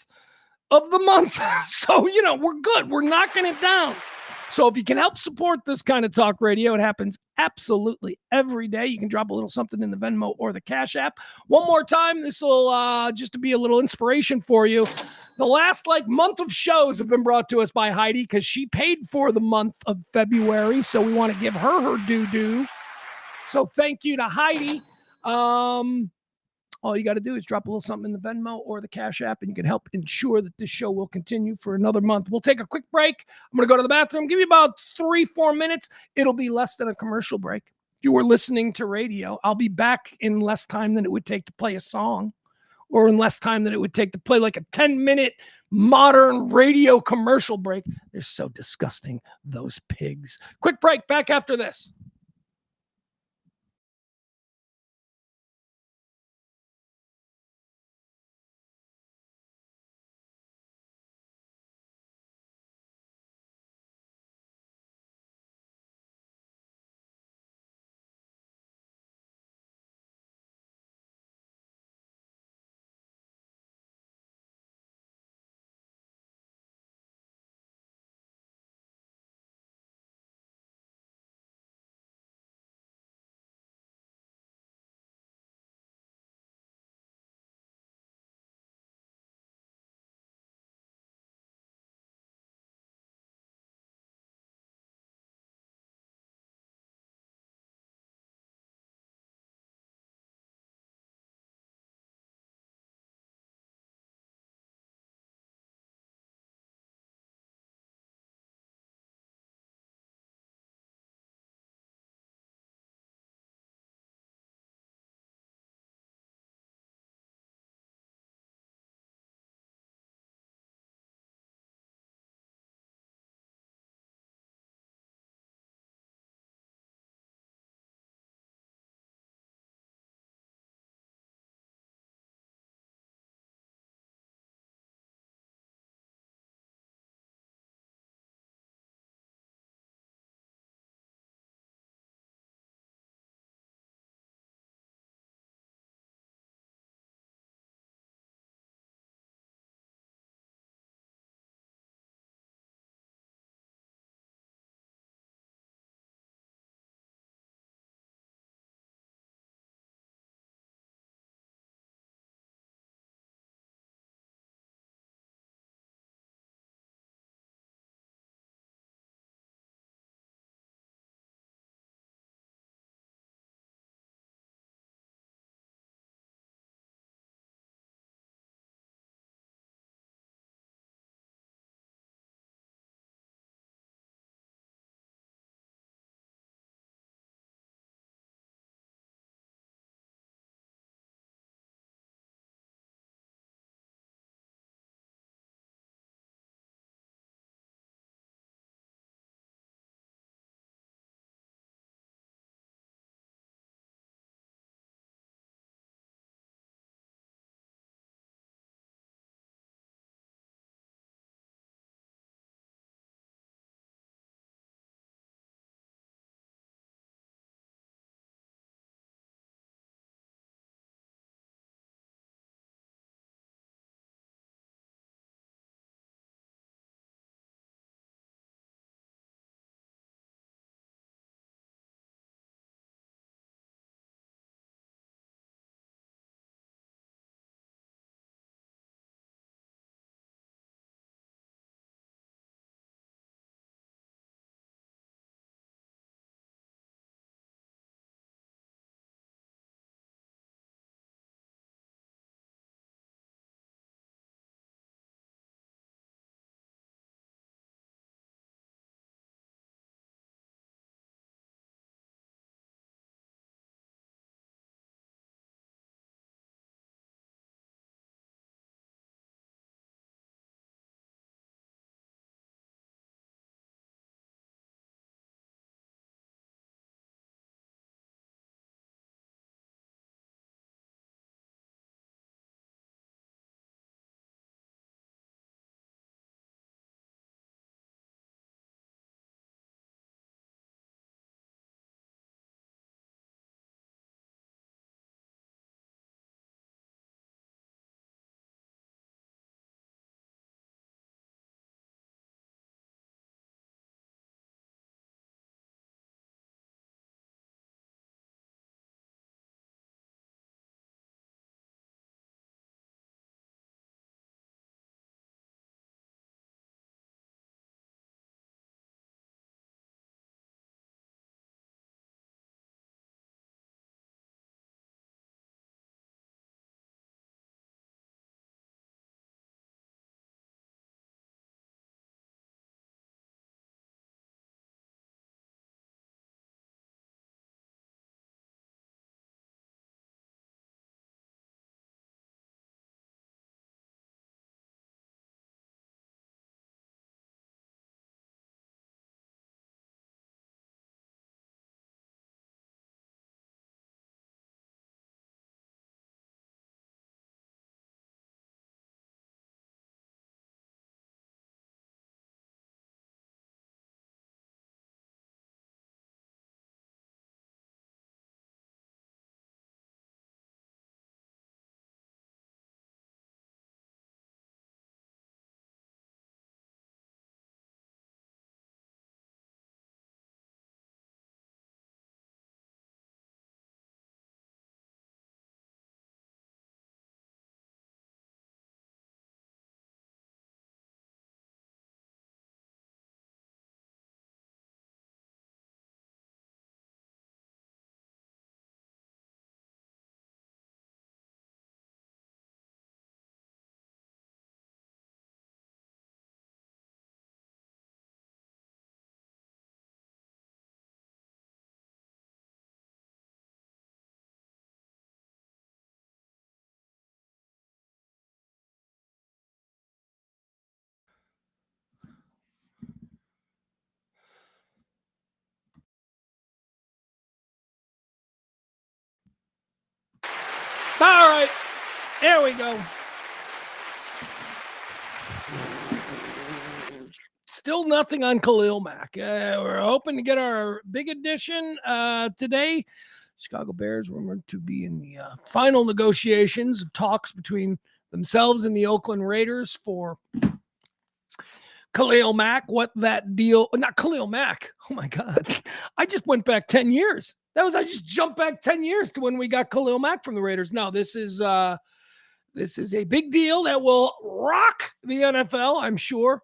of the month. So, we're good. We're knocking it down. So if you can help support this kind of talk radio, it happens absolutely every day. You can drop a little something in the Venmo or the Cash App. One more time, this will just to be a little inspiration for you. The last month of shows have been brought to us by Heidi because she paid for the month of February. So we want to give her due. So thank you to Heidi. All you got to do is drop a little something in the Venmo or the Cash App, and you can help ensure that this show will continue for another month. We'll take a quick break. I'm going to go to the bathroom. Give you about 3-4 minutes. It'll be less than a commercial break. If you were listening to radio, I'll be back in less time than it would take to play a song, or in less time than it would take to play like a 10-minute modern radio commercial break. They're so disgusting, those pigs. Quick break. Back after this. All right. There we go. Still nothing on Khalil Mack. We're hoping to get our big edition today. Chicago Bears rumored to be in the final negotiations, talks between themselves and the Oakland Raiders for Khalil Mack. What that deal, not Khalil Mack. Oh my God. I just went back 10 years. I just jumped back 10 years to when we got Khalil Mack from the Raiders. No, this is a big deal that will rock the NFL, I'm sure.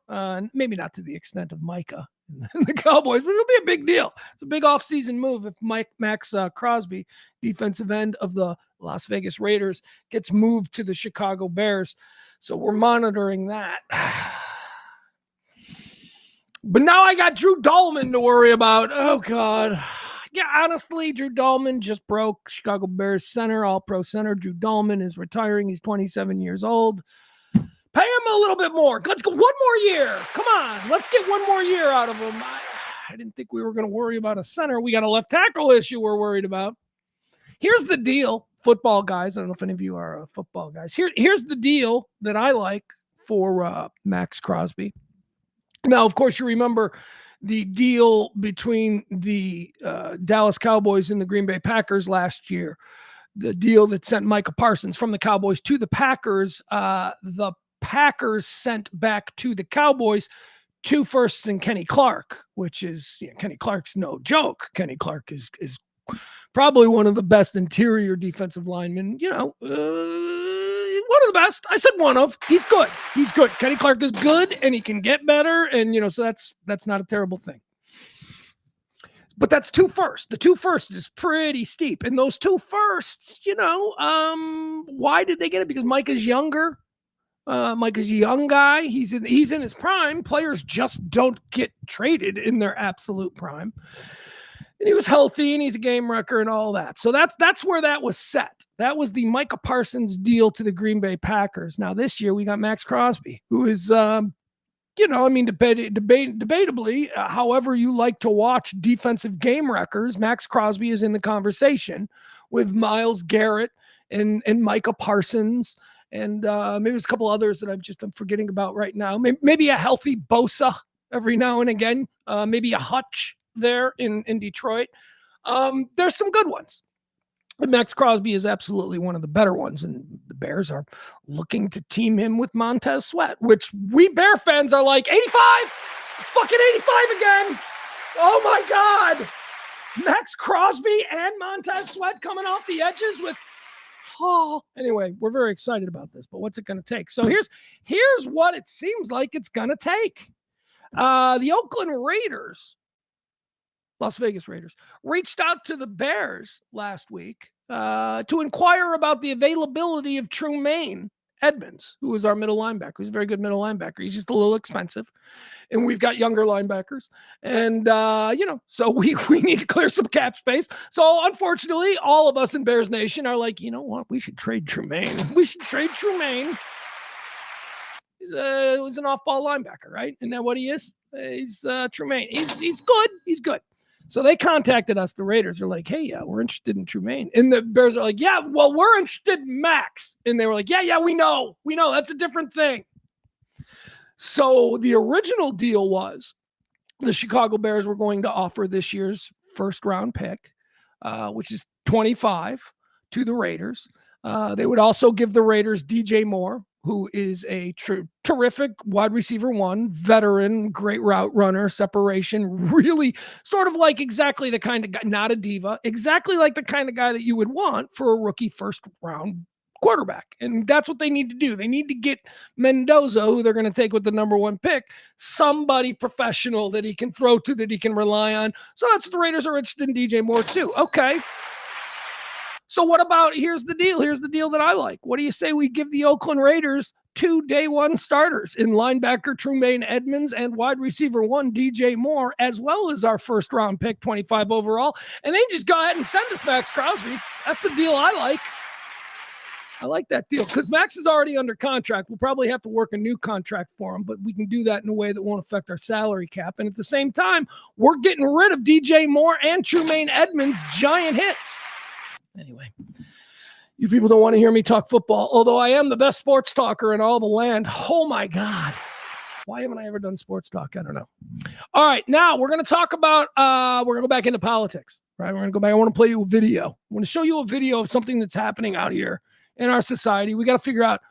Maybe not to the extent of Micah and the Cowboys, but it'll be a big deal. It's a big offseason move if Max Crosby, defensive end of the Las Vegas Raiders, gets moved to the Chicago Bears. So we're monitoring that. But now I got Drew Dahlman to worry about. Oh, God. Yeah, honestly, Drew Dahlman just broke. Chicago Bears center, all-pro center. Drew Dahlman is retiring. He's 27 years old. Pay him a little bit more. Let's go one more year. Come on. Let's get one more year out of him. I didn't think we were going to worry about a center. We got a left tackle issue we're worried about. Here's the deal, football guys. I don't know if any of you are football guys. Here's the deal that I like for Max Crosby. Now, of course, you remember the deal between the Dallas Cowboys and the Green Bay Packers last year, the deal that sent Micah Parsons from the Cowboys to the Packers. The Packers sent back to the Cowboys 2 firsts and Kenny Clark, which is, Kenny Clark's no joke. Kenny Clark is probably one of the best interior defensive linemen, one of the best. I said one of. He's good. He's good. Kenny Clark is good, and he can get better, and so that's not a terrible thing. But that's 2 firsts. The 2 firsts is pretty steep, and those 2 firsts, why did they get it? Because Micah's younger. Micah's a young guy. He's in his prime. Players just don't get traded in their absolute prime. And he was healthy, and he's a game wrecker and all that. So that's where that was set. That was the Micah Parsons deal to the Green Bay Packers. Now this year we got Max Crosby, who is, debatably, however you like to watch defensive game wreckers, Max Crosby is in the conversation with Myles Garrett and Micah Parsons. And maybe there's a couple others that I'm forgetting about right now. Maybe a healthy Bosa every now and again. Maybe a Hutch there in Detroit. There's some good ones. And Max Crosby is absolutely one of the better ones. And the Bears are looking to team him with Montez Sweat, which we Bear fans are like, 85? It's fucking 85 again. Oh my God. Max Crosby and Montez Sweat coming off the edges with anyway, we're very excited about this, but what's it going to take? So here's what it seems like it's going to take. The Oakland Raiders, Las Vegas Raiders, reached out to the Bears last week to inquire about the availability of Trumaine Edmonds, who is our middle linebacker. He's a very good middle linebacker. He's just a little expensive, and we've got younger linebackers. And, so we need to clear some cap space. So, unfortunately, all of us in Bears Nation are like, you know what? We should trade Trumaine. We should trade Trumaine. He was an off-ball linebacker, right? Isn't that what he is? He's Trumaine. He's good. He's good. So they contacted us, the Raiders. They're like, hey, yeah, we're interested in Trumaine. And the Bears are like, yeah, well, we're interested in Max. And they were like, yeah, we know. We know. That's a different thing. So the original deal was the Chicago Bears were going to offer this year's first-round pick, which is 25, to the Raiders. They would also give the Raiders DJ Moore, who is a terrific wide receiver 1, veteran, great route runner, separation, really sort of like exactly the kind of guy, not a diva, exactly like the kind of guy that you would want for a rookie first-round quarterback. And that's what they need to do. They need to get Mendoza, who they're going to take with the number 1 pick, somebody professional that he can throw to, that he can rely on. So that's what the Raiders are interested in DJ Moore too. Okay. So what about, here's the deal. Here's the deal that I like. What do you say we give the Oakland Raiders 2 day 1 starters in linebacker Trumaine Edmonds and wide receiver 1 DJ Moore, as well as our first round pick, 25 overall, and they just go ahead and send us Max Crosby. That's the deal I like. I like that deal because Max is already under contract. We'll probably have to work a new contract for him, but we can do that in a way that won't affect our salary cap. And at the same time, we're getting rid of DJ Moore and Trumaine Edmonds' giant hits. Anyway, You people don't want to hear me talk football, although I am the best sports talker in all the land. Oh my God. Why haven't I ever done sports talk? I don't know. All right, now we're going to talk about, we're going to go back into politics, right? We're going to go back. I want to play you a video. I want to show you a video of something that's happening out here in our society. We got to figure out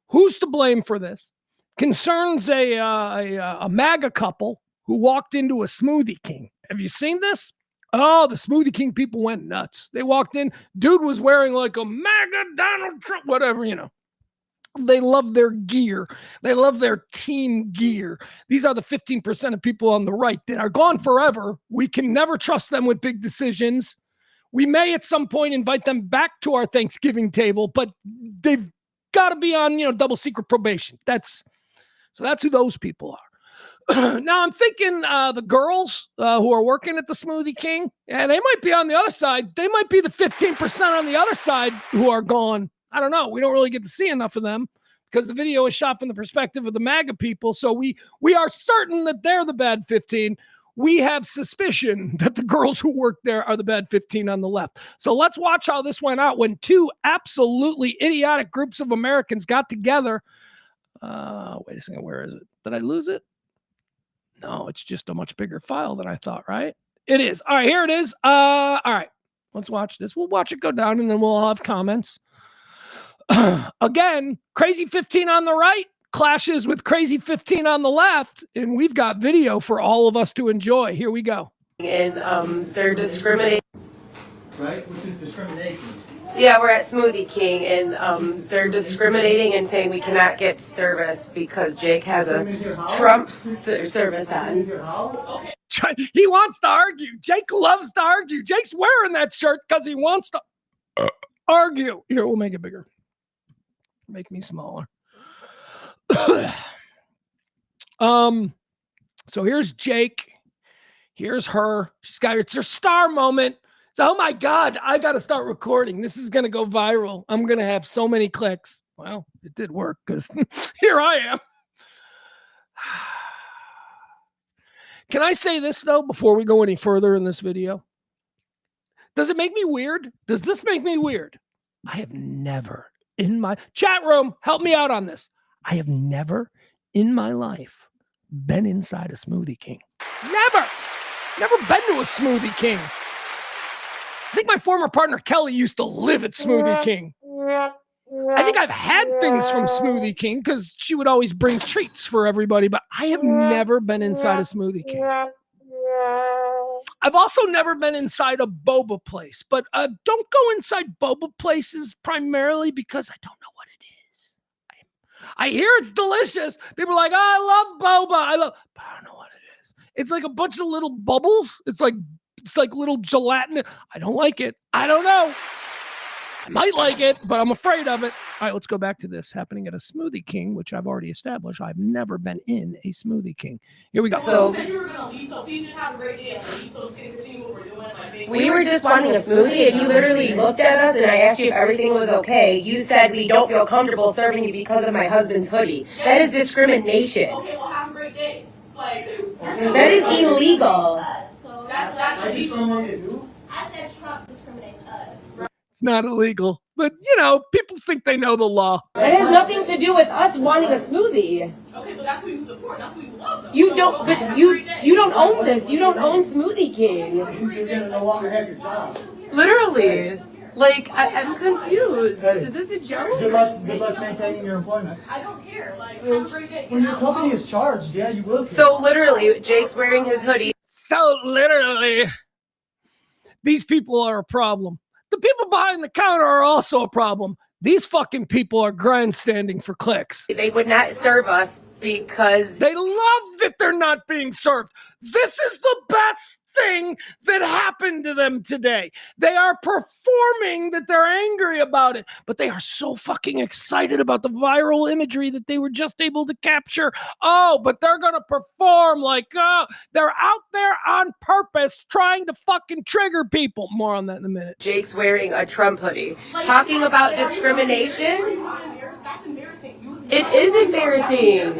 who's to blame for this. Concerns a MAGA couple who walked into a Smoothie King. Have you seen this? Oh, the Smoothie King people went nuts. They walked in. Dude was wearing like a MAGA Donald Trump, whatever, you know. They love their gear. They love their team gear. These are the 15% of people on the right that are gone forever. We can never trust them with big decisions. We may at some point invite them back to our Thanksgiving table, but they've got to be on, double secret probation. That's who those people are. Now I'm thinking the girls who are working at the Smoothie King, they might be on the other side. They might be the 15% on the other side who are gone. I don't know. We don't really get to see enough of them because the video is shot from the perspective of the MAGA people. So we are certain that they're the bad 15. We have suspicion that the girls who work there are the bad 15 on the left. So let's watch how this went out when two absolutely idiotic groups of Americans got together. Wait a second. Where is it? Did I lose it? No, it's just a much bigger file than I thought, right? It is. All right, here it is. All right, let's watch this. We'll watch it go down and then we'll all have comments. Again, Crazy 15 on the right clashes with Crazy 15 on the left, and we've got video for all of us to enjoy. Here we go. And they're discriminating. Right? Which is discrimination. Yeah, we're at Smoothie King, and they're discriminating and saying we cannot get service because Jake has a Trump service on. He wants to argue. Jake loves to argue. Jake's wearing that shirt because he wants to argue. Here, we'll make it bigger. Make me smaller. So here's Jake. Here's her. It's her star moment. So, oh my God, I got to start recording. This is going to go viral. I'm going to have so many clicks. Well, it did work because here I am. Can I say this, though, before we go any further in this video? Does it make me weird? Does this make me weird? I have never in my chat room, help me out on this. I have never in my life been inside a Smoothie King. Never been to a Smoothie King. I think my former partner Kelly used to live at Smoothie King. I think I've had things from Smoothie King because she would always bring treats for everybody, but I have never been inside a Smoothie King. I've also never been inside a boba place, but don't go inside boba places primarily because I don't know what it is. I hear it's delicious. People are like, oh, I love boba. But I don't know what it is. It's like a bunch of little bubbles. It's like little gelatin. I don't like it. I don't know. I might like it, but I'm afraid of it. All right, let's go back to this happening at a Smoothie King, which I've already established. I've never been in a Smoothie King. Here we go. So you said you were going to leave, so please just have a great day and leave so we can continue what we're doing. We were just wanting a smoothie, and you literally looked at us, and I asked you if everything was okay. You said we don't feel comfortable serving you because of my husband's hoodie. Yes. That is discrimination. Okay, well, have a great day. That is illegal. That's illegal. I said Trump discriminates us. It's not illegal, but people think they know the law. That has nothing to do with us wanting a smoothie. Okay, but that's who you support. That's who you love, though. You don't. But you don't own this. You don't own Smoothie King. You're gonna no longer have your job. Literally. I'm confused. Hey, is this a joke? Good luck maintaining your employment. I don't care. Have a great day. When your company is charged, yeah, you will. So literally, Jake's wearing his hoodie. So literally, these people are a problem. The people behind the counter are also a problem. These fucking people are grandstanding for clicks. They would not serve us because they love that they're not being served. This is the best thing that happened to them today. They are performing that they're angry about it, but they are so fucking excited about the viral imagery that they were just able to capture. Oh, but they're going to perform like, they're out there on purpose trying to fucking trigger people. More on that in a minute. Jake's wearing a Trump hoodie. Talking about discrimination. That's embarrassing. It is embarrassing.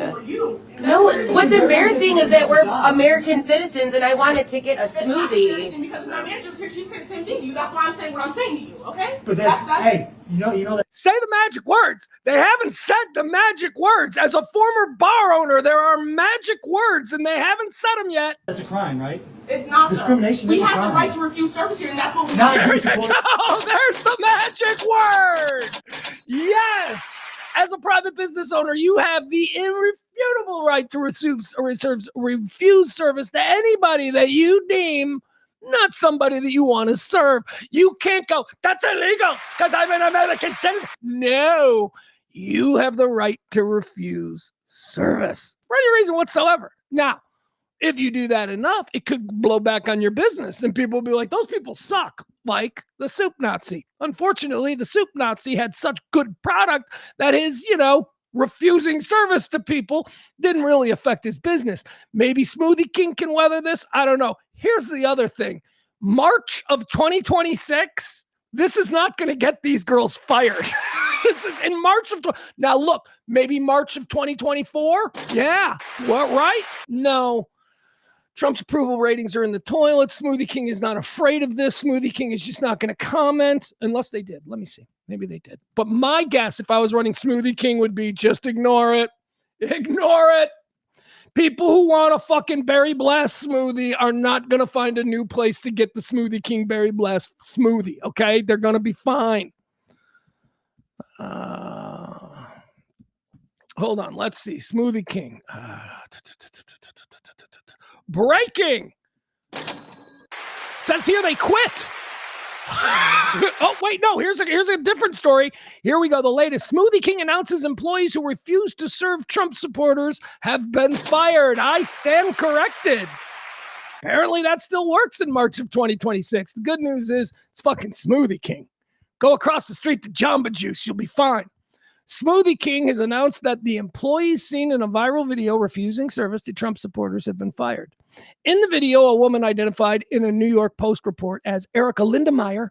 No, what's embarrassing is that we're American citizens and I wanted to get a smoothie. Because my manager, she said the same thing to you. That's why I'm saying what I'm saying to you, okay? But hey, you know that. Say the magic words. They haven't said the magic words. As a former bar owner, there are magic words, and they haven't said them yet. That's a crime, right? It's not. Discrimination. We is a have the crime. right to refuse service here, and that's what we're Not doing. There you go. There's the magic word. Yes. As a private business owner, you have the irrefutable right to refuse service to anybody that you deem not somebody that you want to serve. You can't go, that's illegal because I'm an American citizen. No, you have the right to refuse service for any reason whatsoever. Now, if you do that enough, it could blow back on your business and people will be like, those people suck, like the soup Nazi. Unfortunately, the soup Nazi had such good product that his, refusing service to people didn't really affect his business. Maybe Smoothie King can weather this. I don't know. Here's the other thing. March of 2026, this is not going to get these girls fired. This is in March of... Now, look, maybe March of 2024? Yeah. What, right? No. Trump's approval ratings are in the toilet. Smoothie King is not afraid of this. Smoothie King is just not going to comment unless they did. Let me see. Maybe they did. But my guess, if I was running Smoothie King, would be just ignore it. Ignore it. People who want a fucking Berry Blast smoothie are not going to find a new place to get the Smoothie King Berry Blast smoothie, okay? They're going to be fine. Hold on. Let's see. Smoothie King. Breaking. Says here they quit. Oh, wait, no, here's a different story. Here we go. The latest. Smoothie King announces employees who refuse to serve Trump supporters have been fired. I stand corrected. Apparently that still works in March of 2026. The good news is it's fucking Smoothie King. Go across the street to Jamba Juice. You'll be fine. Smoothie King has announced that the employees seen in a viral video refusing service to Trump supporters have been fired. In the video, a woman identified in a New York Post report as Erica Lindemeyer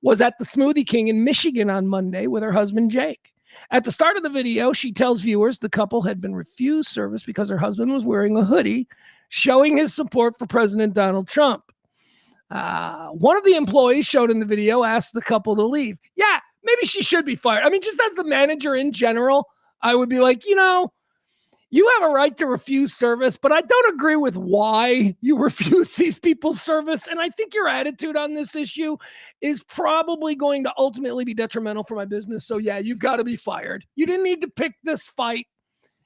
was at the Smoothie King in Michigan on Monday with her husband, Jake. At the start of the video, she tells viewers the couple had been refused service because her husband was wearing a hoodie showing his support for President Donald Trump. One of the employees shown in the video asked the couple to leave. Yeah, maybe she should be fired. I mean, just as the manager in general, I would be like, you have a right to refuse service, but I don't agree with why you refuse these people's service. And I think your attitude on this issue is probably going to ultimately be detrimental for my business. So yeah, you've got to be fired. You didn't need to pick this fight.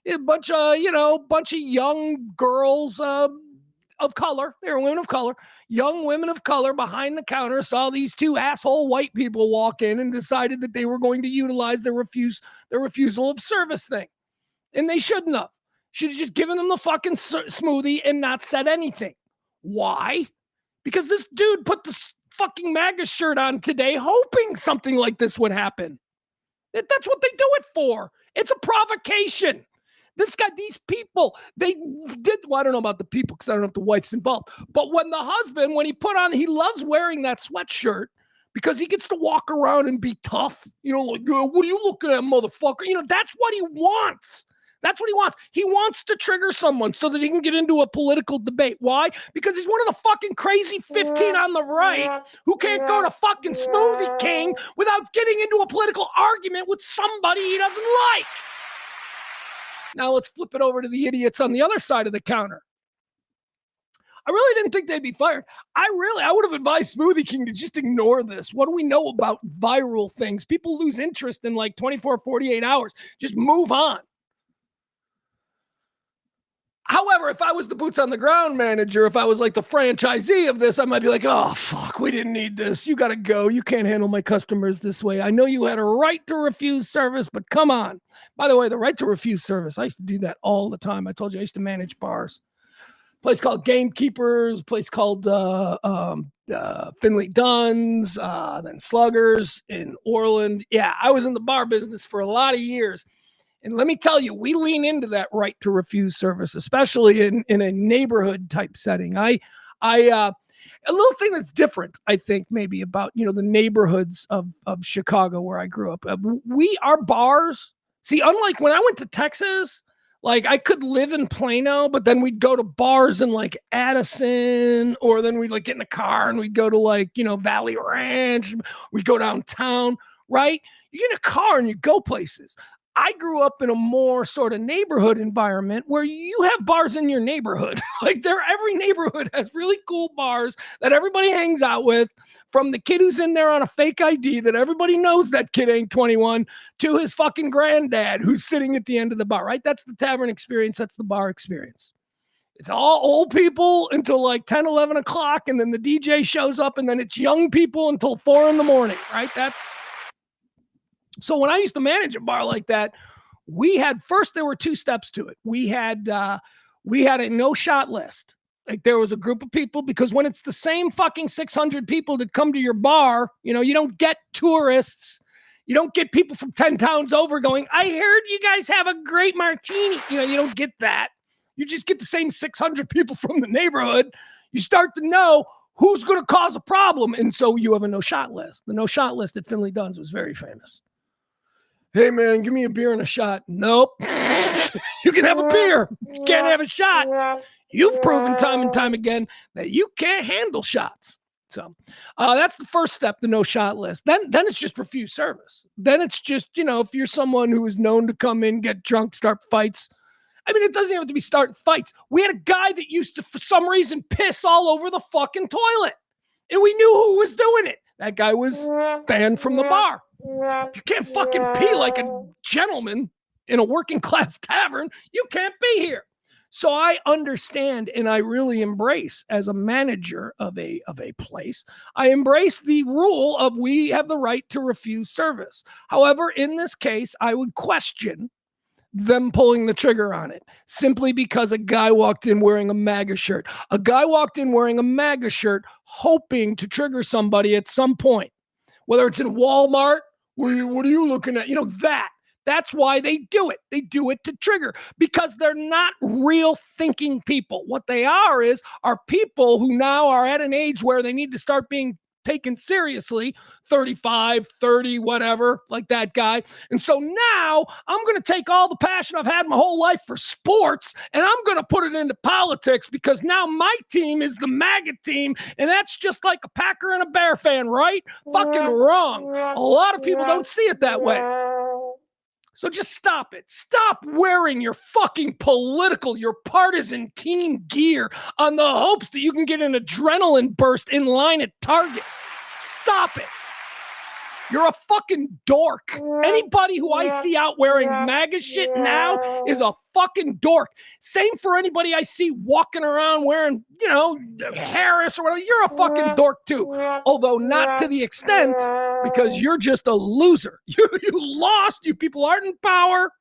A bunch of young girls of color. They were women of color. Young women of color behind the counter saw these two asshole white people walk in and decided that they were going to utilize their refusal of service thing. And they shouldn't have. Should have just given them the fucking smoothie and not said anything. Why? Because this dude put the fucking MAGA shirt on today hoping something like this would happen. That's what they do it for. It's a provocation. This guy, these people, they did, well, I don't know about the people because I don't know if the wife's involved. But when the husband, he loves wearing that sweatshirt because he gets to walk around and be tough. Like, what are you looking at, motherfucker? That's what he wants. That's what he wants. He wants to trigger someone so that he can get into a political debate. Why? Because he's one of the fucking crazy 15 on the right who can't go to fucking Smoothie King without getting into a political argument with somebody he doesn't like. Now let's flip it over to the idiots on the other side of the counter. I really didn't think they'd be fired. I would have advised Smoothie King to just ignore this. What do we know about viral things? People lose interest in like 24, 48 hours. Just move on. However, if I was the boots on the ground manager, if I was like the franchisee of this, I might be like, oh, fuck, we didn't need this. You got to go. You can't handle my customers this way. I know you had a right to refuse service, but come on. By the way, the right to refuse service, I used to do that all the time. I told you I used to manage bars. A place called Gamekeepers, a place called Finley Dunn's, then Sluggers in Orland. Yeah, I was in the bar business for a lot of years. And let me tell you, we lean into that right to refuse service, especially in a neighborhood type setting. A little thing that's different, I think, maybe about, the neighborhoods of Chicago where I grew up. Our bars See, unlike when I went to Texas, like I could live in Plano, but then we'd go to bars in like Addison, or then we'd like get in a car and we'd go to like, Valley Ranch. We'd go downtown, right? You get in a car and you go places. I grew up in a more sort of neighborhood environment where you have bars in your neighborhood. Like every neighborhood has really cool bars that everybody hangs out with, from the kid who's in there on a fake ID that everybody knows that kid ain't 21 to his fucking granddad who's sitting at the end of the bar, right? That's the tavern experience. That's the bar experience. It's all old people until like 10, 11 o'clock. And then the DJ shows up, and then it's young people until 4 a.m, right? So when I used to manage a bar like that, there were 2 steps to it. We had a no shot list. Like there was a group of people, because when it's the same fucking 600 people that come to your bar, you don't get tourists. You don't get people from 10 towns over going, I heard you guys have a great martini. You don't get that. You just get the same 600 people from the neighborhood. You start to know who's going to cause a problem. And so you have a no shot list. The no shot list at Finley Dunn's was very famous. Hey, man, give me a beer and a shot. Nope. You can have a beer. You can't have a shot. You've proven time and time again that you can't handle shots. So that's the first step, the no shot list. Then it's just refuse service. Then it's just, if you're someone who is known to come in, get drunk, start fights. I mean, it doesn't have to be start fights. We had a guy that used to, for some reason, piss all over the fucking toilet. And we knew who was doing it. That guy was banned from the bar. If you can't fucking pee like a gentleman in a working class tavern, you can't be here. So I understand, and I really embrace, as a manager of a place, I embrace the rule of we have the right to refuse service. However, in this case, I would question them pulling the trigger on it simply because a guy walked in wearing a MAGA shirt. A guy walked in wearing a MAGA shirt hoping to trigger somebody at some point, whether it's in Walmart. What are you looking at? That's why they do it. They do it to trigger, because they're not real thinking people. What they are people who now are at an age where they need to start being taken seriously, 35, 30, whatever, like that guy. And so now I'm going to take all the passion I've had my whole life for sports, and I'm going to put it into politics, because now my team is the MAGA team, and that's just like a Packer and a Bear fan, right? Fucking wrong. A lot of people don't see it that way. So just stop it. Stop wearing your fucking your partisan team gear on the hopes that you can get an adrenaline burst in line at Target. Stop it. You're a fucking dork. Anybody who I see out wearing MAGA shit now is a fucking dork. Same for anybody I see walking around wearing, Harris or whatever. You're a fucking dork too. Although not to the extent, because you're just a loser. You lost. You people aren't in power.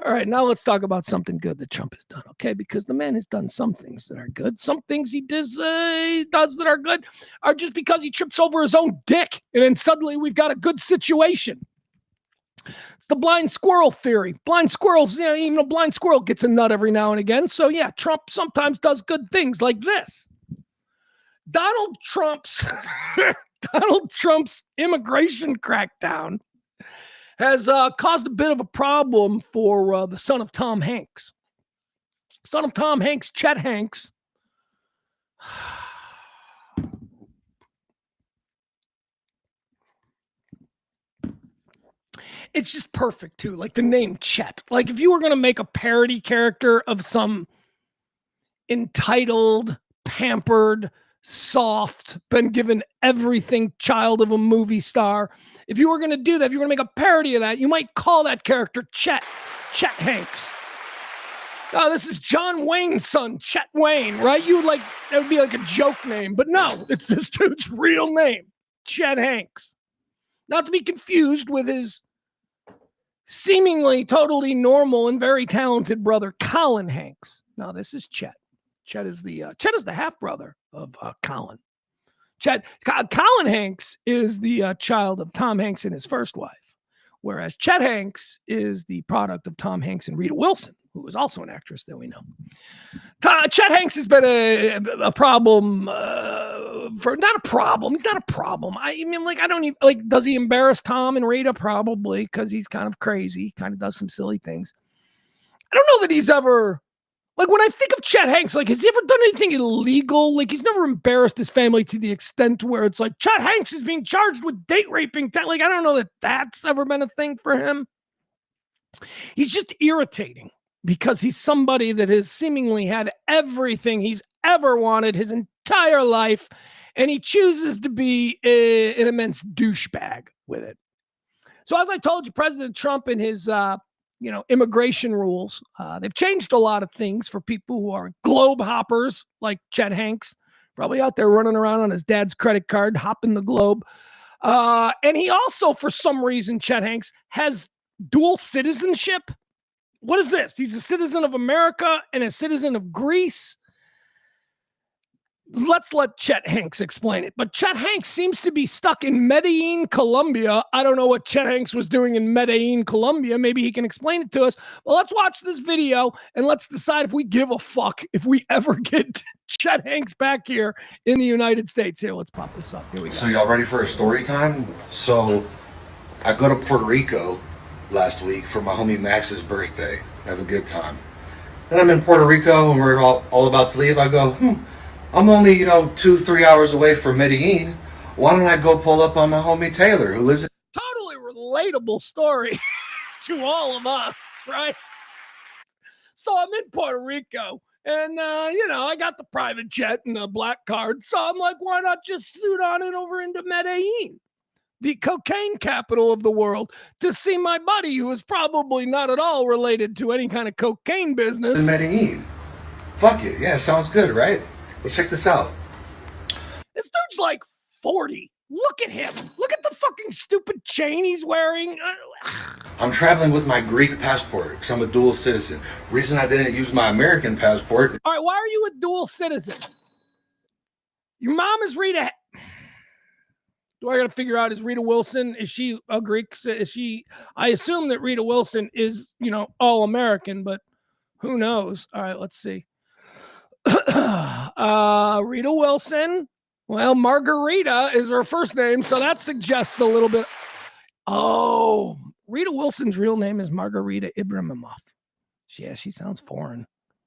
All right, now let's talk about something good that Trump has done, okay? Because the man has done some things that are good. Some things he does that are good are just because he trips over his own dick, and then suddenly we've got a good situation. It's the blind squirrel theory. Blind squirrels, even a blind squirrel gets a nut every now and again. So yeah, Trump sometimes does good things like this. Donald Trump's immigration crackdown has caused a bit of a problem for the son of Tom Hanks. Son of Tom Hanks, Chet Hanks. It's just perfect, too. Like the name Chet. Like if you were going to make a parody character of some entitled, pampered, soft, been given everything child of a movie star. If you were going to do that, if you were going to make a parody of that, you might call that character Chet Hanks. Oh, this is John Wayne's son, Chet Wayne, right? That would be like a joke name, but no, it's this dude's real name, Chet Hanks. Not to be confused with his seemingly totally normal and very talented brother, Colin Hanks. No, this is Chet. Chet is the half brother of Colin. Colin Hanks is the child of Tom Hanks and his first wife, whereas Chet Hanks is the product of Tom Hanks and Rita Wilson, who is also an actress that we know. Chet Hanks has been a problem for not a problem. He's not a problem. I mean, like, I don't even like. Does he embarrass Tom and Rita? Probably, because he's kind of crazy. Kind of does some silly things. I don't know that he's ever. Like, when I think of Chet Hanks, like, has he ever done anything illegal? Like, he's never embarrassed his family to the extent where it's like, Chet Hanks is being charged with date raping. Like, I don't know that that's ever been a thing for him. He's just irritating because he's somebody that has seemingly had everything he's ever wanted his entire life, and he chooses to be an immense douchebag with it. So, as I told you, President Trump and his immigration rules. They've changed a lot of things for people who are globe hoppers like Chet Hanks, probably out there running around on his dad's credit card, hopping the globe. And he also, for some reason, Chet Hanks has dual citizenship. What is this? He's a citizen of America and a citizen of Greece. Let's let Chet Hanks explain it. But Chet Hanks seems to be stuck in Medellin, Colombia. I don't know what Chet Hanks was doing in Medellin, Colombia. Maybe he can explain it to us. Well, let's watch this video and let's decide if we give a fuck if we ever get Chet Hanks back here in the United States. Here, let's pop this up. Here we go. So y'all ready for a story time? So I go to Puerto Rico last week for my homie Max's birthday. Have a good time. Then I'm in Puerto Rico and we're all about to leave. I go, I'm only, 2-3 hours away from Medellin. Why don't I go pull up on my homie Taylor, who lives in... Totally relatable story to all of us, right? So I'm in Puerto Rico and, I got the private jet and the black card. So I'm like, why not just suit on it over into Medellin, the cocaine capital of the world, to see my buddy who is probably not at all related to any kind of cocaine business. In Medellin. Fuck it. Yeah, sounds good, right? Let's check this out. This dude's like 40. Look at him. Look at the fucking stupid chain he's wearing. I'm traveling with my Greek passport because I'm a dual citizen. Reason I didn't use my American passport. All right, why are you a dual citizen? Your mom is Rita. Do I got to figure out, is Rita Wilson, is she a Greek? Is she? I assume that Rita Wilson is, all American, but who knows? All right, let's see. Rita Wilson. Well, Margarita is her first name, so that suggests a little bit. Oh, Rita Wilson's real name is Margarita Ibrahimov. Yeah, she sounds foreign.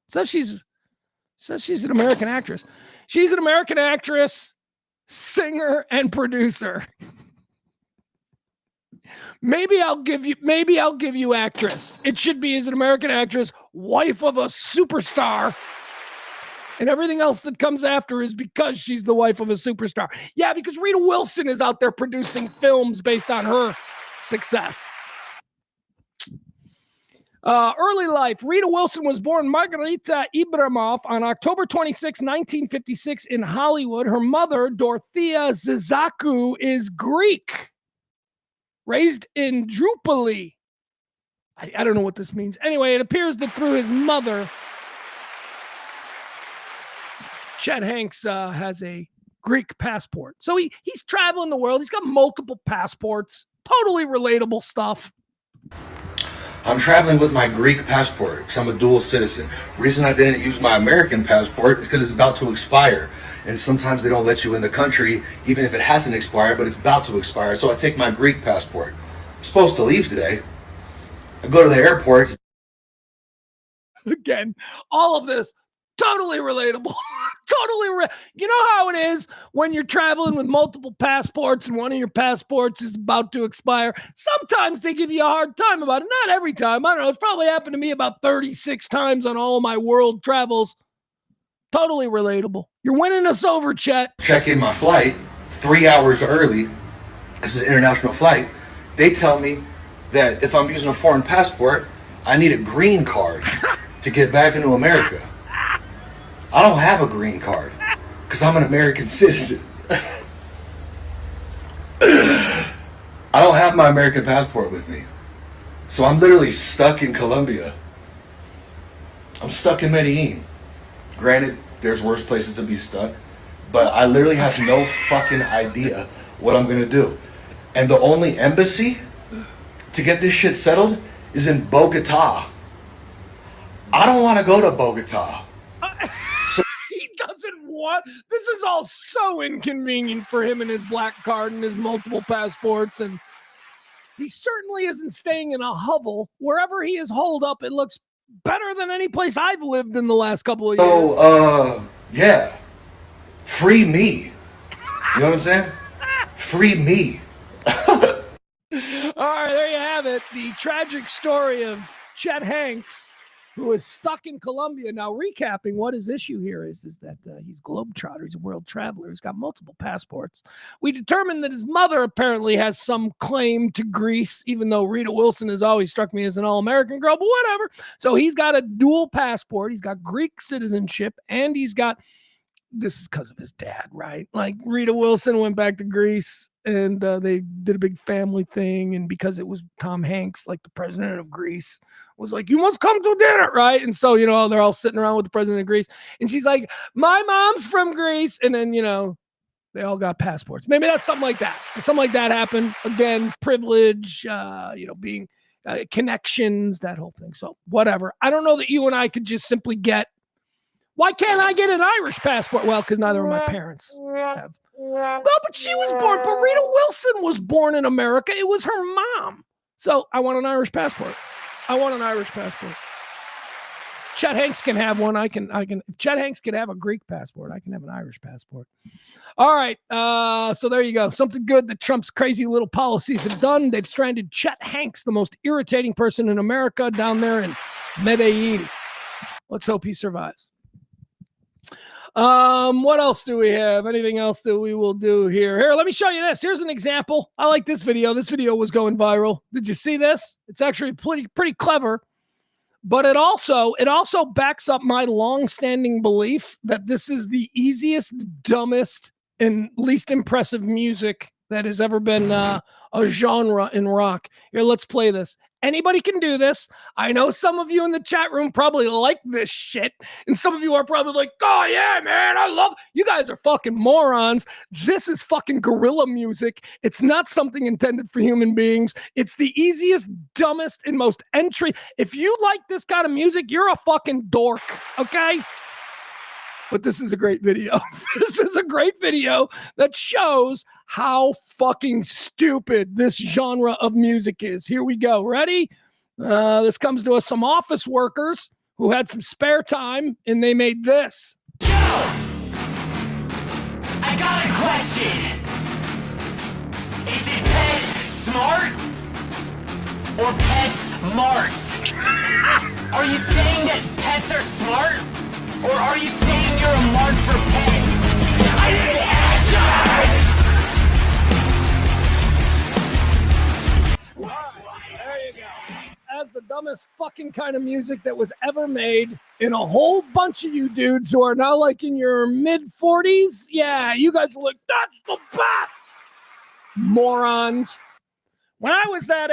Says she's an American actress. She's an American actress, singer, and producer. Maybe I'll give you actress. It should be as an American actress, wife of a superstar. And everything else that comes after is because she's the wife of a superstar. Yeah, because Rita Wilson is out there producing films based on her success. Early life. Rita Wilson was born Margarita Ibrahimov on October 26, 1956 in Hollywood. Her mother, Dorothea Zizaku, is Greek. Raised in Drupali. I don't know what this means. Anyway, it appears that through his mother, Chet Hanks has a Greek passport. So he's traveling the world. He's got multiple passports. Totally relatable stuff. I'm traveling with my Greek passport because I'm a dual citizen. Reason I didn't use my American passport is because it's about to expire. And sometimes they don't let you in the country, even if it hasn't expired, but it's about to expire. So I take my Greek passport. I'm supposed to leave today. I go to the airport. Again, all of this, totally relatable. You know how it is when you're traveling with multiple passports and one of your passports is about to expire. Sometimes they give you a hard time about it. Not every time. I don't know. It's probably happened to me about 36 times on all my world travels. Totally relatable. You're winning us over, Chet. Check in my flight 3 hours early. This is an international flight. They tell me that if I'm using a foreign passport, I need a green card to get back into America. I don't have a green card because I'm an American citizen. I don't have my American passport with me. So I'm literally stuck in Colombia. I'm stuck in Medellin. Granted, there's worse places to be stuck, but I literally have no fucking idea what I'm gonna do. And the only embassy to get this shit settled is in Bogota. I don't want to go to Bogota. He doesn't want. This is all so inconvenient for him and his black card and his multiple passports, and he certainly isn't staying in a hovel. Wherever he is holed up, it looks better than any place I've lived in the last couple of years. So, yeah, free me. You know what I'm saying? Free me. All right, there you have it. The tragic story of Chet Hanks, who is stuck in Colombia. Now, recapping, what his issue here is that he's a globetrotter. He's a world traveler. He's got multiple passports. We determined that his mother apparently has some claim to Greece, even though Rita Wilson has always struck me as an all-American girl, but whatever. So he's got a dual passport. He's got Greek citizenship, and he's got, this is because of his dad, right? Like Rita Wilson went back to Greece and they did a big family thing. And because it was Tom Hanks, like the president of Greece, was like, you must come to dinner, right? And so, you know, they're all sitting around with the president of Greece. And she's like, my mom's from Greece. And then, you know, they all got passports. Maybe that's something like that. Something like that happened. Again, privilege, you know, being connections, that whole thing. So whatever. I don't know that you and I could just simply get, why can't I get an Irish passport? Well, because neither of my parents have. Well, but she was born, but Rita Wilson was born in America. It was her mom. So I want an Irish passport. I want an Irish passport. Chet Hanks can have one. I can. If Chet Hanks can have a Greek passport, I can have an Irish passport. All right. So there you go. Something good that Trump's crazy little policies have done. They've stranded Chet Hanks, the most irritating person in America, down there in Medellin. Let's hope he survives. What else do we have? Anything else that we will do here? Here, let me show you this. Here's an example. I like this video. This video was going viral. Did you see this? It's actually pretty clever, but it also backs up my long-standing belief that this is the easiest, dumbest, and least impressive music that has ever been a genre in rock. Here, let's play this. Anybody can do this. I know some of you in the chat room probably like this shit. And some of you are probably like, oh yeah, man, I love, you guys are fucking morons. This is fucking gorilla music. It's not something intended for human beings. It's the easiest, dumbest, and most entry. If you like this kind of music, you're a fucking dork, okay? But this is a great video. This is a great video that shows how fucking stupid this genre of music is. Here we go. Ready? This comes to us some office workers who had some spare time, and they made this. Yo! I got a question. Is it pet smart or pet smart? Are you saying that pets are smart? Or are you saying you're a mark for pets? I need answers! There you go. As the dumbest fucking kind of music that was ever made, and a whole bunch of you dudes who are now like in your mid-40s, yeah, you guys are like, that's the best! Morons. When I was that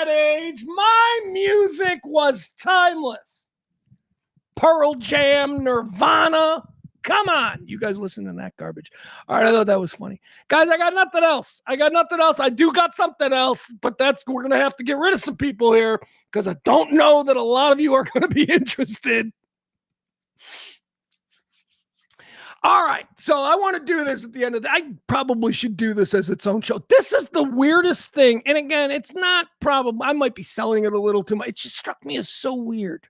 age, my music was timeless. Pearl Jam, Nirvana. Come on. You guys listen to that garbage. All right, I thought that was funny. Guys, I got nothing else. I do got something else, but we're going to have to get rid of some people here because I don't know that a lot of you are going to be interested. All right, so I want to do this at the end of I probably should do this as its own show. This is the weirdest thing. And again, it's not probably, I might be selling it a little too much. It just struck me as so weird.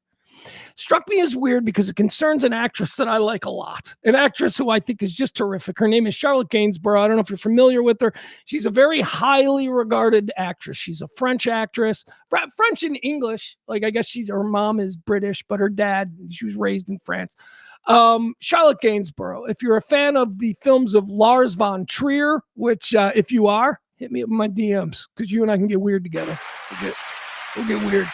Struck me as weird because it concerns an actress that I like a lot. An actress who I think is just terrific. Her name is Charlotte Gainsbourg. I don't know if you're familiar with her. She's a very highly regarded actress. She's a French actress. French and English. Like, I guess her mom is British, but her dad, she was raised in France. Charlotte Gainsbourg. If you're a fan of the films of Lars von Trier, which if you are, hit me up in my DMs because you and I can get weird together. We'll get weird.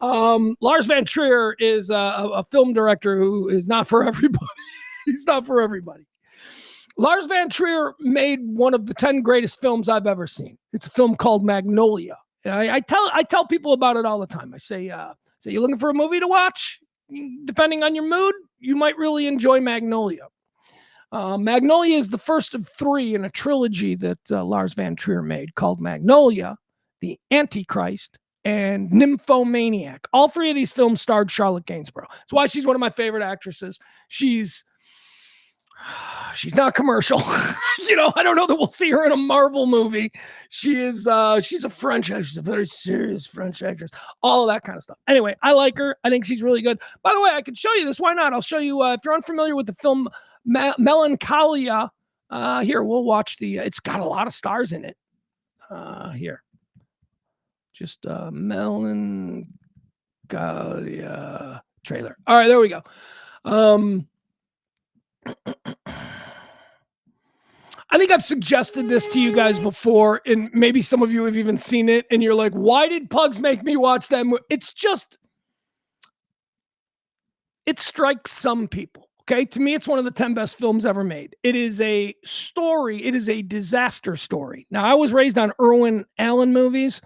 Lars von Trier is a film director who is not for everybody. He's not for everybody. Lars von Trier made one of the 10 greatest films I've ever seen. It's a film called Magnolia. I tell people about it all the time. I say, you're looking for a movie to watch? Depending on your mood, you might really enjoy Magnolia. Magnolia is the first of 3 in a trilogy that Lars von Trier made called Magnolia, The Antichrist, and Nymphomaniac. All three of these films starred Charlotte Gainsbourg. That's why she's one of my favorite actresses. She's not commercial. I don't know that we'll see her in a Marvel movie. She's a very serious French actress, all of that kind of stuff. Anyway, I like her. I think she's really good. By the way, I could show you this. Why not? I'll show you, if you're unfamiliar with the film Melancholia, here, we'll watch it's got a lot of stars in it. Here. Just Melancholia trailer. All right, there we go. I think I've suggested this to you guys before, and maybe some of you have even seen it, and you're like, why did Pugs make me watch that movie? It strikes some people, okay? To me, it's one of the 10 best films ever made. It is a story. It is a disaster story. Now, I was raised on Irwin Allen movies,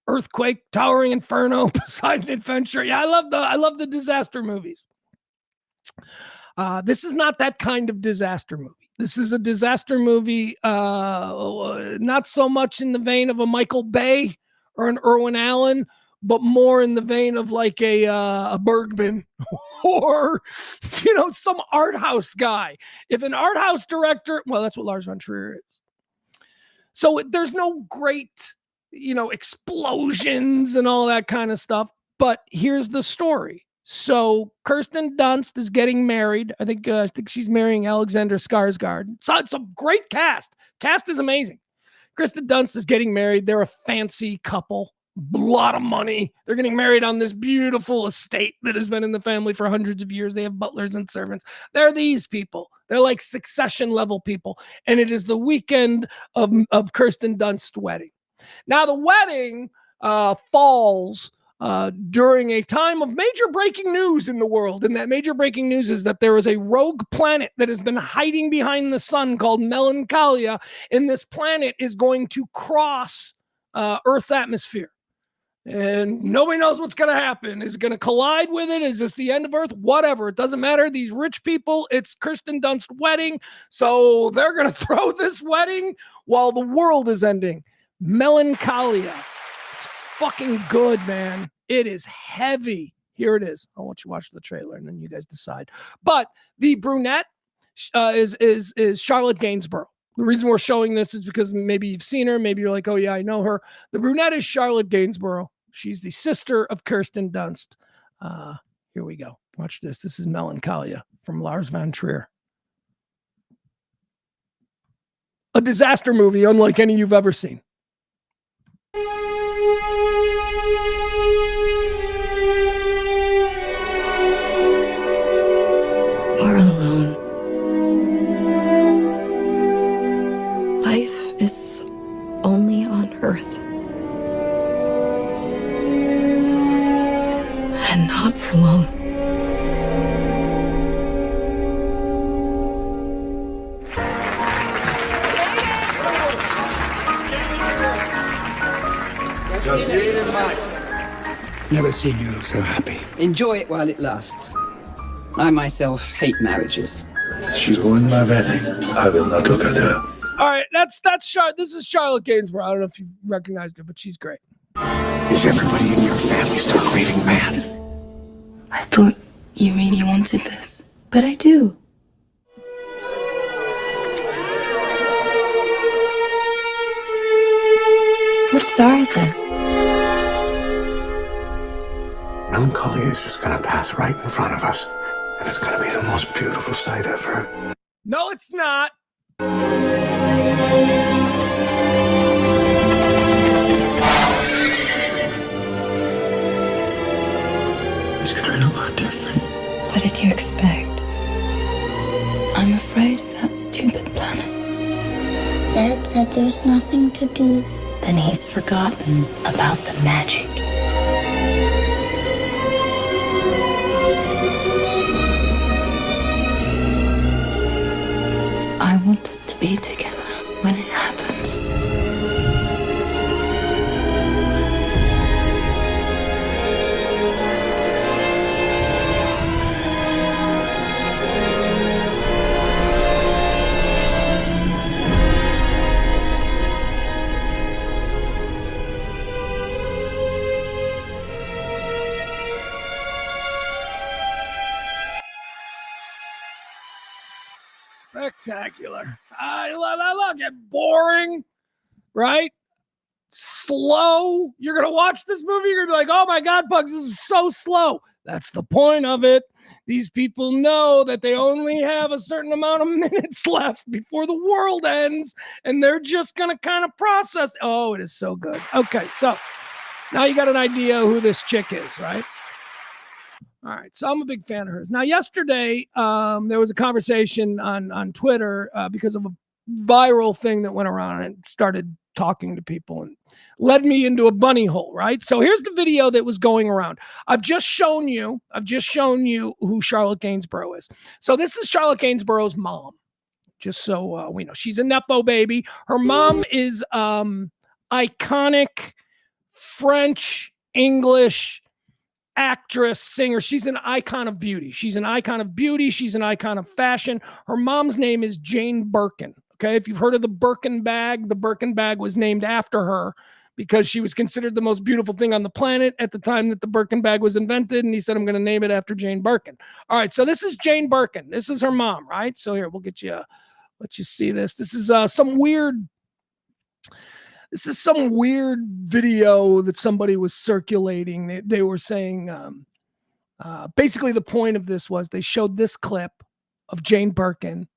Earthquake, Towering Inferno, Poseidon Adventure. Yeah, I love the disaster movies. This is not that kind of disaster movie. This is a disaster movie, not so much in the vein of a Michael Bay or an Irwin Allen, but more in the vein of like a Bergman or, some art house guy. If an art house director, well, that's what Lars von Trier is. So there's no great, explosions and all that kind of stuff. But here's the story. So Kirsten Dunst is getting married. I think she's marrying Alexander Skarsgård. So it's a great cast. Cast is amazing. Kirsten Dunst is getting married. They're a fancy couple. A lot of money. They're getting married on this beautiful estate that has been in the family for hundreds of years. They have butlers and servants. They're these people. They're like Succession level people. And it is the weekend of Kirsten Dunst's wedding. Now the wedding falls during a time of major breaking news in the world. And that major breaking news is that there is a rogue planet that has been hiding behind the sun called Melancholia. And this planet is going to cross Earth's atmosphere. And nobody knows what's going to happen. Is it going to collide with it? Is this the end of Earth? Whatever. It doesn't matter. These rich people, it's Kirsten Dunst's wedding. So they're going to throw this wedding while the world is ending. Melancholia. It's fucking good, man. It is heavy. Here it is. I'll let you watch the trailer and then you guys decide. But the brunette is Charlotte Gainsbourg. The reason we're showing this is because maybe you've seen her. Maybe you're like, oh yeah, I know her. The brunette is Charlotte Gainsbourg. She's the sister of Kirsten Dunst. Here we go. Watch this. This is Melancholia from Lars von Trier. A disaster movie unlike any you've ever seen. We're alone. Life is only on Earth. And not for long. Justine and Mike. Never seen you look so happy. Enjoy it while it lasts. I myself hate marriages. She ruined my wedding. I will not look at her. All right, this is Charlotte Gainsbourg. I don't know if you recognized her, but she's great. Is everybody in your family stark raving mad? I thought you really wanted this. But I do. What star is that? Melancholia is just gonna pass right in front of us. And it's gonna be the most beautiful sight ever. No, it's not. It's gonna be a lot different. What did you expect? I'm afraid of that stupid planet. Dad said there's nothing to do. Then he's forgotten about the magic. I want us to be together when it happens. spectacular. I look it boring, right? Slow. You're gonna watch this movie. You're gonna be like, "Oh my God, Pugs, this is so slow." That's the point of it. These people know that they only have a certain amount of minutes left before the world ends, and they're just gonna kind of process. Oh, it is so good. Okay, so now you got an idea who this chick is, right? All right, so I'm a big fan of hers. Now, yesterday, there was a conversation on Twitter because of a viral thing that went around and started talking to people and led me into a bunny hole, right? So here's the video that was going around. I've just shown you who Charlotte Gainsborough is. So this is Charlotte Gainsborough's mom, just so we know. She's a Nepo baby. Her mom is iconic French, English actress, singer. She's an icon of beauty. She's an icon of beauty. She's an icon of fashion. Her mom's name is Jane Birkin. Okay, if you've heard of the Birkin bag was named after her because she was considered the most beautiful thing on the planet at the time that the Birkin bag was invented. And he said, I'm going to name it after Jane Birkin. All right, so this is Jane Birkin. This is her mom, right? So here, we'll let you see this. This is some weird video that somebody was circulating. They were saying, basically the point of this was they showed this clip of Jane Birkin.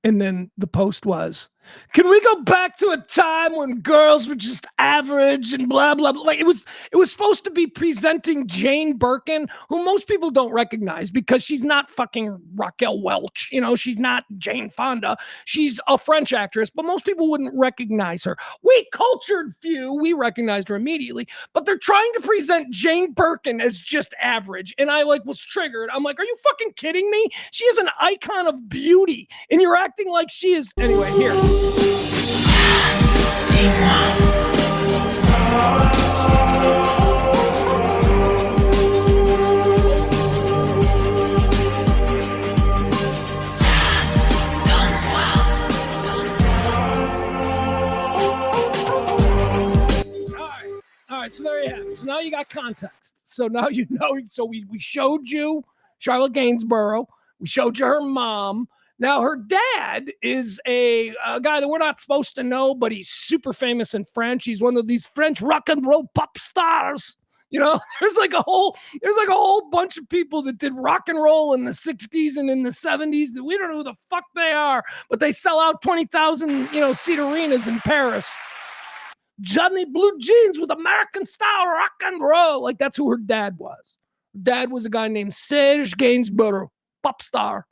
And then the post was, can we go back to a time when girls were just average and blah, blah, blah. Like it was supposed to be presenting Jane Birkin, who most people don't recognize because she's not fucking Raquel Welch. You know, she's not Jane Fonda. She's a French actress, but most people wouldn't recognize her. We cultured few, we recognized her immediately, but they're trying to present Jane Birkin as just average. And I was triggered. I'm like, are you fucking kidding me? She is an icon of beauty and you're acting like she is. Anyway, here. All right, so there you have it. So now you got context. So now you know. So we showed you Charlotte Gainsborough. We showed you her mom. Now, her dad is a guy that we're not supposed to know, but he's super famous in French. He's one of these French rock and roll pop stars. You know, there's like a whole bunch of people that did rock and roll in the 60s and in the 70s that we don't know who the fuck they are, but they sell out 20,000, seat arenas in Paris. Johnny Blue Jeans with American style rock and roll. Like that's who her dad was. Her dad was a guy named Serge Gainsborough, pop star.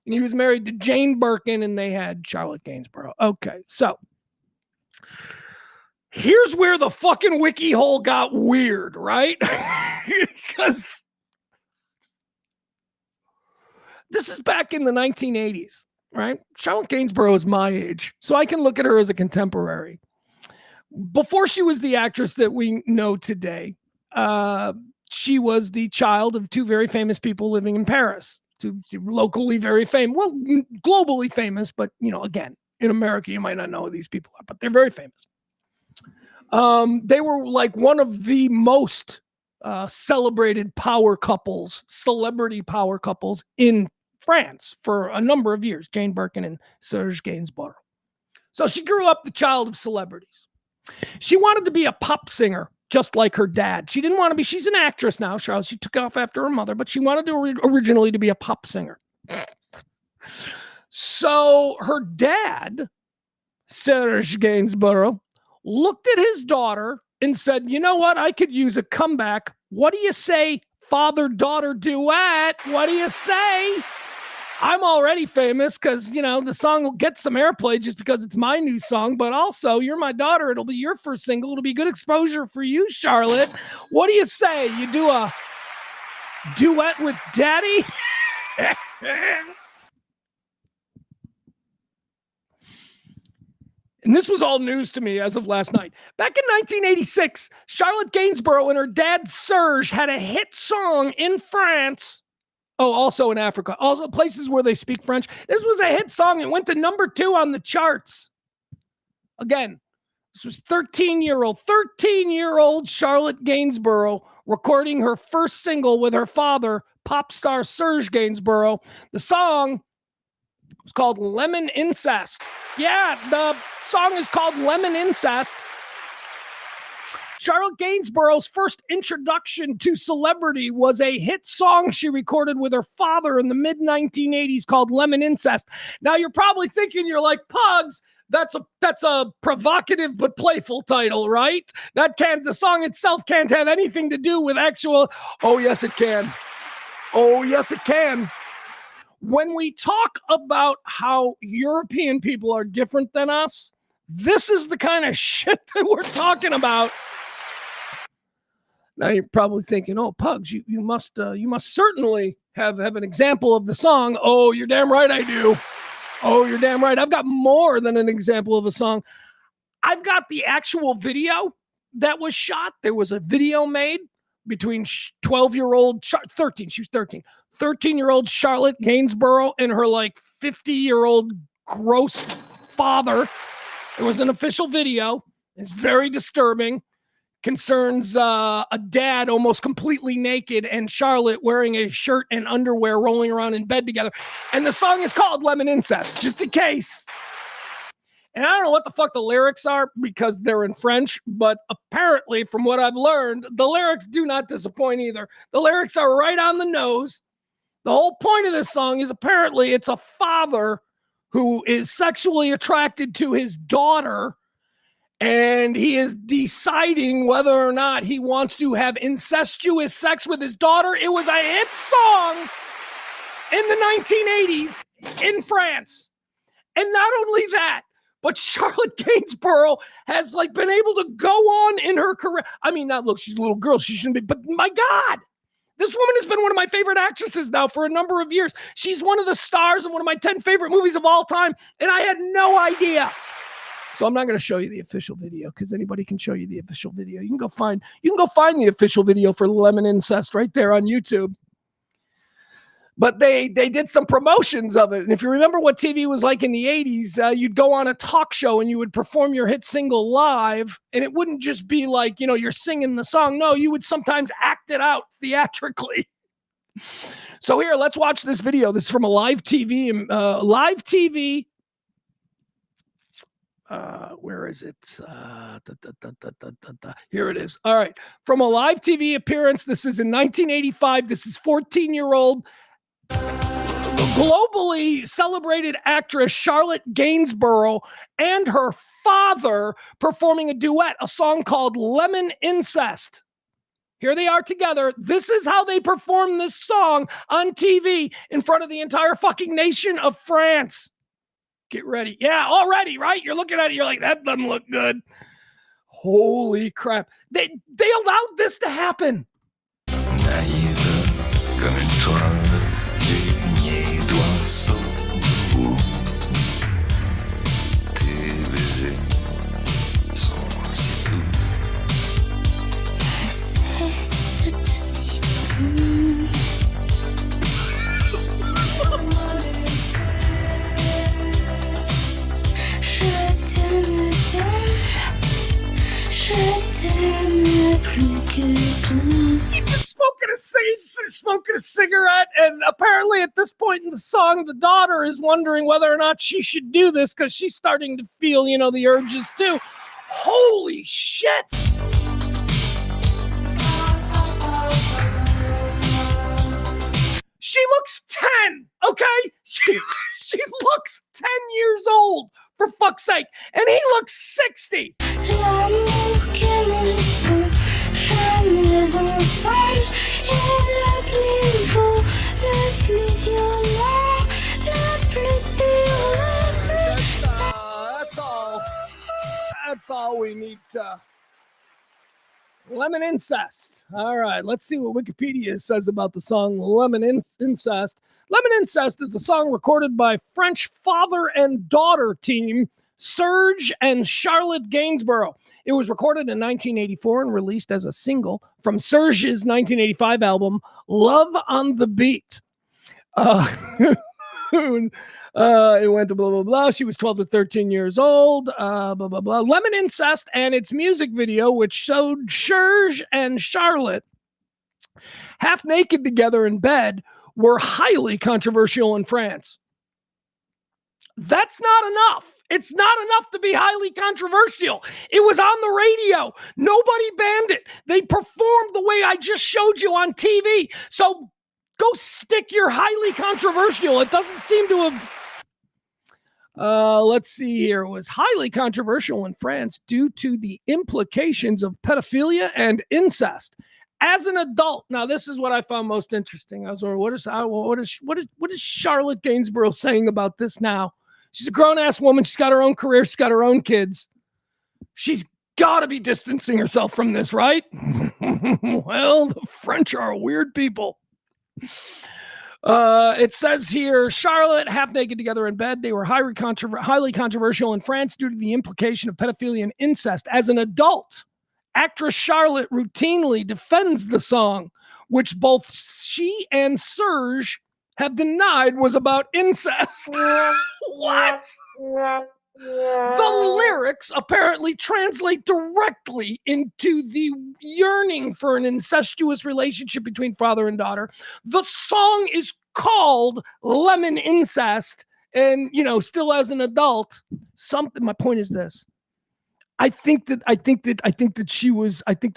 And he was married to Jane Birkin, and they had Charlotte Gainsborough. Okay, so here's where the fucking wiki hole got weird, right? Because this is back in the 1980s, right? Charlotte Gainsborough is my age, so I can look at her as a contemporary. Before she was the actress that we know today, she was the child of two very famous people living in Paris. To locally very famous, well, globally famous, but again, in America, you might not know who these people are, but they're very famous. They were like one of the most celebrated celebrity power couples in France for a number of years, Jane Birkin and Serge Gainsborough. So she grew up the child of celebrities. She wanted to be a pop singer, just like her dad. She didn't want to be, she's an actress now, Charlotte. She took off after her mother, but she wanted to originally to be a pop singer. So her dad, Serge Gainsborough, looked at his daughter and said, you know what? I could use a comeback. What do you say, father-daughter duet? What do you say? I'm already famous because, the song will get some airplay just because it's my new song. But also, you're my daughter. It'll be your first single. It'll be good exposure for you, Charlotte. What do you say? You do a duet with daddy? And this was all news to me as of last night. Back in 1986, Charlotte Gainsborough and her dad, Serge, had a hit song in France. Oh, also in Africa. Also places where they speak French. This was a hit song. It went to number 2 on the charts. Again, this was 13-year-old Charlotte Gainsborough recording her first single with her father, pop star Serge Gainsborough. The song It's called Lemon Incest. Yeah, the song is called Lemon Incest. Charlotte Gainsborough's first introduction to celebrity was a hit song she recorded with her father in the mid-1980s called Lemon Incest. Now you're probably thinking, you're like, Pugs, that's a provocative but playful title, right? The song itself can't have anything to do with actual. Oh, yes, it can. Oh, yes, it can. When we talk about how European people are different than us, this is the kind of shit that we're talking about. Now you're probably thinking, oh, Pugs, you must certainly have an example of the song. Oh, you're damn right I do. Oh, you're damn right. I've got more than an example of a song. I've got the actual video that was shot. There was a video made between 12-year-old, 13, she was 13, 13-year-old Charlotte Gainsborough and her like 50-year-old gross father. It was an official video. It's very disturbing. Concerns a dad almost completely naked and Charlotte wearing a shirt and underwear rolling around in bed together. And the song is called Lemon Incest, just in case. And I don't know what the fuck the lyrics are because they're in French, but apparently from what I've learned, the lyrics do not disappoint either. The lyrics are right on the nose. The whole point of this song is apparently it's a father who is sexually attracted to his daughter, and he is deciding whether or not he wants to have incestuous sex with his daughter. It was a hit song in the 1980s in France. And not only that, but Charlotte Gainsborough has like been able to go on in her career. I mean, now look, she's a little girl. She shouldn't be, but my God, this woman has been one of my favorite actresses now for a number of years. She's one of the stars of one of my 10 favorite movies of all time. And I had no idea. So I'm not going to show you the official video because anybody can show you the official video. You can go find the official video for Lemon Incest right there on YouTube. But they did some promotions of it. And if you remember what TV was like in the 80s, you'd go on a talk show and you would perform your hit single live. And it wouldn't just be like, you're singing the song. No, you would sometimes act it out theatrically. So here, let's watch this video. This is from a live TV. Where is it? Here it is. All right. From a live TV appearance. This is in 1985. This is 14-year-old globally celebrated actress Charlotte Gainsborough and her father performing a duet, a song called Lemon Incest. Here they are together. This is how they perform this song on TV in front of the entire fucking nation of France. Get ready. Yeah, already, right? You're looking at it, you're like, that doesn't look good. Holy crap. They allowed this to happen. He's smoking a cigarette, and apparently at this point in the song, the daughter is wondering whether or not she should do this because she's starting to feel, the urges too. Holy shit! She looks 10, okay? She looks 10 years old, for fuck's sake, and he looks 60. That's all we need to. Lemon Incest. All right, let's see what Wikipedia says about the song Lemon Incest. Lemon Incest is a song recorded by French father and daughter team Serge and Charlotte Gainsborough. It was recorded in 1984 and released as a single from Serge's 1985 album, Love on the Beat. It went to blah, blah, blah. She was 12 to 13 years old, blah, blah, blah. Lemon Incest and its music video, which showed Serge and Charlotte half naked together in bed, were highly controversial in France. That's not enough. It's not enough to be highly controversial. It was on the radio. Nobody banned it. They performed the way I just showed you on TV. So go stick your highly controversial. It doesn't seem to have... let's see here. It was highly controversial in France due to the implications of pedophilia and incest. As an adult, now this is what I found most interesting. I was wondering, what is Charlotte Gainsborough saying about this now? She's a grown-ass woman. She's got her own career. She's got her own kids. She's got to be distancing herself from this, right? Well, the French are weird people. It says here, Charlotte, half naked together in bed. They were highly controversial in France due to the implication of pedophilia and incest. As an adult, actress Charlotte routinely defends the song, which both she and Serge have denied was about incest. What? The lyrics apparently translate directly into the yearning for an incestuous relationship between father and daughter. The song is called Lemon Incest. And, still as an adult, my point is this. I think that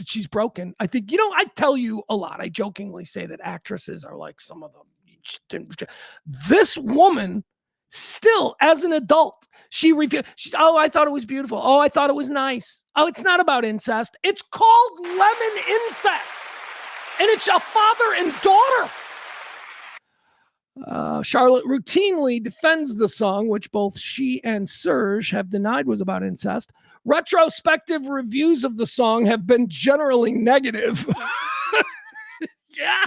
she's broken. I think, I tell you a lot. I jokingly say that actresses are like some of them. This woman, still as an adult, she refused. I thought it was beautiful. Oh, I thought it was nice. Oh, it's not about incest. It's called Lemon Incest. And it's a father and daughter. Charlotte routinely defends the song, which both she and Serge have denied was about incest. Retrospective reviews of the song have been generally negative. Yeah.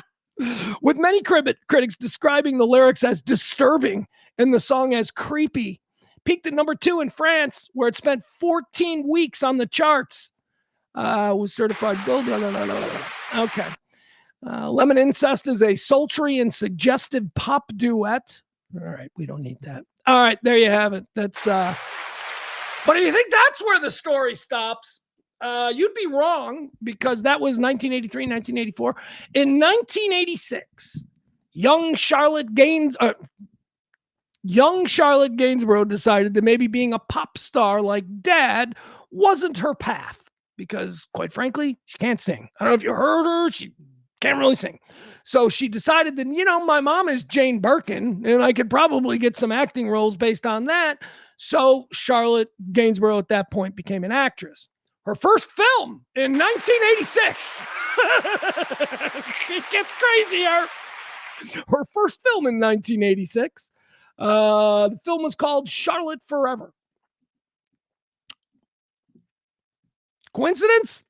With many critics describing the lyrics as disturbing and the song as creepy. Peaked at number 2 in France, where it spent 14 weeks on the charts. Was certified gold. Okay. Lemon Incest is a sultry and suggestive pop duet. All right, we don't need that. All right, there you have it. That's but if you think that's where the story stops, you'd be wrong, because that was 1983, 1984. In 1986, young Charlotte Gainsborough decided that maybe being a pop star like Dad wasn't her path, because, quite frankly, she can't sing. I don't know if you heard her. She can't really sing. So she decided that, my mom is Jane Birkin, and I could probably get some acting roles based on that. So Charlotte Gainsborough at that point became an actress. Her first film in 1986. It gets crazier. Her first film in 1986. The film was called Charlotte Forever. Coincidence?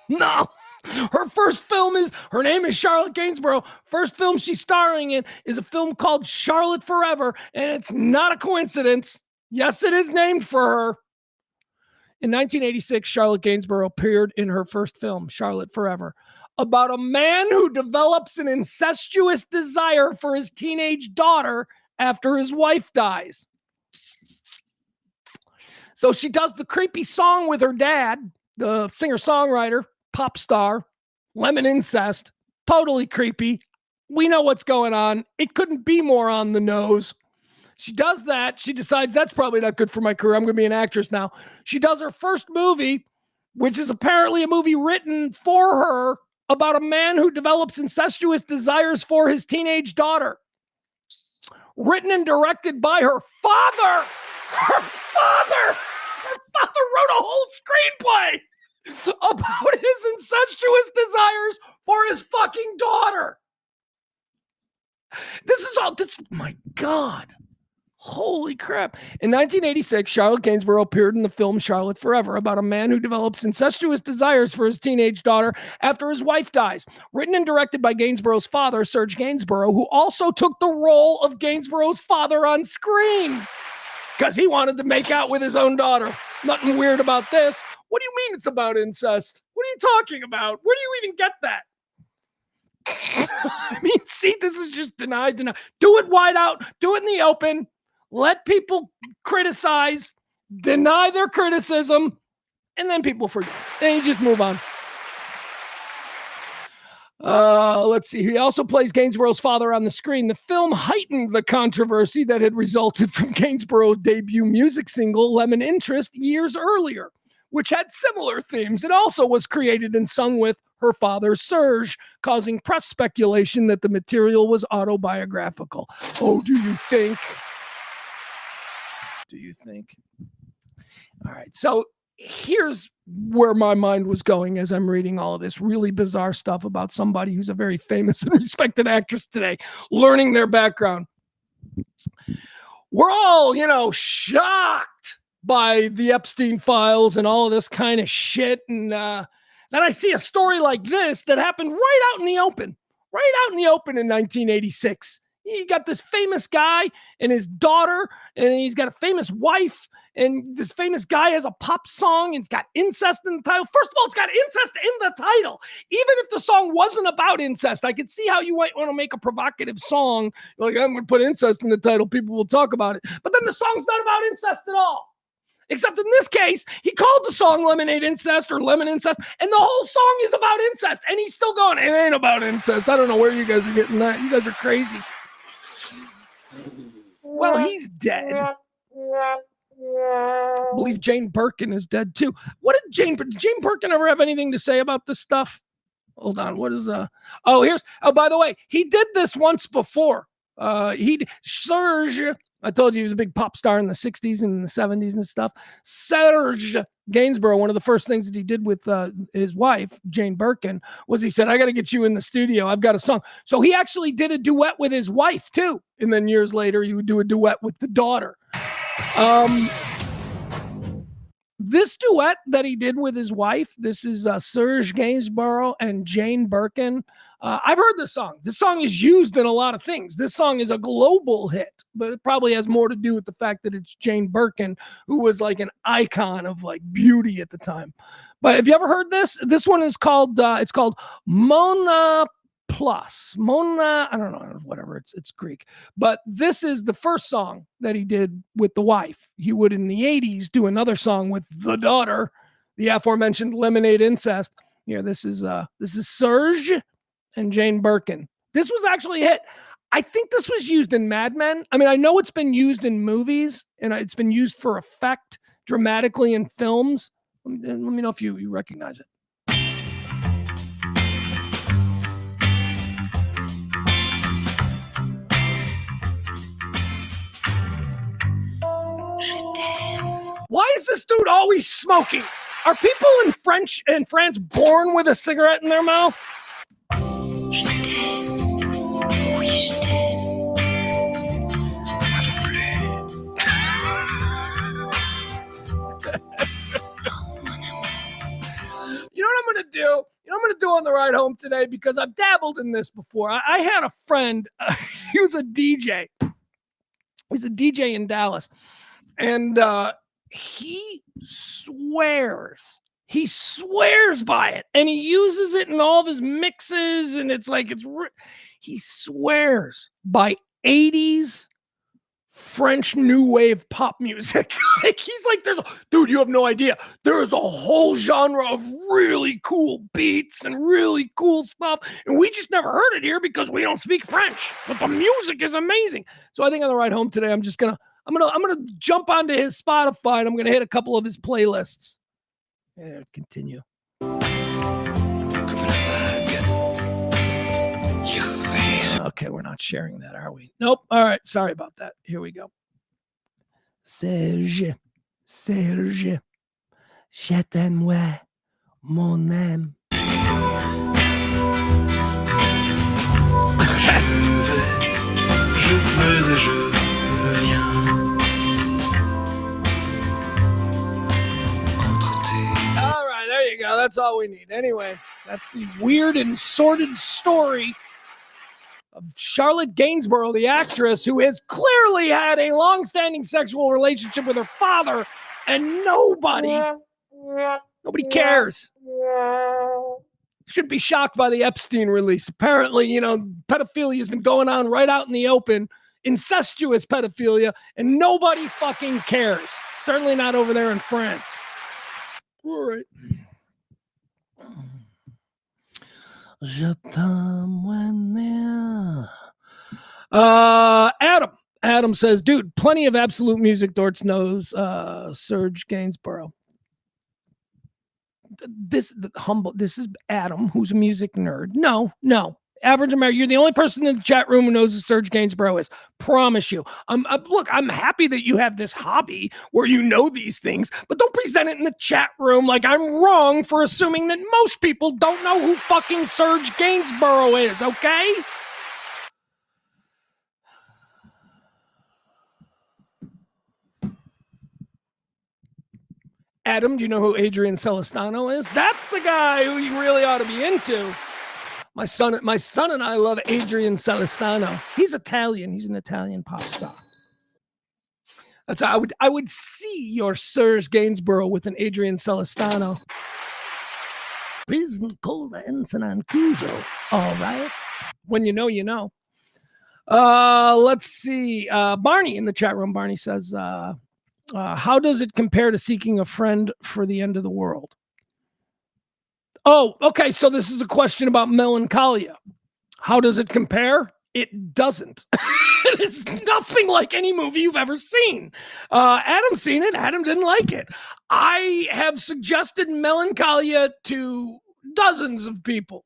No. Her name is Charlotte Gainsborough. First film she's starring in is a film called Charlotte Forever, and it's not a coincidence. Yes, it is named for her. In 1986, Charlotte Gainsborough appeared in her first film, Charlotte Forever, about a man who develops an incestuous desire for his teenage daughter after his wife dies. So she does the creepy song with her dad, the singer-songwriter, pop star, Lemon Incest, totally creepy. We know what's going on. It couldn't be more on the nose. She does that. She decides that's probably not good for my career. I'm going to be an actress now. She does her first movie, which is apparently a movie written for her about a man who develops incestuous desires for his teenage daughter. Written and directed by her father. Her father wrote a whole screenplay about his incestuous desires for his fucking daughter. My God. Holy crap. In 1986, Charlotte Gainsborough appeared in the film Charlotte Forever, about a man who develops incestuous desires for his teenage daughter after his wife dies. Written and directed by Gainsborough's father, Serge Gainsborough, who also took the role of Gainsborough's father on screen because he wanted to make out with his own daughter. Nothing weird about this. What do you mean it's about incest? What are you talking about? Where do you even get that? I mean, see, this is just denied. Do it wide out. Do it in the open. Let people criticize, deny their criticism, and then people forget. Then you just move on. Let's see. He also plays Gainsborough's father on the screen. The film heightened the controversy that had resulted from Gainsborough's debut music single, Lemon Interest, years earlier, which had similar themes. It also was created and sung with her father, Serge, causing press speculation that the material was autobiographical. Oh, do you think? Do you think? All right. So here's where my mind was going as I'm reading all of this really bizarre stuff about somebody who's a very famous and respected actress today, learning their background. We're all, shocked by the Epstein files and all of this kind of shit. And then I see a story like this that happened right out in the open in 1986. You got this famous guy and his daughter, and he's got a famous wife, and this famous guy has a pop song, and it's got incest in the title. First of all, it's got incest in the title. Even if the song wasn't about incest, I could see how you might want to make a provocative song. You're like, I'm going to put incest in the title. People will talk about it. But then the song's not about incest at all. Except in this case, he called the song Lemonade Incest or Lemon Incest, and the whole song is about incest. And he's still going, it ain't about incest. I don't know where you guys are getting that. You guys are crazy. Well, he's dead. I believe Jane Birkin is dead too. What did Jane Birkin ever have anything to say about this stuff? Hold on. What is by the way, he did this once before. Serge, I told you he was a big pop star in the 60s and the 70s and stuff. Serge Gainsborough, one of the first things that he did with his wife, Jane Birkin, was he said, I got to get you in the studio. I've got a song. So he actually did a duet with his wife too. And then years later, he would do a duet with the daughter. This duet that he did with his wife, this is Serge Gainsborough and Jane Birkin. I've heard this song. This song is used in a lot of things. This song is a global hit, but it probably has more to do with the fact that it's Jane Birkin, who was like an icon of like beauty at the time. But have you ever heard this? This one is called, it's called Mona Plus. Mona, I don't know, whatever, it's Greek. But this is the first song that he did with the wife. He would in the 80s do another song with the daughter, the aforementioned Lemonade Incest. Here, this is Serge and Jane Birkin. This was actually a hit. I think this was used in Mad Men. I mean, I know it's been used in movies and it's been used for effect dramatically in films. Let me know if you recognize it. Why is this dude always smoking? Are people in France born with a cigarette in their mouth? You know what I'm going to do? You know what I'm going to do on the ride home today? Because I've dabbled in this before. I had a friend. He was a DJ. He's a DJ in Dallas. And he swears by it. And he uses it in all of his mixes. And it's like, he swears by 80s French new wave pop music. Like he's like, dude, you have no idea. There is a whole genre of really cool beats and really cool stuff. And we just never heard it here because we don't speak French. But the music is amazing. So I think on the ride home today, I'm gonna jump onto his Spotify and I'm gonna hit a couple of his playlists. Yeah, continue. Okay, we're not sharing that, are we? Nope. All right. Sorry about that. Here we go. Serge, je t'aime, mon âme. Je veux et je viens. All right, there you go. That's all we need. Anyway, that's the weird and sordid story of Charlotte Gainsborough, the actress, who has clearly had a long-standing sexual relationship with her father, and nobody cares. Shouldn't be shocked by the Epstein release. Apparently, pedophilia has been going on right out in the open, incestuous pedophilia, and nobody fucking cares. Certainly not over there in France. All right. Je t'aime. Adam says, dude, plenty of absolute music dorks knows Serge Gainsborough. This is Adam, who's a music nerd. No. Average American, you're the only person in the chat room who knows who Serge Gainsborough is. Promise you. Look, I'm happy that you have this hobby where you know these things, but don't present it in the chat room like I'm wrong for assuming that most people don't know who fucking Serge Gainsborough is, okay? Adam, do you know who Adrian Celestano is? That's the guy who you really ought to be into. My son and I love Adrian Celestano. He's Italian. He's an Italian pop star. That's how I would see your Serge Gainsborough with an Adrian Celestano. Prison cola ensign Cuso. All right. When you know, you know. Let's see. Barney in the chat room. Barney says, how does it compare to seeking a friend for the end of the world? Oh, okay. So this is a question about melancholia. How does it compare? It doesn't. It is nothing like any movie you've ever seen. Adam's seen it. Adam didn't like it. I have suggested melancholia to dozens of people.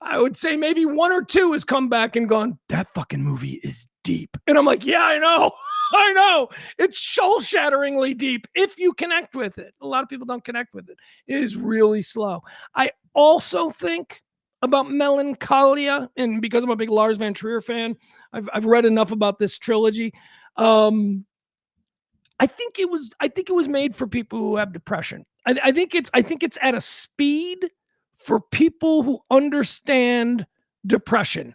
I would say maybe one or two has come back and gone, that fucking movie is deep. And I'm like, yeah, I know. I know. It's soul-shatteringly deep if you connect with it. A lot of people don't connect with it. It is really slow. I also think about melancholia, and because I'm a big Lars von Trier fan, I've read enough about this trilogy. I think it was made for people who have depression. I think it's at a speed for people who understand depression,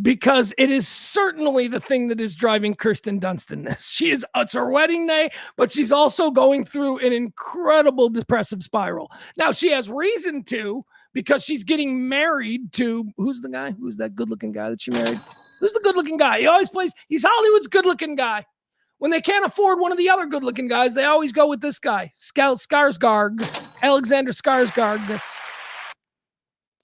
because it is certainly the thing that is driving Kirsten Dunst in this. It's her wedding day, but she's also going through an incredible depressive spiral. Now she has reason to, because she's getting married to, who's the guy? Who's that good-looking guy that she married? Who's the good-looking guy? He's Hollywood's good-looking guy. When they can't afford one of the other good-looking guys, they always go with this guy, Skarsgård, Alexander Skarsgård.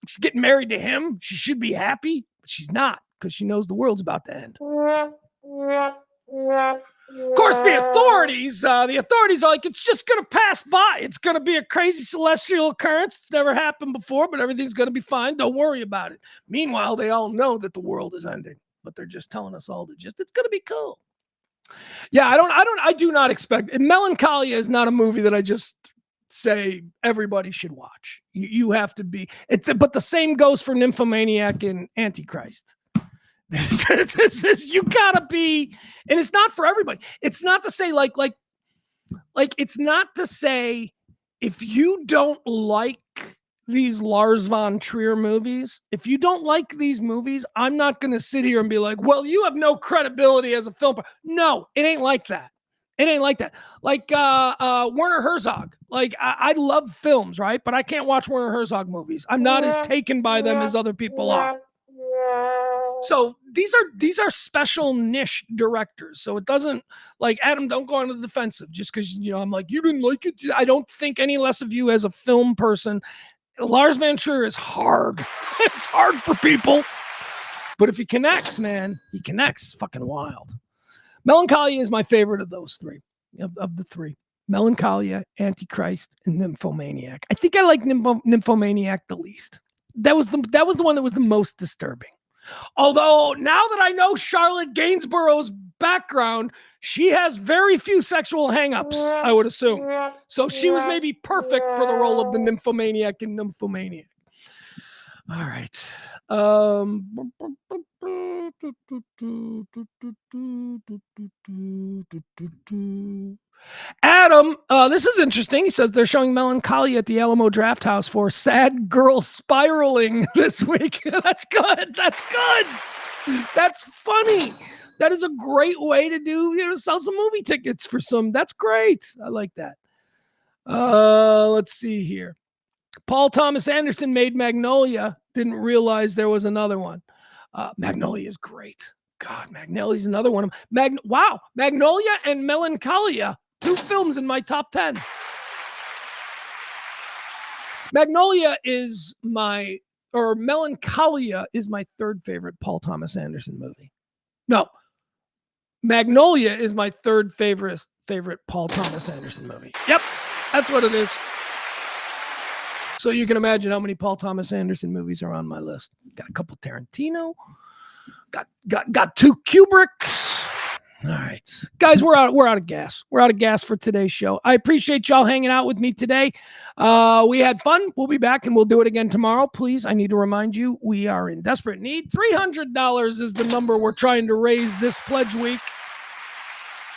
She's getting married to him. She should be happy, but she's not, because she knows the world's about to end. Of course, the authorities are like, it's just going to pass by. It's going to be a crazy celestial occurrence. It's never happened before, but everything's going to be fine. Don't worry about it. Meanwhile, they all know that the world is ending, but they're just telling us all it's going to be cool. Yeah, I do not expect it. Melancholia is not a movie that I just say everybody should watch. You have to be, but the same goes for Nymphomaniac and Antichrist. This is, you gotta be, and it's not for everybody. It's not to say like it's not to say if you don't like these Lars von Trier movies, if you don't like these movies, I'm not going to sit here and be like, well, you have no credibility as a film. No, it ain't like that. It ain't like that. Like Werner Herzog. Like I love films, right? But I can't watch Werner Herzog movies. I'm not as taken by them as other people are. So these are special niche directors. So it doesn't, like, Adam, don't go on the defensive just because, I'm like, you didn't like it. I don't think any less of you as a film person. Lars von Trier is hard. It's hard for people. But if he connects, man, he connects. It's fucking wild. Melancholia is my favorite of those three, of the three. Melancholia, Antichrist, and Nymphomaniac. I think I like Nymphomaniac the least. That was the one that was the most disturbing. Although now that I know Charlotte Gainsborough's background, she has very few sexual hangups, I would assume. So she was maybe perfect for the role of the Nymphomaniac in Nymphomaniac. All right. Adam, this is interesting. He says they're showing Melancholia at the Alamo Draft House for Sad Girl Spiraling this week. That's good. That's good. That's funny. That is a great way to do, sell some movie tickets for some. That's great. I like that. Let's see here. Paul Thomas Anderson made Magnolia. Didn't realize there was another one. Magnolia is great. God, Magnolia is another one. Wow. Magnolia and Melancholia. 2 films in my top 10. Magnolia is my or Melancholia is my third favorite Paul Thomas Anderson movie. No, Magnolia is my third favorite Paul Thomas Anderson movie. Yep, that's what it is. So you can imagine how many Paul Thomas Anderson movies are on my list. Got a couple Tarantino. Got 2 Kubricks. All right, guys, we're out of gas. We're out of gas for today's show. I appreciate y'all hanging out with me today. We had fun. We'll be back and we'll do it again tomorrow. Please, I need to remind you, we are in desperate need. $300 is the number we're trying to raise this pledge week.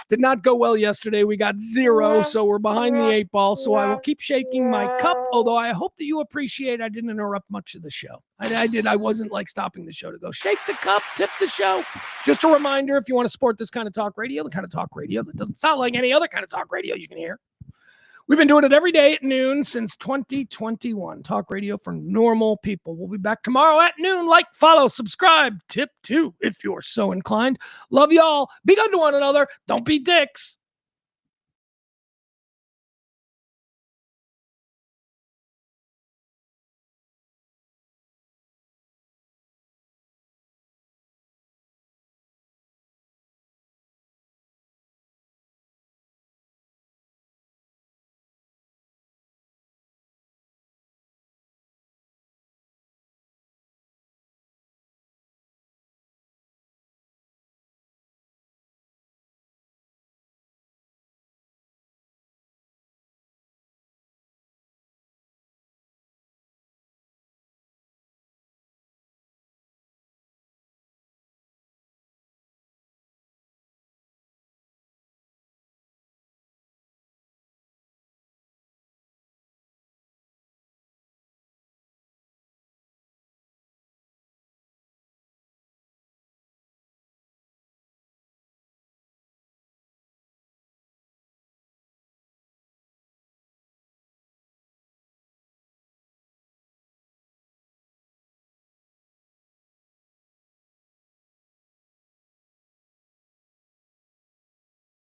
Did not go well yesterday. We got 0, so we're behind the 8 ball. So I will keep shaking my cup, although I hope that you appreciate I didn't interrupt much of the show. I did. I wasn't like stopping the show to go shake the cup, tip the show. Just a reminder, if you want to support this kind of talk radio, the kind of talk radio that doesn't sound like any other kind of talk radio you can hear. We've been doing it every day at noon since 2021. Talk radio for normal people. We'll be back tomorrow at noon. Like, follow, subscribe, tip too, if you're so inclined. Love y'all. Be good to one another. Don't be dicks.